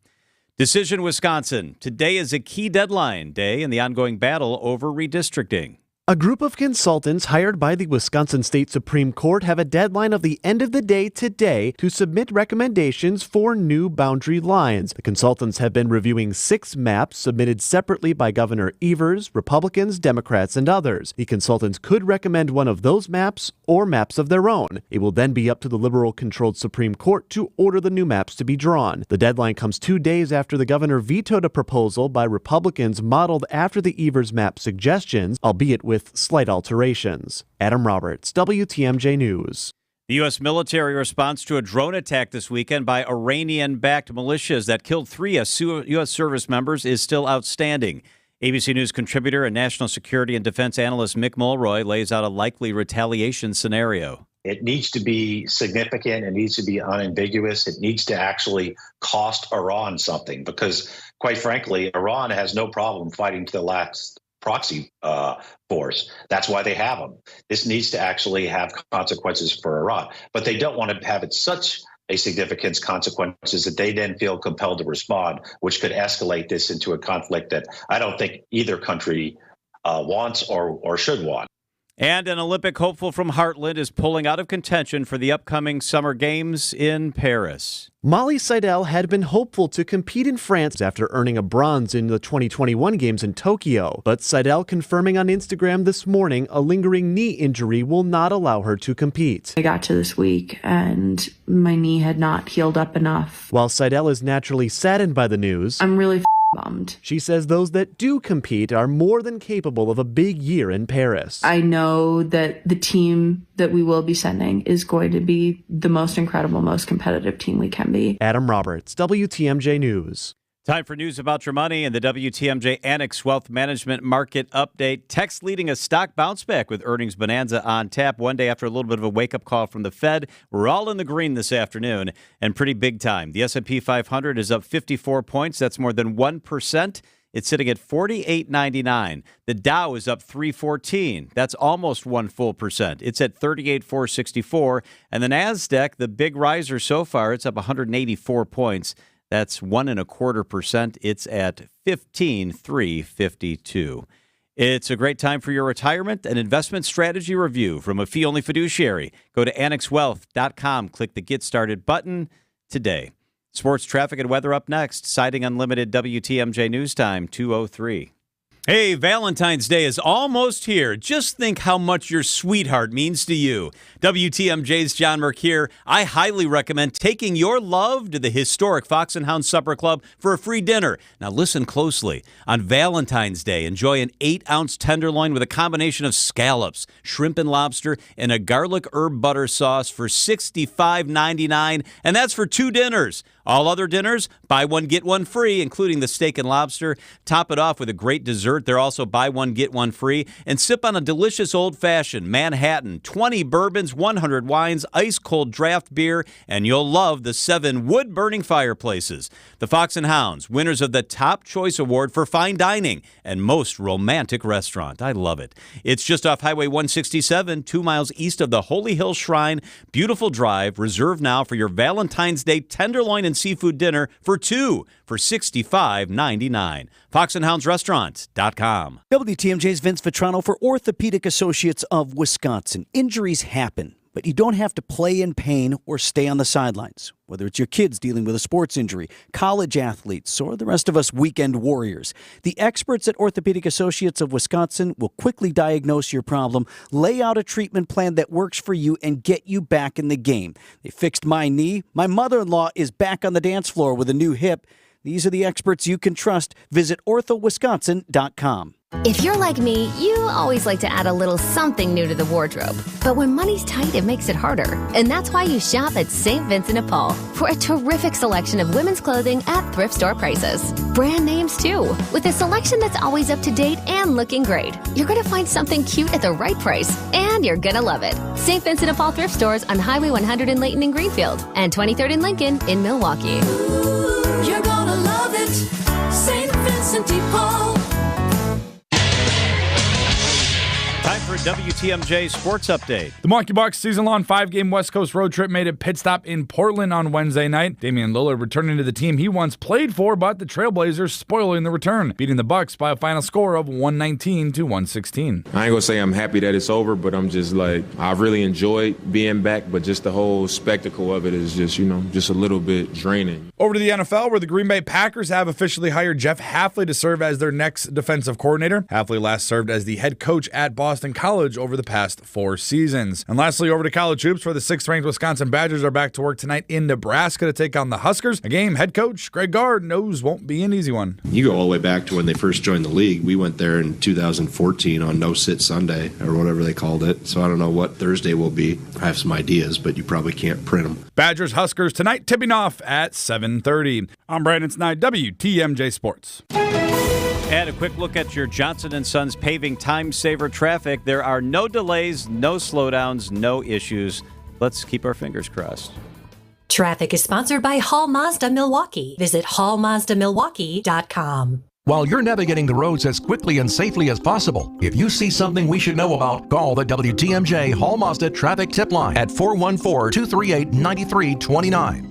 Decision Wisconsin. Today is a key deadline day in the ongoing battle over redistricting.
A group of consultants hired by the Wisconsin State Supreme Court have a deadline of the end of the day today to submit recommendations for new boundary lines. The consultants have been reviewing 6 maps submitted separately by Governor Evers, Republicans, Democrats, and others. The consultants could recommend one of those maps or maps of their own. It will then be up to the liberal-controlled Supreme Court to order the new maps to be drawn. The deadline comes 2 days after the governor vetoed a proposal by Republicans modeled after the Evers map suggestions, albeit with slight alterations. Adam Roberts, WTMJ News.
The U.S. military response to a drone attack this weekend by Iranian-backed militias that killed 3 U.S. service members is still outstanding. ABC News contributor and national security and defense analyst Mick Mulroy lays out a likely retaliation scenario.
It needs to be significant. It needs to be unambiguous. It needs to actually cost Iran something because, quite frankly, Iran has no problem fighting to the last proxy force. That's why they have them. This needs to actually have consequences for Iran. But they don't want to have it such a significant consequences that they then feel compelled to respond, which could escalate this into a conflict that I don't think either country wants or should want.
And an Olympic hopeful from Heartland is pulling out of contention for the upcoming Summer Games in Paris.
Molly Seidel had been hopeful to compete in France after earning a bronze in the 2021 Games in Tokyo. But Seidel confirming on Instagram this morning a lingering knee injury will not allow her to compete.
I got to this week and my knee had not healed up enough.
While Seidel is naturally saddened by the news,
I'm really bummed.
She says those that do compete are more than capable of a big year in Paris.
I know that the team that we will be sending is going to be the most incredible, most competitive team we can be.
Adam Roberts, WTMJ News.
Time for news about your money and the WTMJ Annex Wealth Management Market Update. Tech's leading a stock bounce back with earnings bonanza on tap one day after a little bit of a wake-up call from the Fed. We're all in the green this afternoon and pretty big time. The S&P 500 is up 54 points. That's more than 1%. It's sitting at 48.99. The Dow is up 314. That's almost 1%. It's at 38,464. And the NASDAQ, the big riser so far, it's up 184 points. That's 1.25%. It's at 15,352. It's a great time for your retirement and investment strategy review from a fee-only fiduciary. Go to annexwealth.com. Click the Get Started button today. Sports, traffic, and weather up next. Citing Unlimited WTMJ News Time, 2:03. Hey, Valentine's Day is almost here. Just think how much your sweetheart means to you. WTMJ's John Mercure. I highly recommend taking your love to the historic Fox and Hound Supper Club for a free dinner. Now listen closely. On Valentine's Day, enjoy an 8-ounce tenderloin with a combination of scallops, shrimp and lobster, and a garlic herb butter sauce for $65.99. And that's for 2 dinners. All other dinners, buy one, get one free, including the steak and lobster. Top it off with a great dessert. They're also buy one, get one free. And sip on a delicious old-fashioned Manhattan, 20 bourbons, 100 wines, ice-cold draft beer, and you'll love the 7 wood-burning fireplaces. The Fox and Hounds, winners of the Top Choice Award for Fine Dining and Most Romantic Restaurant. I love it. It's just off Highway 167, 2 miles east of the Holy Hill Shrine. Beautiful drive. Reserve now for your Valentine's Day tenderloin and seafood dinner for 2 for $65.99. FoxandHoundsRestaurant.com.
WTMJ's Vince Vitrano for Orthopedic Associates of Wisconsin. Injuries happen, but you don't have to play in pain or stay on the sidelines. Whether it's your kids dealing with a sports injury, college athletes, or the rest of us weekend warriors, the experts at Orthopedic Associates of Wisconsin will quickly diagnose your problem, lay out a treatment plan that works for you, and get you back in the game. They fixed my knee. My mother-in-law is back on the dance floor with a new hip. These are the experts you can trust. Visit orthowisconsin.com.
If you're like me, you always like to add a little something new to the wardrobe. But when money's tight, it makes it harder. And that's why you shop at St. Vincent de Paul for a terrific selection of women's clothing at thrift store prices. Brand names, too, with a selection that's always up to date and looking great. You're going to find something cute at the right price, and you're going to love it. St. Vincent de Paul thrift stores on Highway 100 in Layton and Greenfield, and 23rd in Lincoln in Milwaukee.
Ooh, you're gonna love it. St. Vincent de Paul.
Time for a WTMJ Sports Update.
The Monkey Bucks season-long 5-game West Coast road trip made a pit stop in Portland on Wednesday night. Damian Lillard returning to the team he once played for, but the Trailblazers spoiling the return, beating the Bucks by a final score of 119-116.
I ain't gonna say I'm happy that it's over, but I'm just like, I really enjoyed being back, but just the whole spectacle of it is just, just a little bit draining.
Over to the NFL, where the Green Bay Packers have officially hired Jeff Hafley to serve as their next defensive coordinator. Hafley last served as the head coach at Boston College over the past 4 seasons. And lastly, over to college hoops, where the 6th-ranked Wisconsin Badgers are back to work tonight in Nebraska to take on the Huskers. A game head coach Greg Gard knows won't be an easy one.
You go all the way back to when they first joined the league. We went there in 2014 on No-Sit Sunday, or whatever they called it. So I don't know what Thursday will be. I have some ideas, but you probably can't print them.
Badgers Huskers tonight, tipping off at 7:30. I'm Brandon Snide, WTMJ Sports.
And a quick look at your Johnson & Sons paving time saver traffic. There are no delays, no slowdowns, no issues. Let's keep our fingers crossed.
Traffic is sponsored by Hall Mazda Milwaukee. Visit hallmazdamilwaukee.com.
While you're navigating the roads as quickly and safely as possible, if you see something we should know about, call the WTMJ Hall Mazda Traffic Tip Line at 414-238-9329.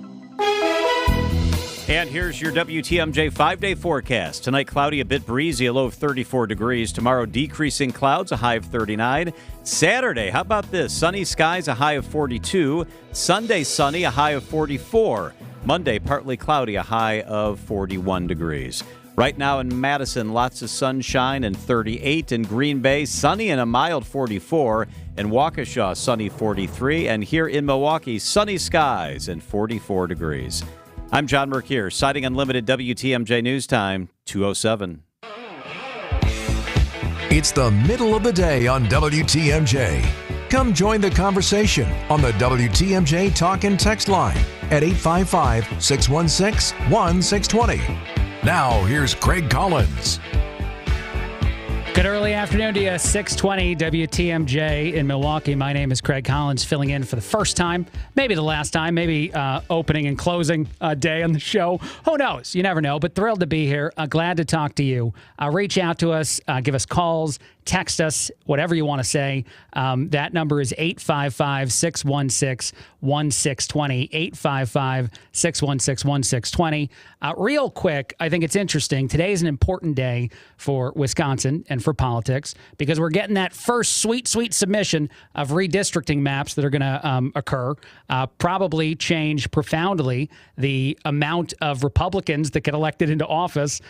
And here's your WTMJ 5-day forecast. Tonight, cloudy, a bit breezy, a low of 34 degrees. Tomorrow, decreasing clouds, a high of 39. Saturday, how about this? Sunny skies, a high of 42. Sunday, sunny, a high of 44. Monday, partly cloudy, a high of 41 degrees. Right now in Madison, lots of sunshine and 38. In Green Bay, sunny and a mild 44. In Waukesha, sunny 43. And here in Milwaukee, sunny skies and 44 degrees. I'm John Mercure, Siding Unlimited WTMJ News Time, 2:07.
It's the middle of the day on WTMJ. Come join the conversation on the WTMJ Talk and Text line at 855-616-1620. Now, here's Craig Collins.
Good early afternoon to you, 620 WTMJ in Milwaukee. My name is Craig Collins, filling in for the first time, maybe the last time, maybe opening and closing day on the show. Who knows? You never know, but thrilled to be here. Glad to talk to you. Reach out to us, give us calls, text us, whatever you want to say. That number is 855-616-1620, 855-616-1620. Real quick, I think it's interesting. Today is an important day for Wisconsin and for politics because we're getting that first sweet submission of redistricting maps that are going to occur, probably change profoundly the amount of Republicans that get elected into office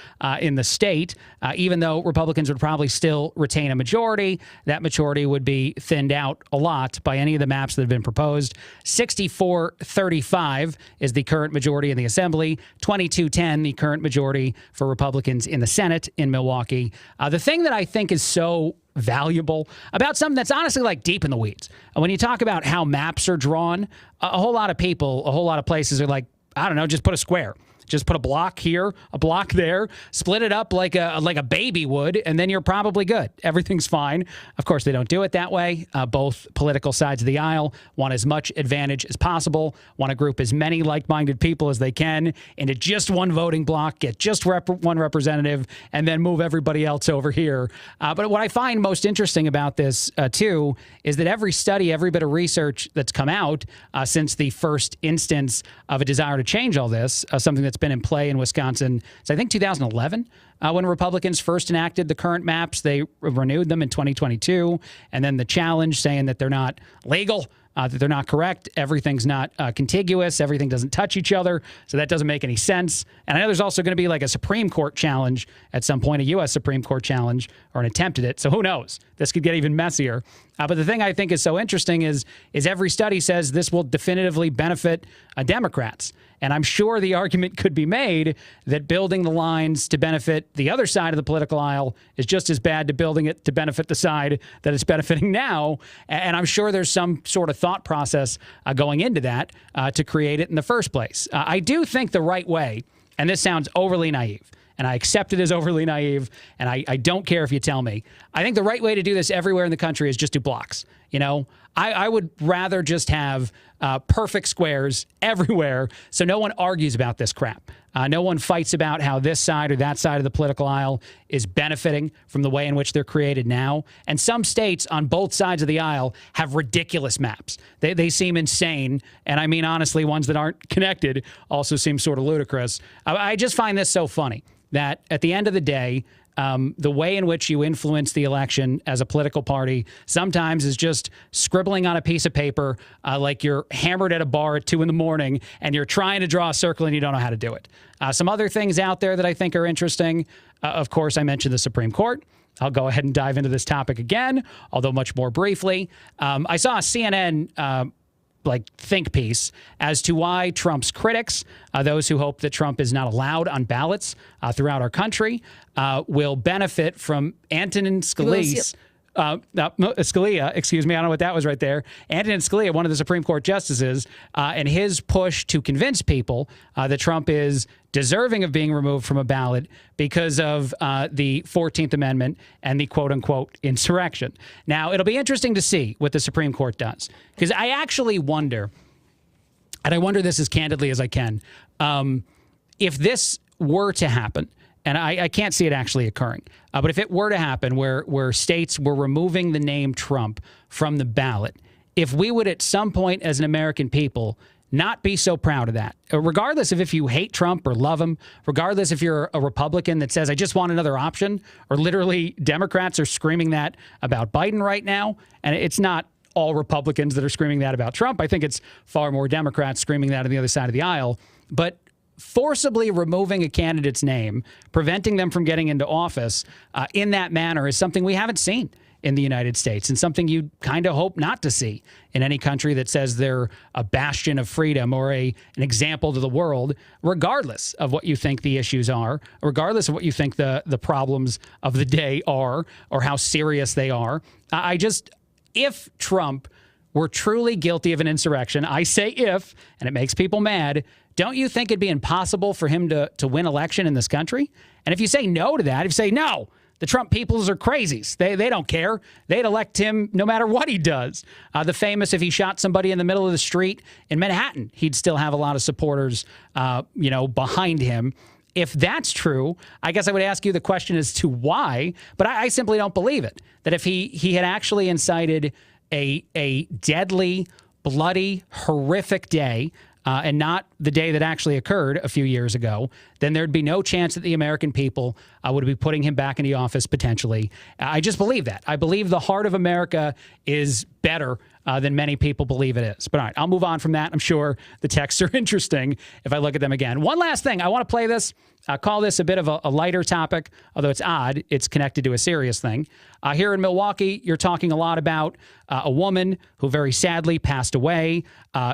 in the state, even though Republicans would probably still retain a majority. That majority would be thinned out a lot by any of the maps that have been proposed. 64-35 is the current majority in the Assembly, 22-10 the current majority for Republicans in the Senate in Milwaukee. The thing that I think is so valuable about something that's honestly like deep in the weeds, when you talk about how maps are drawn, a whole lot of people, a whole lot of places are like, I don't know, just put a square. Just put a block here, a block there, split it up like a baby would, and then you're probably good. Everything's fine. Of course, they don't do it that way. Both political sides of the aisle want as much advantage as possible, want to group as many like-minded people as they can into just one voting block, get just one representative, and then move everybody else over here. But what I find most interesting about this, too, is that every study, every bit of research that's come out since the first instance of a desire to change all this, something that's been in play in Wisconsin since I think 2011 when Republicans first enacted the current maps. They renewed them in 2022, and then the challenge saying that they're not legal, that they're not correct, everything's not contiguous, everything doesn't touch each other, so that doesn't make any sense. And I know there's also going to be like a Supreme Court challenge at some point, a U.S. Supreme Court challenge, or an attempt at it, so who knows? This could get even messier. But the thing I think is so interesting is every study says this will definitively benefit Democrats. And I'm sure the argument could be made that building the lines to benefit the other side of the political aisle is just as bad to building it to benefit the side that it's benefiting now. And I'm sure there's some sort of thought process going into that to create it in the first place. I do think the right way, and this sounds overly naive, and I accept it as overly naive, and I don't care if you tell me. I think the right way to do this everywhere in the country is just do blocks. You know, I would rather just have perfect squares everywhere so no one argues about this crap. No one fights about how this side or that side of the political aisle is benefiting from the way in which they're created now. And some states on both sides of the aisle have ridiculous maps. They seem insane. And I mean, honestly, ones that aren't connected also seem sort of ludicrous. I just find this so funny that at the end of the day, the way in which you influence the election as a political party sometimes is just scribbling on a piece of paper like you're hammered at a bar at 2 a.m. and you're trying to draw a circle and you don't know how to do it. Some other things out there that I think are interesting. Of course, I mentioned the Supreme Court. I'll go ahead and dive into this topic again, although much more briefly. I saw a CNN think piece as to why Trump's critics, those who hope that Trump is not allowed on ballots throughout our country, will benefit from Antonin Scalise Scalia, excuse me, I don't know what that was right there. Antonin Scalia, one of the Supreme Court justices, and his push to convince people that Trump is deserving of being removed from a ballot because of the 14th Amendment and the quote-unquote insurrection. Now, it'll be interesting to see what the Supreme Court does, because I actually wonder, and I wonder this as candidly as I can, if this were to happen, and I can't see it actually occurring, but if it were to happen where states were removing the name Trump from the ballot, if we would at some point as an American people not be so proud of that, regardless of if you hate Trump or love him, regardless if you're a Republican that says, I just want another option, or literally Democrats are screaming that about Biden right now, and it's not all Republicans that are screaming that about Trump. I think it's far more Democrats screaming that on the other side of the aisle. But forcibly removing a candidate's name, preventing them from getting into office in that manner is something we haven't seen in the United States, and something you kind of hope not to see in any country that says they're a bastion of freedom or an example to the world, regardless of what you think the issues are, regardless of what you think the problems of the day are or how serious they are. If Trump were truly guilty of an insurrection, I say if, and it makes people mad, don't you think it'd be impossible for him to win election in this country? And if you say no to that, if you say, no, the Trump peoples are crazies, they don't care, they'd elect him no matter what he does. The famous, if he shot somebody in the middle of the street in Manhattan, he'd still have a lot of supporters, behind him. If that's true, I guess I would ask you the question as to why, but I simply don't believe it. That if he had actually incited a deadly, bloody, horrific day, and not the day that actually occurred a few years ago, then there'd be no chance that the American people would be putting him back in the office potentially. I just believe that. I believe the heart of America is better than many people believe it is. But all right, I'll move on from that. I'm sure the texts are interesting if I look at them again. One last thing. I want to play this. Call this a bit of a lighter topic, although it's odd. It's connected to a serious thing. Here in Milwaukee, you're talking a lot about a woman who very sadly passed away,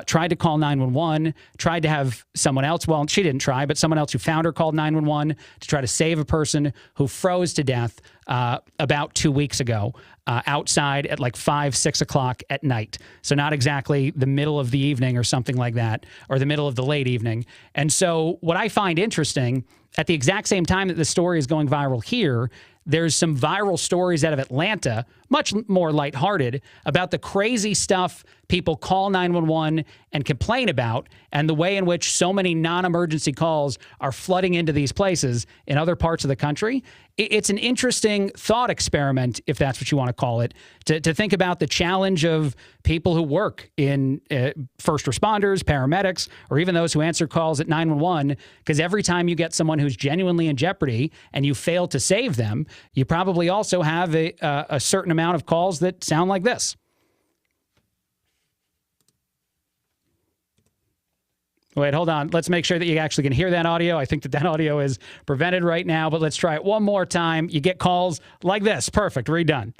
tried to call 911, tried to have someone else, well, she didn't try, but someone else who found her called 911 to try to save a person who froze to death about 2 weeks ago outside at like 5, 6 o'clock at night. So not exactly the middle of the evening or something like that, or the middle of the late evening. And so what I find interesting, at the exact same time that the story is going viral here, there's some viral stories out of Atlanta, much more lighthearted, about the crazy stuff people call 911 and complain about, and the way in which so many non-emergency calls are flooding into these places in other parts of the country. It's an interesting thought experiment, if that's what you want to call it, to think about the challenge of people who work in first responders, paramedics, or even those who answer calls at 911, because every time you get someone who's genuinely in jeopardy and you fail to save them, you probably also have a certain amount of calls that sound like this. Wait, hold on. Let's make sure that you actually can hear that audio. I think that audio is prevented right now, but let's try it one more time. You get calls like this. Perfect. Redone.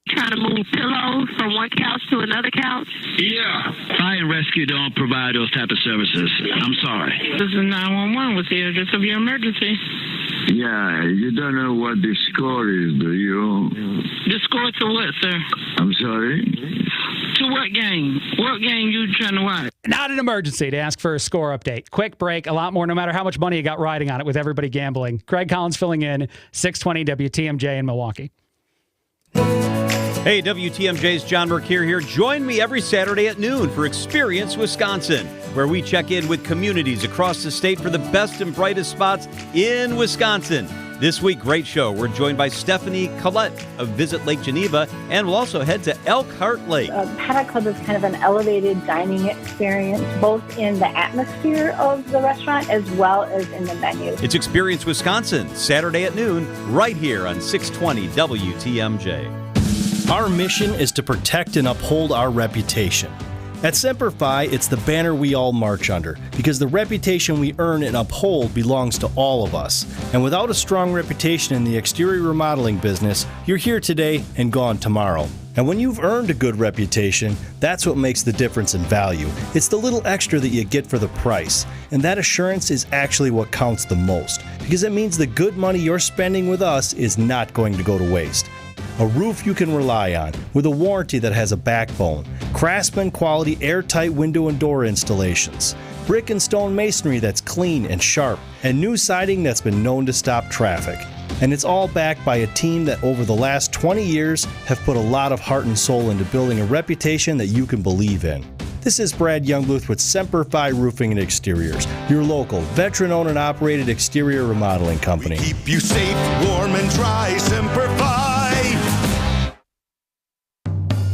Trying to move pillows from one couch to another couch?
Yeah. Fire and rescue don't provide those type of services. I'm sorry.
This is 911 with the address of your emergency.
Yeah, you don't know what the score is, do you?
The score to what, sir?
I'm sorry?
To what game? What game you trying to watch?
Not an emergency to ask for a score update. Quick break, a lot more, no matter how much money you got riding on it with everybody gambling. Craig Collins filling in, 620 WTMJ in Milwaukee.
Hey, WTMJ's John Mercure here. Join me every Saturday at noon for Experience Wisconsin, where we check in with communities across the state for the best and brightest spots in Wisconsin. This week, great show. We're joined by Stephanie Collette of Visit Lake Geneva, and we'll also head to Elkhart Lake.
Paddock Club is kind of an elevated dining experience, both in the atmosphere of the restaurant as well as in the menu.
It's Experience Wisconsin, Saturday at noon, right here on 620 WTMJ.
Our mission is to protect and uphold our reputation. At Semper Fi, it's the banner we all march under, because the reputation we earn and uphold belongs to all of us. And without a strong reputation in the exterior remodeling business, you're here today and gone tomorrow. And when you've earned a good reputation, that's what makes the difference in value. It's the little extra that you get for the price. And that assurance is actually what counts the most, because it means the good money you're spending with us is not going to go to waste. a roof you can rely on, with a warranty that has a backbone, Craftsman quality airtight window and door installations, brick and stone masonry that's clean and sharp, and new siding that's been known to stop traffic. And it's all backed by a team that over the last 20 years have put a lot of heart and soul into building a reputation that you can believe in. This is Brad Youngluth with Semper Fi Roofing and Exteriors, your local, veteran-owned and operated exterior remodeling company.
We keep you safe, warm, and dry. Semper Fi.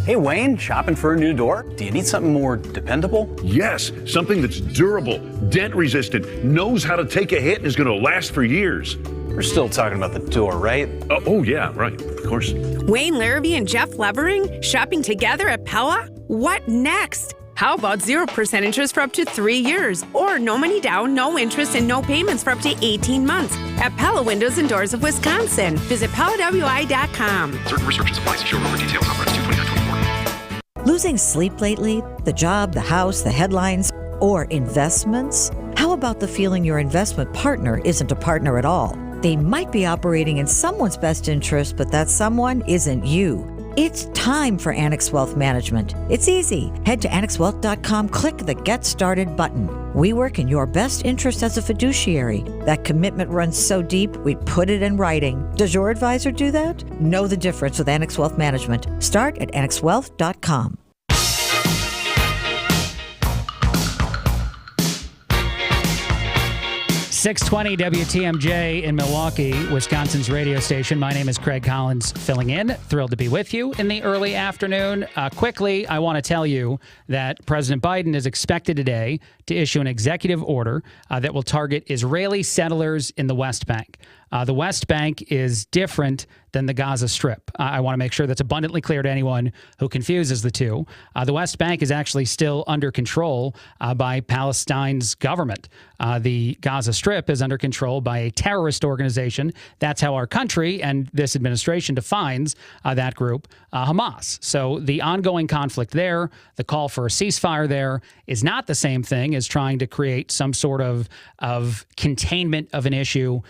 Hey Wayne, shopping for a new door? Do you need something more dependable?
Yes, something that's durable, dent-resistant, knows how to take a hit, and is going to last for years.
We're still talking about the door, right?
Oh yeah, right, of course.
Wayne Larrabee and Jeff Levering shopping together at Pella? What next? How about 0% interest for up to 3 years? Or no money down, no interest, and no payments for up to 18 months at Pella Windows and Doors of Wisconsin. Visit PellaWI.com.
Certain restrictions apply. See showroom for details on March 2, 2024.
Losing sleep lately? The job, the house, the headlines, or investments? How about the feeling your investment partner isn't a partner at all? They might be operating in someone's best interest, but that someone isn't you. It's time for Annex Wealth Management. It's easy. Head to annexwealth.com, click the Get Started button. We work in your best interest as a fiduciary. That commitment runs so deep, we put it in writing. Does your advisor do that? Know the difference with Annex Wealth Management. Start at annexwealth.com.
620 WTMJ in Milwaukee, Wisconsin's radio station. My name is Craig Collins, filling in. Thrilled to be with you in the early afternoon. Quickly, I want to tell you that President Biden is expected today to issue an executive order that will target Israeli settlers in the West Bank. The West Bank is different than the Gaza Strip. I want to make sure that's abundantly clear to anyone who confuses the two. The West Bank is actually still under control by Palestine's government. The Gaza Strip is under control by a terrorist organization. That's how our country and this administration defines that group, Hamas. So the ongoing conflict there, the call for a ceasefire there, is not the same thing as trying to create some sort of containment of an issue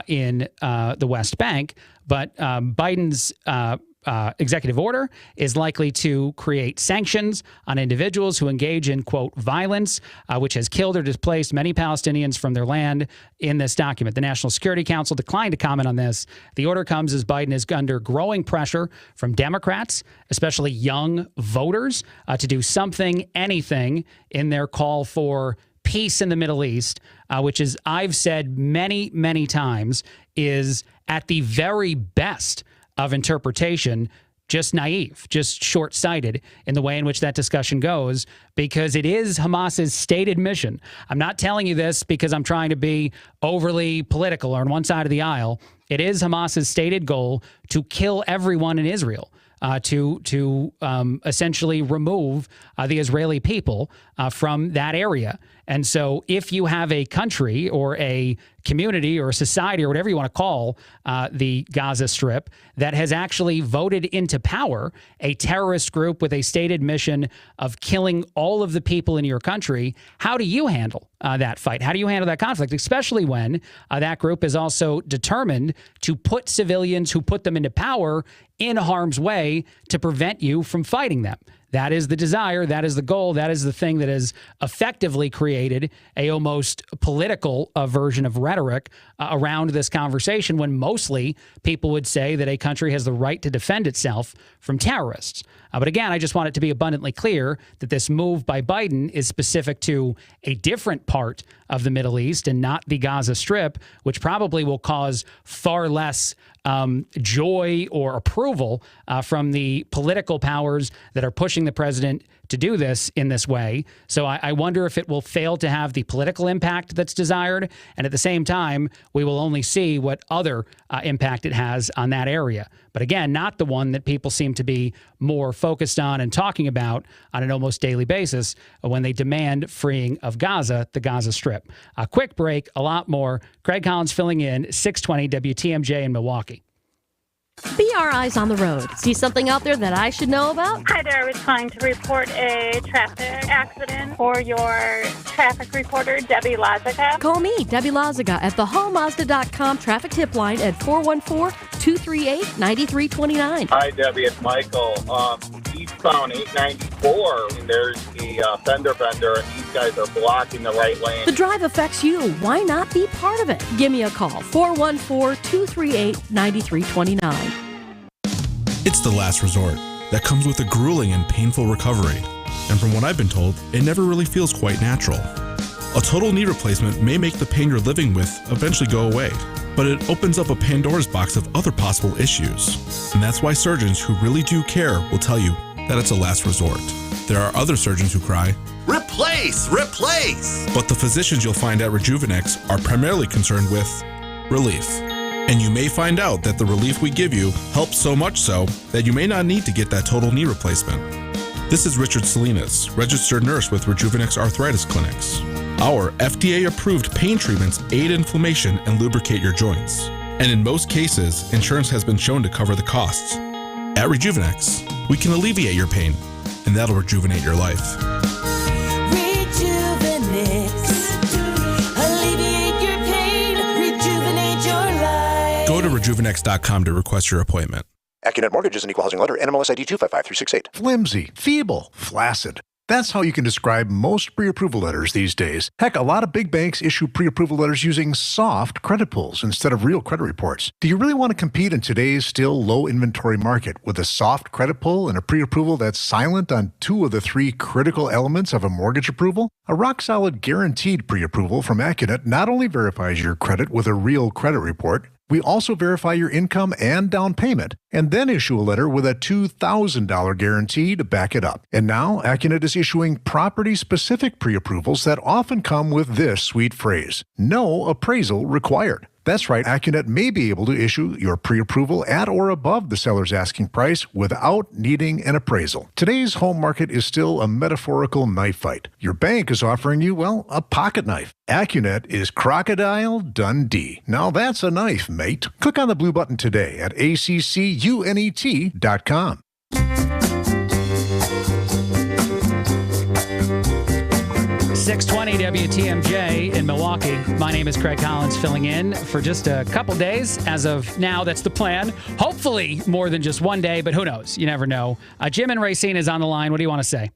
in the West Bank. But Biden's executive order is likely to create sanctions on individuals who engage in, quote, violence, which has killed or displaced many Palestinians from their land in this document. The National Security Council declined to comment on this. The order comes as Biden is under growing pressure from Democrats, especially young voters, to do something, anything in their call for peace in the Middle East, which is, I've said many, many times, is at the very best of interpretation, just naive, just short-sighted in the way in which that discussion goes, because it is Hamas's stated mission. I'm not telling you this because I'm trying to be overly political or on one side of the aisle. It is Hamas's stated goal to kill everyone in Israel. To essentially remove the Israeli people from that area. And so if you have a country or a community or a society or whatever you want to call the Gaza Strip that has actually voted into power a terrorist group with a stated mission of killing all of the people in your country, how do you handle that fight? How do you handle that conflict, especially when that group is also determined to put civilians who put them into power in harm's way to prevent you from fighting them? That is the desire. That is the goal. That is the thing that has effectively created a almost political version of rhetoric around this conversation, when mostly people would say that a country has the right to defend itself from terrorists. But again, I just want it to be abundantly clear that this move by Biden is specific to a different part of the Middle East and not the Gaza Strip, which probably will cause far less joy or approval from the political powers that are pushing the president to do this in this way. So I wonder if it will fail to have the political impact that's desired. And at the same time, we will only see what other impact it has on that area. But again, not the one that people seem to be more focused on and talking about on an almost daily basis when they demand freeing of Gaza, the Gaza Strip. A quick break, a lot more. Craig Collins filling in, 620 WTMJ in Milwaukee.
Be our eyes on the road. See something out there that I should know about?
Hi there. I was calling to report a traffic accident for your traffic reporter, Debbie Lazaga.
Call me, Debbie Lazaga, at thehallmazda.com traffic tip line at 414 414-238-9329.
Hi, Debbie. It's Michael. Eastbound 894, and there's the fender bender, and these guys are blocking the right lane.
The drive affects you. Why not be part of it? Give me a call, 414-238-9329.
It's the last resort that comes with a grueling and painful recovery. And from what I've been told, it never really feels quite natural. A total knee replacement may make the pain you're living with eventually go away, but it opens up a Pandora's box of other possible issues. And that's why surgeons who really do care will tell you that it's a last resort. There are other surgeons who cry, "Replace! Replace!" But the physicians you'll find at Rejuvenex are primarily concerned with relief. And you may find out that the relief we give you helps so much so that you may not need to get that total knee replacement. This is Richard Salinas, registered nurse with Rejuvenex Arthritis Clinics. Our FDA-approved pain treatments aid inflammation and lubricate your joints. And in most cases, insurance has been shown to cover the costs. At Rejuvenex, we can alleviate your pain, and that'll rejuvenate your life.
Alleviate your pain, rejuvenate your life.
Go to rejuvenex.com to request your appointment.
AccuNet Mortgage is an equal housing lender. NMLS ID 255368.
Flimsy, feeble, flaccid. That's how you can describe most pre-approval letters these days. Heck, a lot of big banks issue pre-approval letters using soft credit pulls instead of real credit reports. Do you really want to compete in today's still low inventory market with a soft credit pull and a pre-approval that's silent on 2 of the 3 critical elements of a mortgage approval? A rock-solid guaranteed pre-approval from AccuNet not only verifies your credit with a real credit report, we also verify your income and down payment, and then issue a letter with a $2,000 guarantee to back it up. And now, AccuNet is issuing property-specific pre-approvals that often come with this sweet phrase, "No appraisal required." That's right, AccuNet may be able to issue your pre-approval at or above the seller's asking price without needing an appraisal. Today's home market is still a metaphorical knife fight. Your bank is offering you, well, a pocket knife. AccuNet is Crocodile Dundee. Now that's a knife, mate. Click on the blue button today at accunet.com.
620 WTMJ in Milwaukee. My name is Craig Collins, filling in for just a couple days. As of now, that's the plan. Hopefully more than just one day, but who knows? You never know. Jim and Racine is on the line. What do you want to say?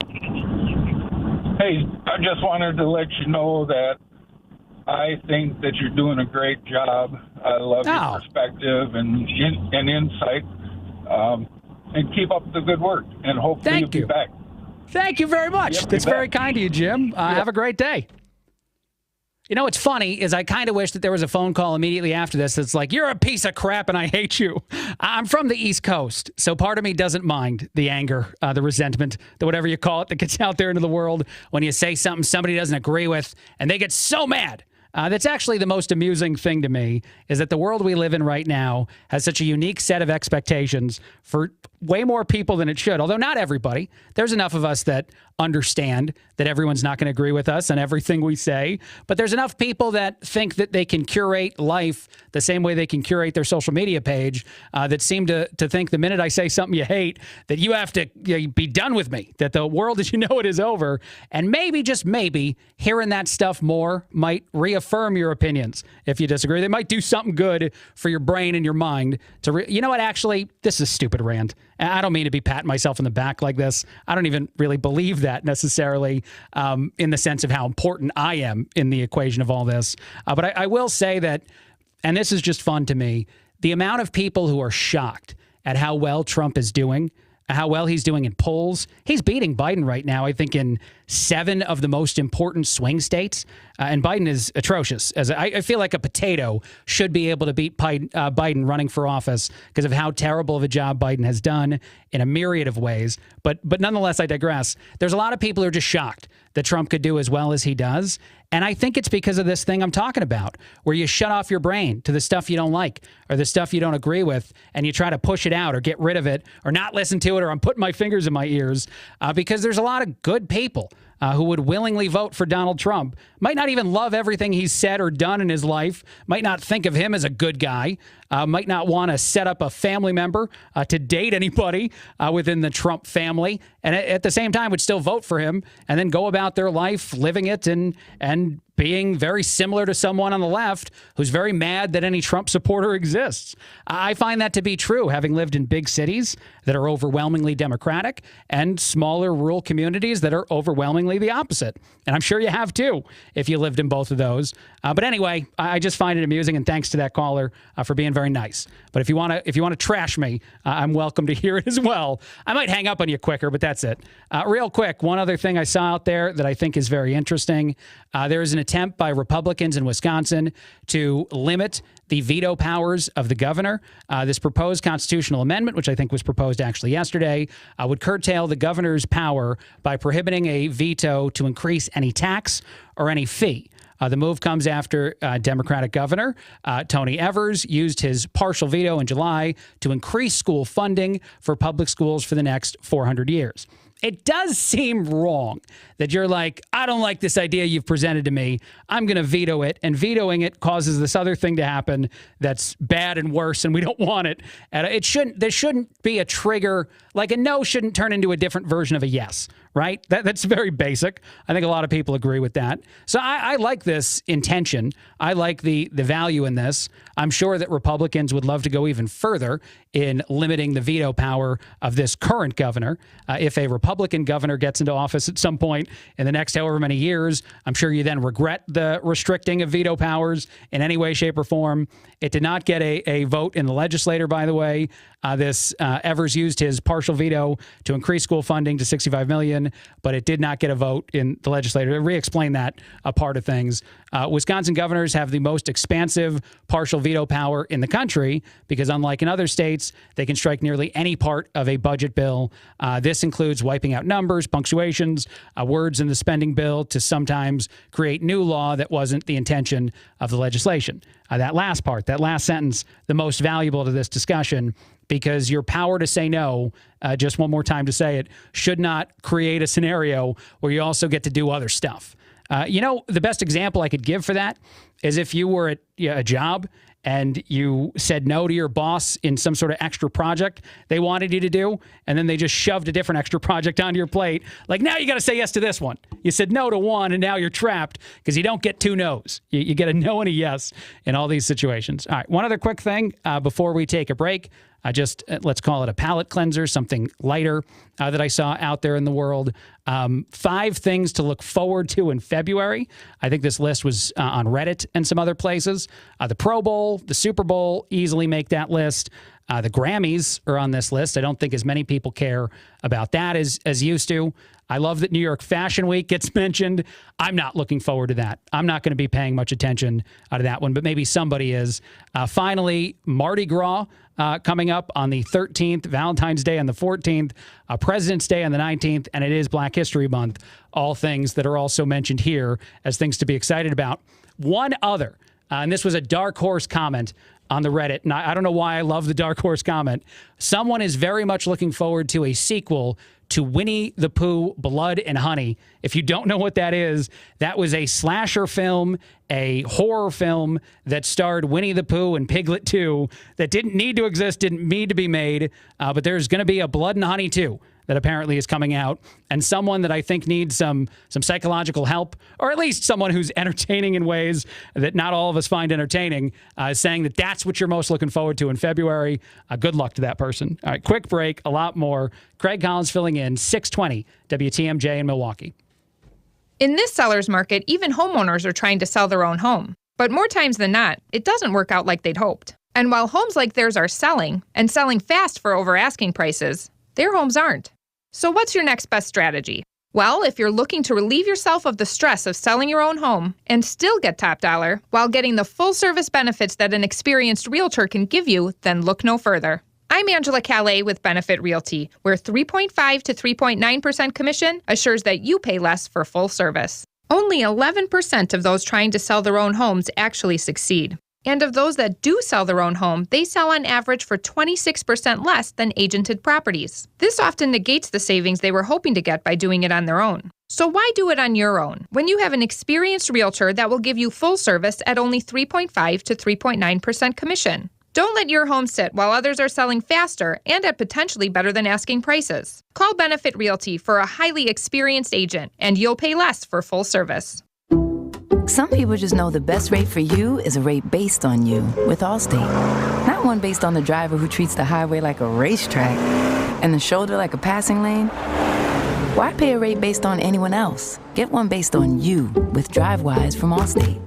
Hey, I just wanted to let you know that I think that you're doing a great job. I love your perspective and insight. And keep up the good work. And hopefully you'll be back.
Thank you very much.
Yep,
That's very kind of you, Jim. Have a great day. You know what's funny is I kind of wish that there was a phone call immediately after this that's like, "You're a piece of crap and I hate you." I'm from the East Coast, so part of me doesn't mind the anger, the resentment, the whatever you call it that gets out there into the world when you say something somebody doesn't agree with and they get so mad. That's actually the most amusing thing to me, is that the world we live in right now has such a unique set of expectations for way more people than it should. Although not everybody. There's enough of us that understand that everyone's not going to agree with us on everything we say. But there's enough people that think that they can curate life the same way they can curate their social media page, that seem to think the minute I say something you hate, that you have to be done with me, that the world as you know it is over. And maybe, just maybe, hearing that stuff more might reaffirm your opinions. If you disagree, they might do something good for your brain and your mind. You know what, actually, this is a stupid rant. I don't mean to be patting myself in the back like this. I don't even really believe that necessarily, in the sense of how important I am in the equation of all this. But I will say that, and this is just fun to me, the amount of people who are shocked at how well Trump is doing, how well he's doing in polls. He's beating Biden right now, I think, in 7 of the most important swing states. And Biden is atrocious. I feel like a potato should be able to beat Biden running for office because of how terrible of a job Biden has done in a myriad of ways. But nonetheless, I digress. There's a lot of people who are just shocked that Trump could do as well as he does. And I think it's because of this thing I'm talking about, where you shut off your brain to the stuff you don't like or the stuff you don't agree with, and you try to push it out or get rid of it or not listen to it, or I'm putting my fingers in my ears, because there's a lot of good people who would willingly vote for Donald Trump, might not even love everything he's said or done in his life, might not think of him as a good guy, might not want to set up a family member to date anybody within the Trump family, and at the same time would still vote for him and then go about their life living it and being very similar to someone on the left who's very mad that any Trump supporter exists. I find that to be true, having lived in big cities that are overwhelmingly Democratic and smaller rural communities that are overwhelmingly the opposite. And I'm sure you have too, if you lived in both of those. But anyway, I just find it amusing, and thanks to that caller for being very nice. But if you want to trash me, I'm welcome to hear it as well. I might hang up on you quicker, but that's it. Real quick, one other thing I saw out there that I think is very interesting. There is an attempt by Republicans in Wisconsin to limit the veto powers of the governor. This proposed constitutional amendment, which I think was proposed actually yesterday, would curtail the governor's power by prohibiting a veto to increase any tax or any fee. The move comes after Democratic Governor Tony Evers used his partial veto in July to increase school funding for public schools for the next 400 years. It does seem wrong that you're like, I don't like this idea you've presented to me. I'm going to veto it. And vetoing it causes this other thing to happen that's bad and worse, and we don't want it. And there shouldn't be a trigger. Like a no shouldn't turn into a different version of a yes, right? That's very basic. I think a lot of people agree with that. So I like this intention. I like the value in this. I'm sure that Republicans would love to go even further in limiting the veto power of this current governor. If a Republican governor gets into office at some point in the next however many years, I'm sure you then regret the restricting of veto powers in any way, shape, or form. It did not get a vote in the legislature, by the way. Evers used his partial veto to increase school funding to $65 million, but it did not get a vote in the legislature. To re-explain that part of things, Wisconsin governors have the most expansive partial veto power in the country because, unlike in other states, they can strike nearly any part of a budget bill. This includes wiping out numbers, punctuations, words in the spending bill to sometimes create new law that wasn't the intention of the legislation. That last part, that last sentence, the most valuable to this discussion, because your power to say no, just one more time to say it, should not create a scenario where you also get to do other stuff. The best example I could give for that is if you were at a job and you said no to your boss in some sort of extra project they wanted you to do, and then they just shoved a different extra project onto your plate. Like, now you got to say yes to this one. You said no to one, and now you're trapped because you don't get two no's. You get a no and a yes in all these situations. All right, one other quick thing before we take a break. Let's call it a palate cleanser, something lighter that I saw out there in the world. 5 things to look forward to in February. I think this list was on Reddit and some other places. The Pro Bowl, the Super Bowl easily make that list. The Grammys are on this list. I don't think as many people care about that as used to. I love that New York Fashion Week gets mentioned. I'm not looking forward to that. I'm not going to be paying much attention to that one, but maybe somebody is. Finally, Mardi Gras coming up on the 13th, Valentine's Day on the 14th, President's Day on the 19th, and it is Black History Month. All things that are also mentioned here as things to be excited about. One other, and this was a dark horse comment on the Reddit, and I don't know why I love the dark horse comment. Someone is very much looking forward to a sequel to Winnie the Pooh, Blood and Honey. If you don't know what that is, that was a slasher film, a horror film that starred Winnie the Pooh and Piglet 2 that didn't need to exist, didn't need to be made, but there's going to be a Blood and Honey 2 that apparently is coming out, and someone that I think needs some psychological help, or at least someone who's entertaining in ways that not all of us find entertaining, is saying that that's what you're most looking forward to in February. Good luck to that person. All right, quick break, a lot more. Craig Collins filling in, 620 WTMJ in Milwaukee.
In this seller's market, even homeowners are trying to sell their own home. But more times than not, it doesn't work out like they'd hoped. And while homes like theirs are selling, and selling fast for over asking prices, their homes aren't. So what's your next best strategy? Well, if you're looking to relieve yourself of the stress of selling your own home and still get top dollar while getting the full service benefits that an experienced realtor can give you, then look no further. I'm Angela Calais with Benefit Realty, where 3.5 to 3.9% commission assures that you pay less for full service. Only 11% of those trying to sell their own homes actually succeed. And of those that do sell their own home, they sell on average for 26% less than agented properties. This often negates the savings they were hoping to get by doing it on their own. So why do it on your own when you have an experienced realtor that will give you full service at only 3.5 to 3.9% commission? Don't let your home sit while others are selling faster and at potentially better than asking prices. Call Benefit Realty for a highly experienced agent, and you'll pay less for full service.
Some people just know the best rate for you is a rate based on you with Allstate. Not one based on the driver who treats the highway like a racetrack and the shoulder like a passing lane. Why pay a rate based on anyone else? Get one based on you with DriveWise from Allstate.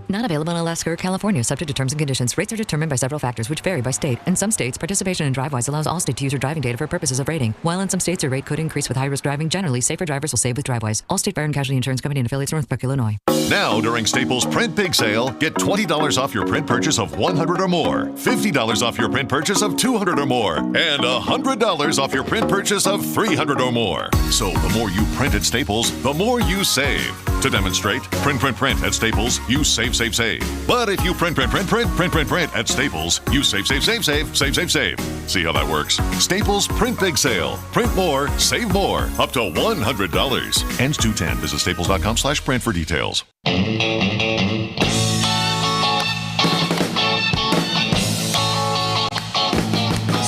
Not available in Alaska or California, subject to terms and conditions. Rates are determined by several factors, which vary by state. In some states, participation in DriveWise allows Allstate to use your driving data for purposes of rating. While in some states, your rate could increase with high-risk driving. Generally, safer drivers will save with DriveWise. Allstate Fire and Casualty Insurance Company and affiliates, Northbrook, Illinois.
Now, during Staples Print Big Sale, get $20 off your print purchase of $100 or more, $50 off your print purchase of $200 or more, and $100 off your print purchase of $300 or more. So the more you print at Staples, the more you save. To demonstrate, print at Staples, you save. But if you print at Staples, you save. See how that works? Staples Print Big Sale. Print more, save more. Up to $100. Ends 2/10. Visit staples.com/print for details.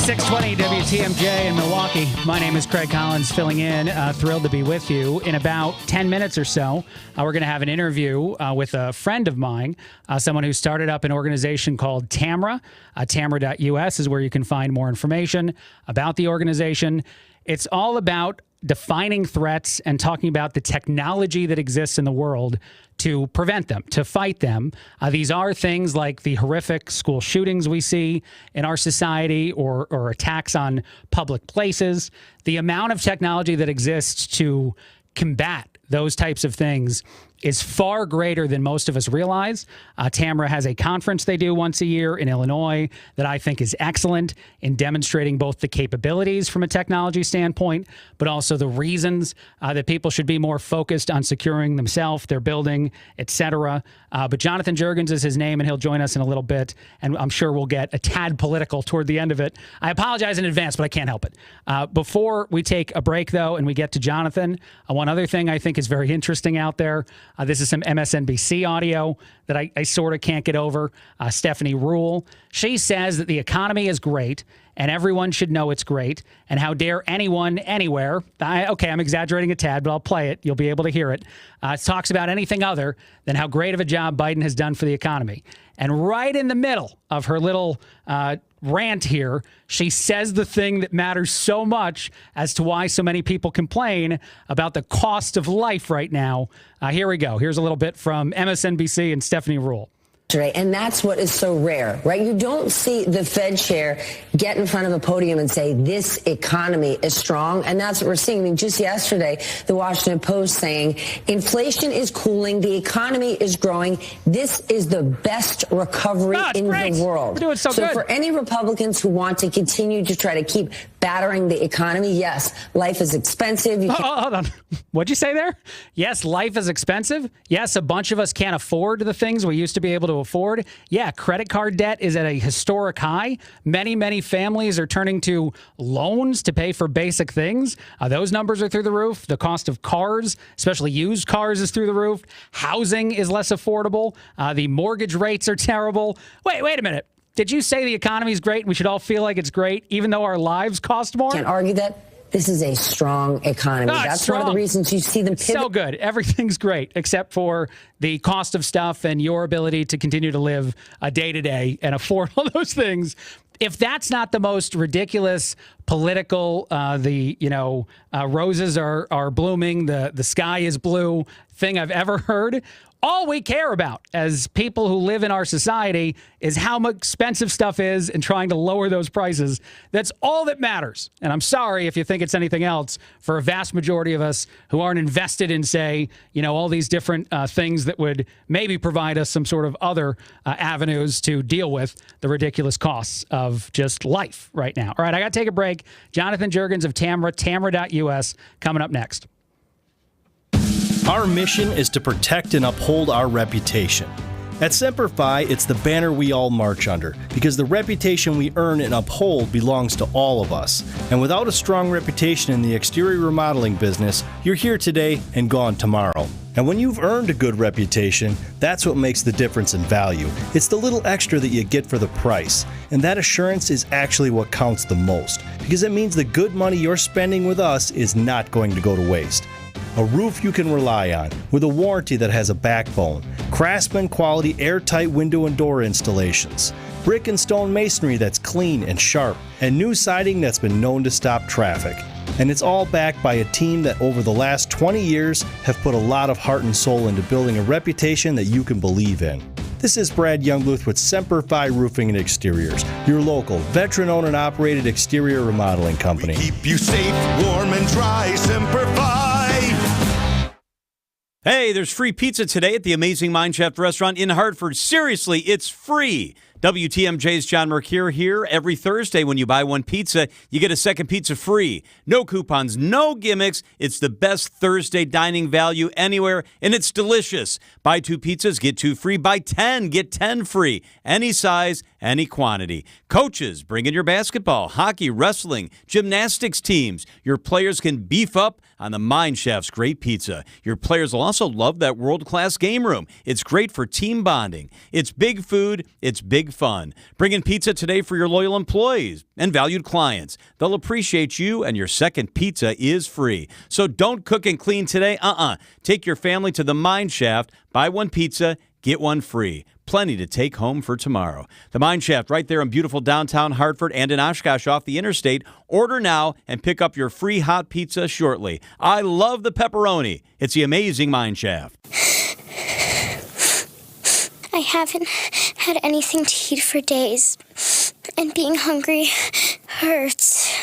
620 WTMJ in Milwaukee. My name is Craig Collins, filling in. Thrilled to be with you. In about 10 minutes or so, we're going to have an interview with a friend of mine, someone who started up an organization called TAMRA. TAMRA.us is where you can find more information about the organization. It's all about defining threats and talking about the technology that exists in the world to prevent them, to fight them. These are things like the horrific school shootings we see in our society or attacks on public places. The amount of technology that exists to combat those types of things is far greater than most of us realize. TAMRA has a conference they do once a year in Illinois that I think is excellent in demonstrating both the capabilities from a technology standpoint, but also the reasons that people should be more focused on securing themselves, their building, etc. But Jonathan Juergens is his name, and he'll join us in a little bit, and I'm sure we'll get a tad political toward the end of it. I apologize in advance, but I can't help it. Before we take a break, though, and we get to Jonathan, one other thing I think is very interesting out there. This is some MSNBC audio that I sort of can't get over. Stephanie Ruhle, she says that the economy is great and everyone should know it's great. And how dare anyone, anywhere, okay, I'm exaggerating a tad, but I'll play it. You'll be able to hear it. Talks about anything other than how great of a job Biden has done for the economy. And right in the middle of her little rant here, she says the thing that matters so much as to why so many people complain about the cost of life right now. Here we go. Here's a little bit from MSNBC and Stephanie Ruhle.
And that's what is so rare, right? You don't see the Fed chair get in front of a podium and say this economy is strong. And that's what we're seeing. I mean, just yesterday, the Washington Post saying inflation is cooling. The economy is growing. This is the best recovery in the world.
We're doing so good.
For any Republicans who want to continue to try to keep battering the economy, yes, life is expensive.
Hold on. What'd you say there? Yes, life is expensive. Yes, a bunch of us can't afford the things we used to be able to afford. Yeah, credit card debt is at a historic high. Many families are turning to loans to pay for basic things. Those numbers are through the roof. The cost of cars, especially used cars, is through the roof. Housing is less affordable. The mortgage rates are terrible. Wait a minute. Did you say the economy is great and we should all feel like it's great, even though our lives cost more?
Can't argue that. This is a strong economy. That's
strong.
One of the reasons you see them pivot.
So good. Everything's great, except for the cost of stuff and your ability to continue to live a day-to-day and afford all those things. If that's not the most ridiculous political, roses are blooming, the sky is blue thing I've ever heard, all we care about as people who live in our society is how much expensive stuff is and trying to lower those prices. That's all that matters. And I'm sorry if you think it's anything else for a vast majority of us who aren't invested in, say, all these different things that would maybe provide us some sort of other avenues to deal with the ridiculous costs of just life right now. All right, I got to take a break. Jonathan Juergens of TAMRA, TAMRA.us, coming up next.
Our mission is to protect and uphold our reputation. At Semper Fi, it's the banner we all march under, because the reputation we earn and uphold belongs to all of us. And without a strong reputation in the exterior remodeling business, you're here today and gone tomorrow. And when you've earned a good reputation, that's what makes the difference in value. It's the little extra that you get for the price. And that assurance is actually what counts the most, because it means the good money you're spending with us is not going to go to waste. a roof you can rely on, with a warranty that has a backbone, Craftsman quality airtight window and door installations, brick and stone masonry that's clean and sharp, and new siding that's been known to stop traffic. And it's all backed by a team that over the last 20 years have put a lot of heart and soul into building a reputation that you can believe in. This is Brad Youngluth with Semper Fi Roofing and Exteriors, your local, veteran-owned and operated exterior remodeling company.
We keep you safe, warm, and dry. Semper Fi.
Hey, there's free pizza today at the Amazing Mind Chef restaurant in Hartford. Seriously, it's free. WTMJ's John Mercure here. Every Thursday when you buy one pizza, you get a second pizza free. No coupons, no gimmicks. It's the best Thursday dining value anywhere, and it's delicious. Buy 2 pizzas, get 2 free. Buy 10, get 10 free. Any size, any quantity. Coaches, bring in your basketball, hockey, wrestling, gymnastics teams. Your players can beef up on the Mind Chef's great pizza. Your players will also love that world-class game room. It's great for team bonding. It's big food. It's big fun. Bring in pizza today for your loyal employees and valued clients. They'll appreciate you, and your second pizza is free. So don't cook and clean today. Take your family to the Mine Shaft. Buy one pizza, get one free. Plenty to take home for tomorrow. The Mine Shaft right there in beautiful downtown Hartford and in Oshkosh off the interstate. Order now and pick up your free hot pizza shortly. I love the pepperoni. It's the Amazing Mine Shaft.
I haven't had anything to eat for days, and being hungry hurts.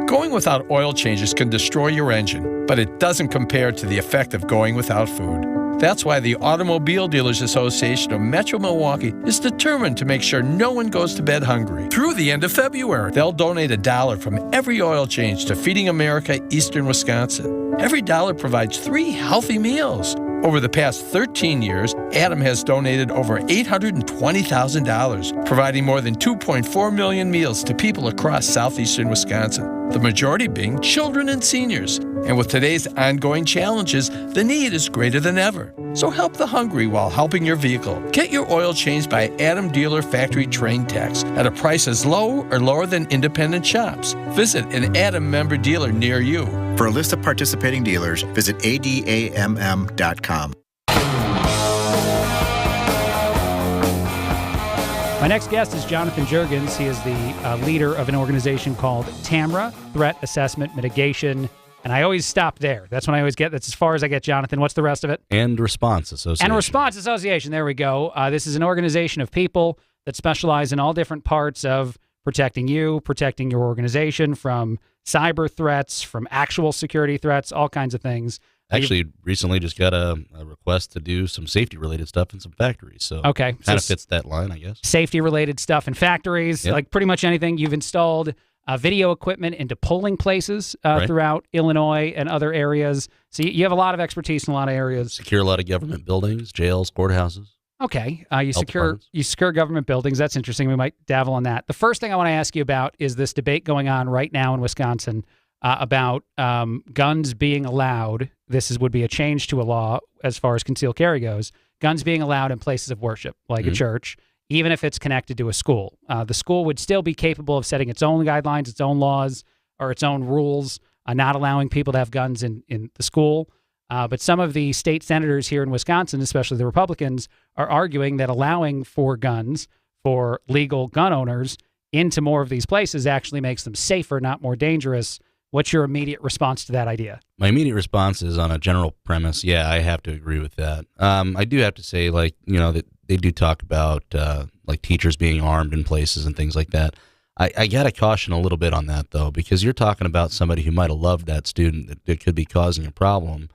Going without oil changes can destroy your engine, but it doesn't compare to the effect of going without food. That's why the Automobile Dealers Association of Metro Milwaukee is determined to make sure no one goes to bed hungry. Through the end of February, they'll donate $1 from every oil change to Feeding America Eastern Wisconsin. Every dollar provides 3 healthy meals. Over the past 13 years, Adam has donated over $820,000, providing more than 2.4 million meals to people across southeastern Wisconsin, the majority being children and seniors. And with today's ongoing challenges, the need is greater than ever. So help the hungry while helping your vehicle. Get your oil changed by Adam Dealer Factory Train Techs at a price as low or lower than independent shops. Visit an Adam member dealer near you.
For a list of participating dealers, visit adamm.com.
My next guest is Jonathan Juergens. He is the leader of an organization called TAMRA, Threat Assessment Mitigation. And I always stop there. That's when I always get. That's as far as I get, Jonathan. What's the rest of it?
And Response Association.
And Response Association. There we go. This is an organization of people that specialize in all different parts of protecting you, protecting your organization from cyber threats, from actual security threats, all kinds of things.
Actually, recently just got a request to do some safety-related stuff in some factories. So
okay,
kind of fits that line, I guess.
Safety-related stuff in factories, like pretty much anything. You've installed video equipment into polling places throughout Illinois and other areas. So you have a lot of expertise in a lot of areas.
Secure a lot of government buildings, jails, courthouses.
Okay, you secure government buildings. That's interesting. We might dabble on that. The first thing I want to ask you about is this debate going on right now in Wisconsin about guns being allowed. This would be a change to a law as far as concealed carry goes. Guns being allowed in places of worship, like a church, even if it's connected to a school. The school would still be capable of setting its own guidelines, its own laws, or its own rules, not allowing people to have guns in the school. But some of the state senators here in Wisconsin, especially the Republicans, are arguing that allowing for guns for legal gun owners into more of these places actually makes them safer, not more dangerous. What's your immediate response to that idea?
My immediate response is on a general premise. Yeah, I have to agree with that. I do have to say, that they do talk about teachers being armed in places and things like that. I got to caution a little bit on that, though, because you're talking about somebody who might have loved that student that could be causing a problem.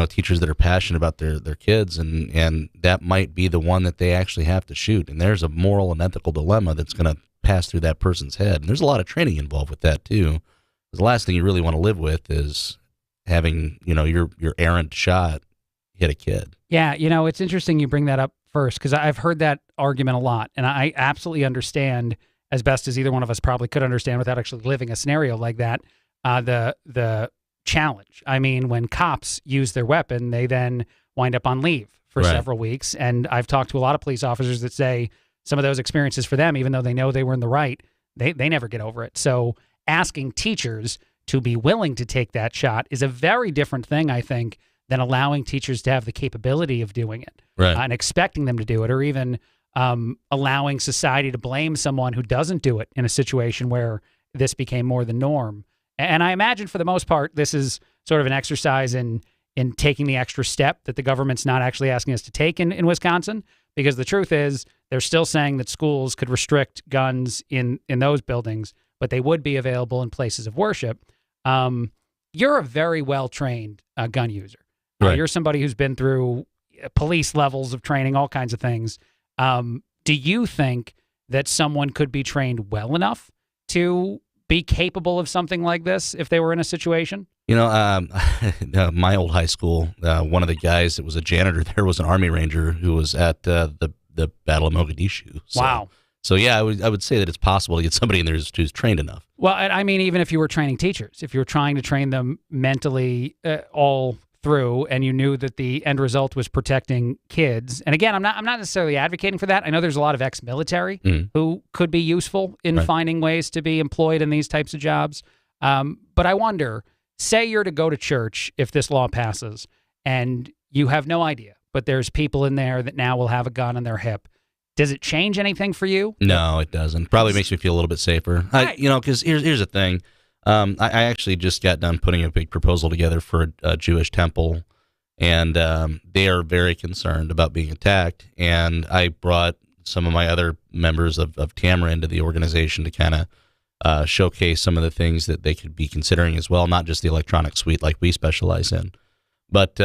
Teachers that are passionate about their kids, and that might be the one that they actually have to shoot. And there's a moral and ethical dilemma that's going to pass through that person's head. And there's a lot of training involved with that, too. The last thing you really want to live with is having, your errant shot hit a kid.
Yeah, it's interesting you bring that up first, because I've heard that argument a lot, and I absolutely understand, as best as either one of us probably could understand without actually living a scenario like that, the challenge. I mean, when cops use their weapon, they then wind up on leave for several weeks, and I've talked to a lot of police officers that say some of those experiences for them, even though they know they were in the right, they never get over it. So asking teachers to be willing to take that shot is a very different thing, I think, than allowing teachers to have the capability of doing it and expecting them to do it, or even allowing society to blame someone who doesn't do it in a situation where this became more the norm. And I imagine for the most part, this is sort of an exercise in taking the extra step that the government's not actually asking us to take in Wisconsin, because the truth is they're still saying that schools could restrict guns in those buildings, but they would be available in places of worship. You're a very well-trained gun user. You're somebody who's been through police levels of training, all kinds of things. Do you think that someone could be trained well enough to be capable of something like this if they were in a situation?
My old high school, one of the guys that was a janitor there was an Army Ranger who was at the Battle of Mogadishu. So,
wow.
So, yeah, I would say that it's possible to get somebody in there who's trained enough.
Well, I mean, even if you were training teachers, if you were trying to train them mentally all through, and you knew that the end result was protecting kids. And again, I'm not necessarily advocating for that. I know there's a lot of ex-military who could be useful in finding ways to be employed in these types of jobs. But I wonder, say you're to go to church if this law passes, and you have no idea, but there's people in there that now will have a gun on their hip. Does it change anything for you?
No, it doesn't. Probably makes me feel a little bit safer. Because here's the thing. I actually just got done putting a big proposal together for a Jewish temple, and they are very concerned about being attacked. And I brought some of my other members of TAMRA into the organization to kind of showcase some of the things that they could be considering as well, not just the electronic suite like we specialize in, but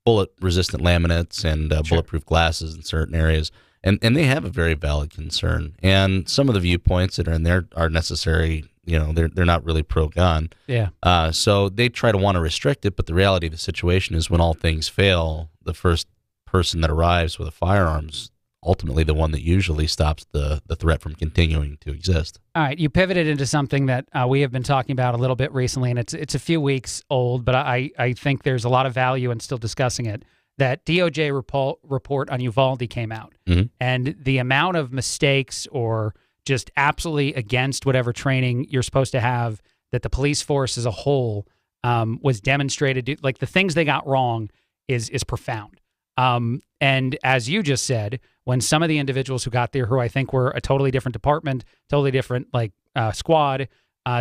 bullet-resistant laminates and bulletproof glasses in certain areas. And they have a very valid concern. And some of the viewpoints that are in there are necessary. They're not really pro-gun.
Yeah.
So they try to want to restrict it, but the reality of the situation is when all things fail, the first person that arrives with a firearm's ultimately the one that usually stops the threat from continuing to exist.
All right, you pivoted into something that we have been talking about a little bit recently, and it's a few weeks old, but I think there's a lot of value in still discussing it. That DOJ report on Uvalde came out, and the amount of mistakes or just absolutely against whatever training you're supposed to have that the police force as a whole was demonstrated. Like the things they got wrong is profound. And as you just said, when some of the individuals who got there, who I think were a totally different department, totally different squad,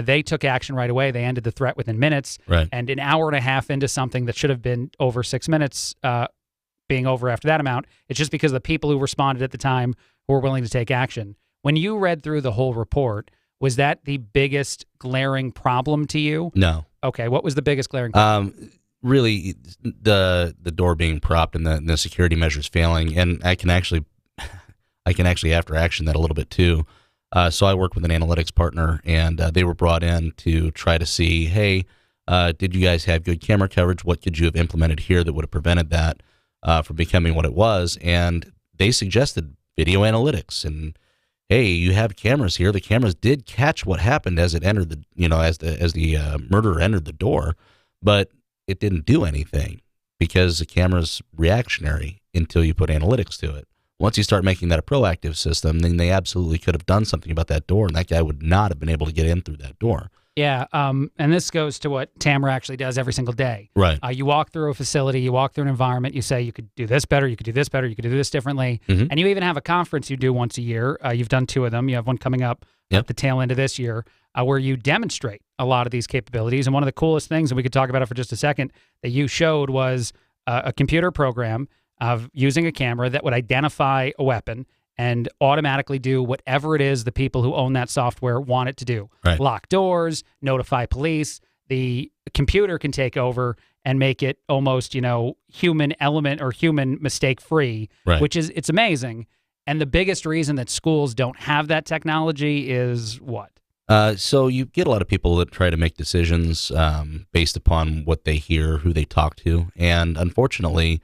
they took action right away. They ended the threat within minutes.
Right.
And an hour and a half into something that should have been over 6 minutes, being over after that amount, it's just because of the people who responded at the time who were willing to take action. When you read through the whole report, was that the biggest glaring problem to you?
No.
Okay. What was the biggest glaring problem?
Really, the door being propped and the security measures failing. And I can actually after action that a little bit too. So I worked with an analytics partner, and they were brought in to try to see, hey, did you guys have good camera coverage? What could you have implemented here that would have prevented that from becoming what it was? And they suggested video analytics. And hey, you have cameras here. The cameras did catch what happened as it entered as the murderer entered the door, but it didn't do anything because the camera's reactionary until you put analytics to it. Once you start making that a proactive system, then they absolutely could have done something about that door, and that guy would not have been able to get in through that door.
Yeah, and this goes to what TAMRA actually does every single day.
Right.
You walk through a facility, you walk through an environment, you say you could do this better, you could do this better, you could do this differently, and you even have a conference you do once a year. You've done 2 of them. You have one coming up at the tail end of this year where you demonstrate a lot of these capabilities. And one of the coolest things, and we could talk about it for just a second, that you showed was a computer program of using a camera that would identify a weapon and automatically do whatever it is the people who own that software want it to do.
Right.
Lock doors, notify police. The computer can take over and make it almost, human element or human mistake free, which is, it's amazing. And the biggest reason that schools don't have that technology is what?
So you get a lot of people that try to make decisions based upon what they hear, who they talk to. And unfortunately,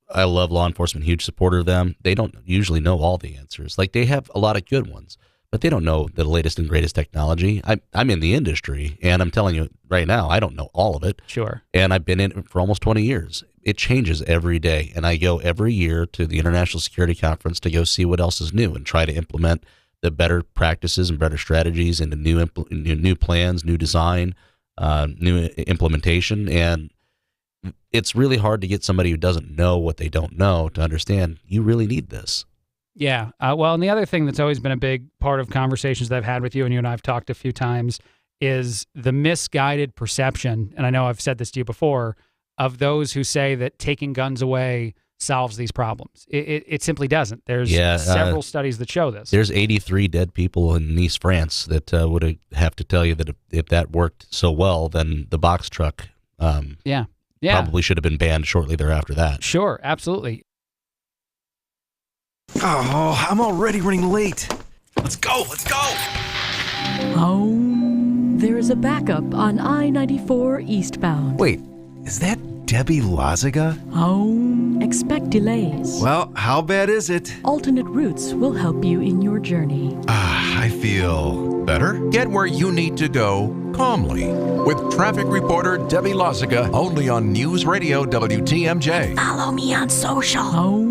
I love law enforcement, huge supporter of them. They don't usually know all the answers. Like, they have a lot of good ones, but they don't know the latest and greatest technology. I'm in the industry, and I'm telling you right now, I don't know all of it.
Sure.
And I've been in it for almost 20 years. It changes every day, and I go every year to the International Security Conference to go see what else is new and try to implement the better practices and better strategies into new plans, new design, new implementation. And it's really hard to get somebody who doesn't know what they don't know to understand you really need this.
Yeah. Well, and the other thing that's always been a big part of conversations that I've had with you, and you and I have talked a few times, is the misguided perception, and I know I've said this to you before, of those who say that taking guns away solves these problems. It simply doesn't. There's several studies that show this.
There's 83 dead people in Nice, France that would have to tell you that if that worked so well, then the box truck probably should have been banned shortly thereafter that.
Sure, absolutely.
Oh, I'm already running late. Let's go.
There is a backup on I-94 eastbound.
Wait, is that Debbie Lazaga?
Expect delays.
Well, how bad is it?
Alternate routes will help you in your journey.
I feel better.
Get where you need to go calmly with traffic reporter Debbie Lazaga, only on News Radio WTMJ.
Follow me on social.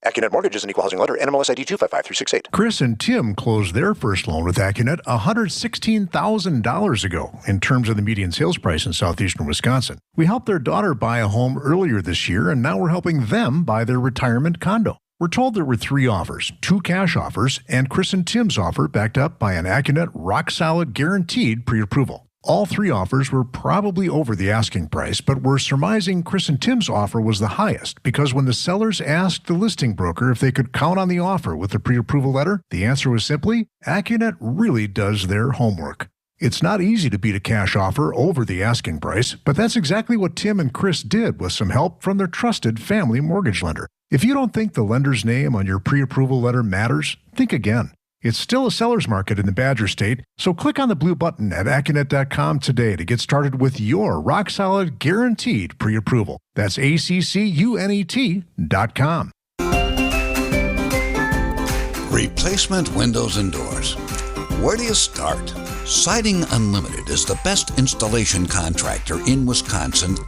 AccuNet Mortgage is an equal housing lender. NMLS ID 255368.
Chris and Tim closed their first loan with AccuNet $116,000 ago in terms of the median sales price in southeastern Wisconsin. We helped their daughter buy a home earlier this year, and now we're helping them buy their retirement condo. We're told there were 3 offers, 2 cash offers, and Chris and Tim's offer backed up by an AccuNet rock-solid guaranteed pre-approval. All 3 offers were probably over the asking price, but we're surmising Chris and Tim's offer was the highest because when the sellers asked the listing broker if they could count on the offer with the pre-approval letter, the answer was simply, AccuNet really does their homework. It's not easy to beat a cash offer over the asking price, but that's exactly what Tim and Chris did with some help from their trusted family mortgage lender. If you don't think the lender's name on your pre-approval letter matters, think again. It's still a seller's market in the Badger State, so click on the blue button at AccuNet.com today to get started with your rock-solid, guaranteed pre-approval. That's ACCUNET.com.
Replacement windows and doors. Where do you start? Siding Unlimited is the best installation contractor in Wisconsin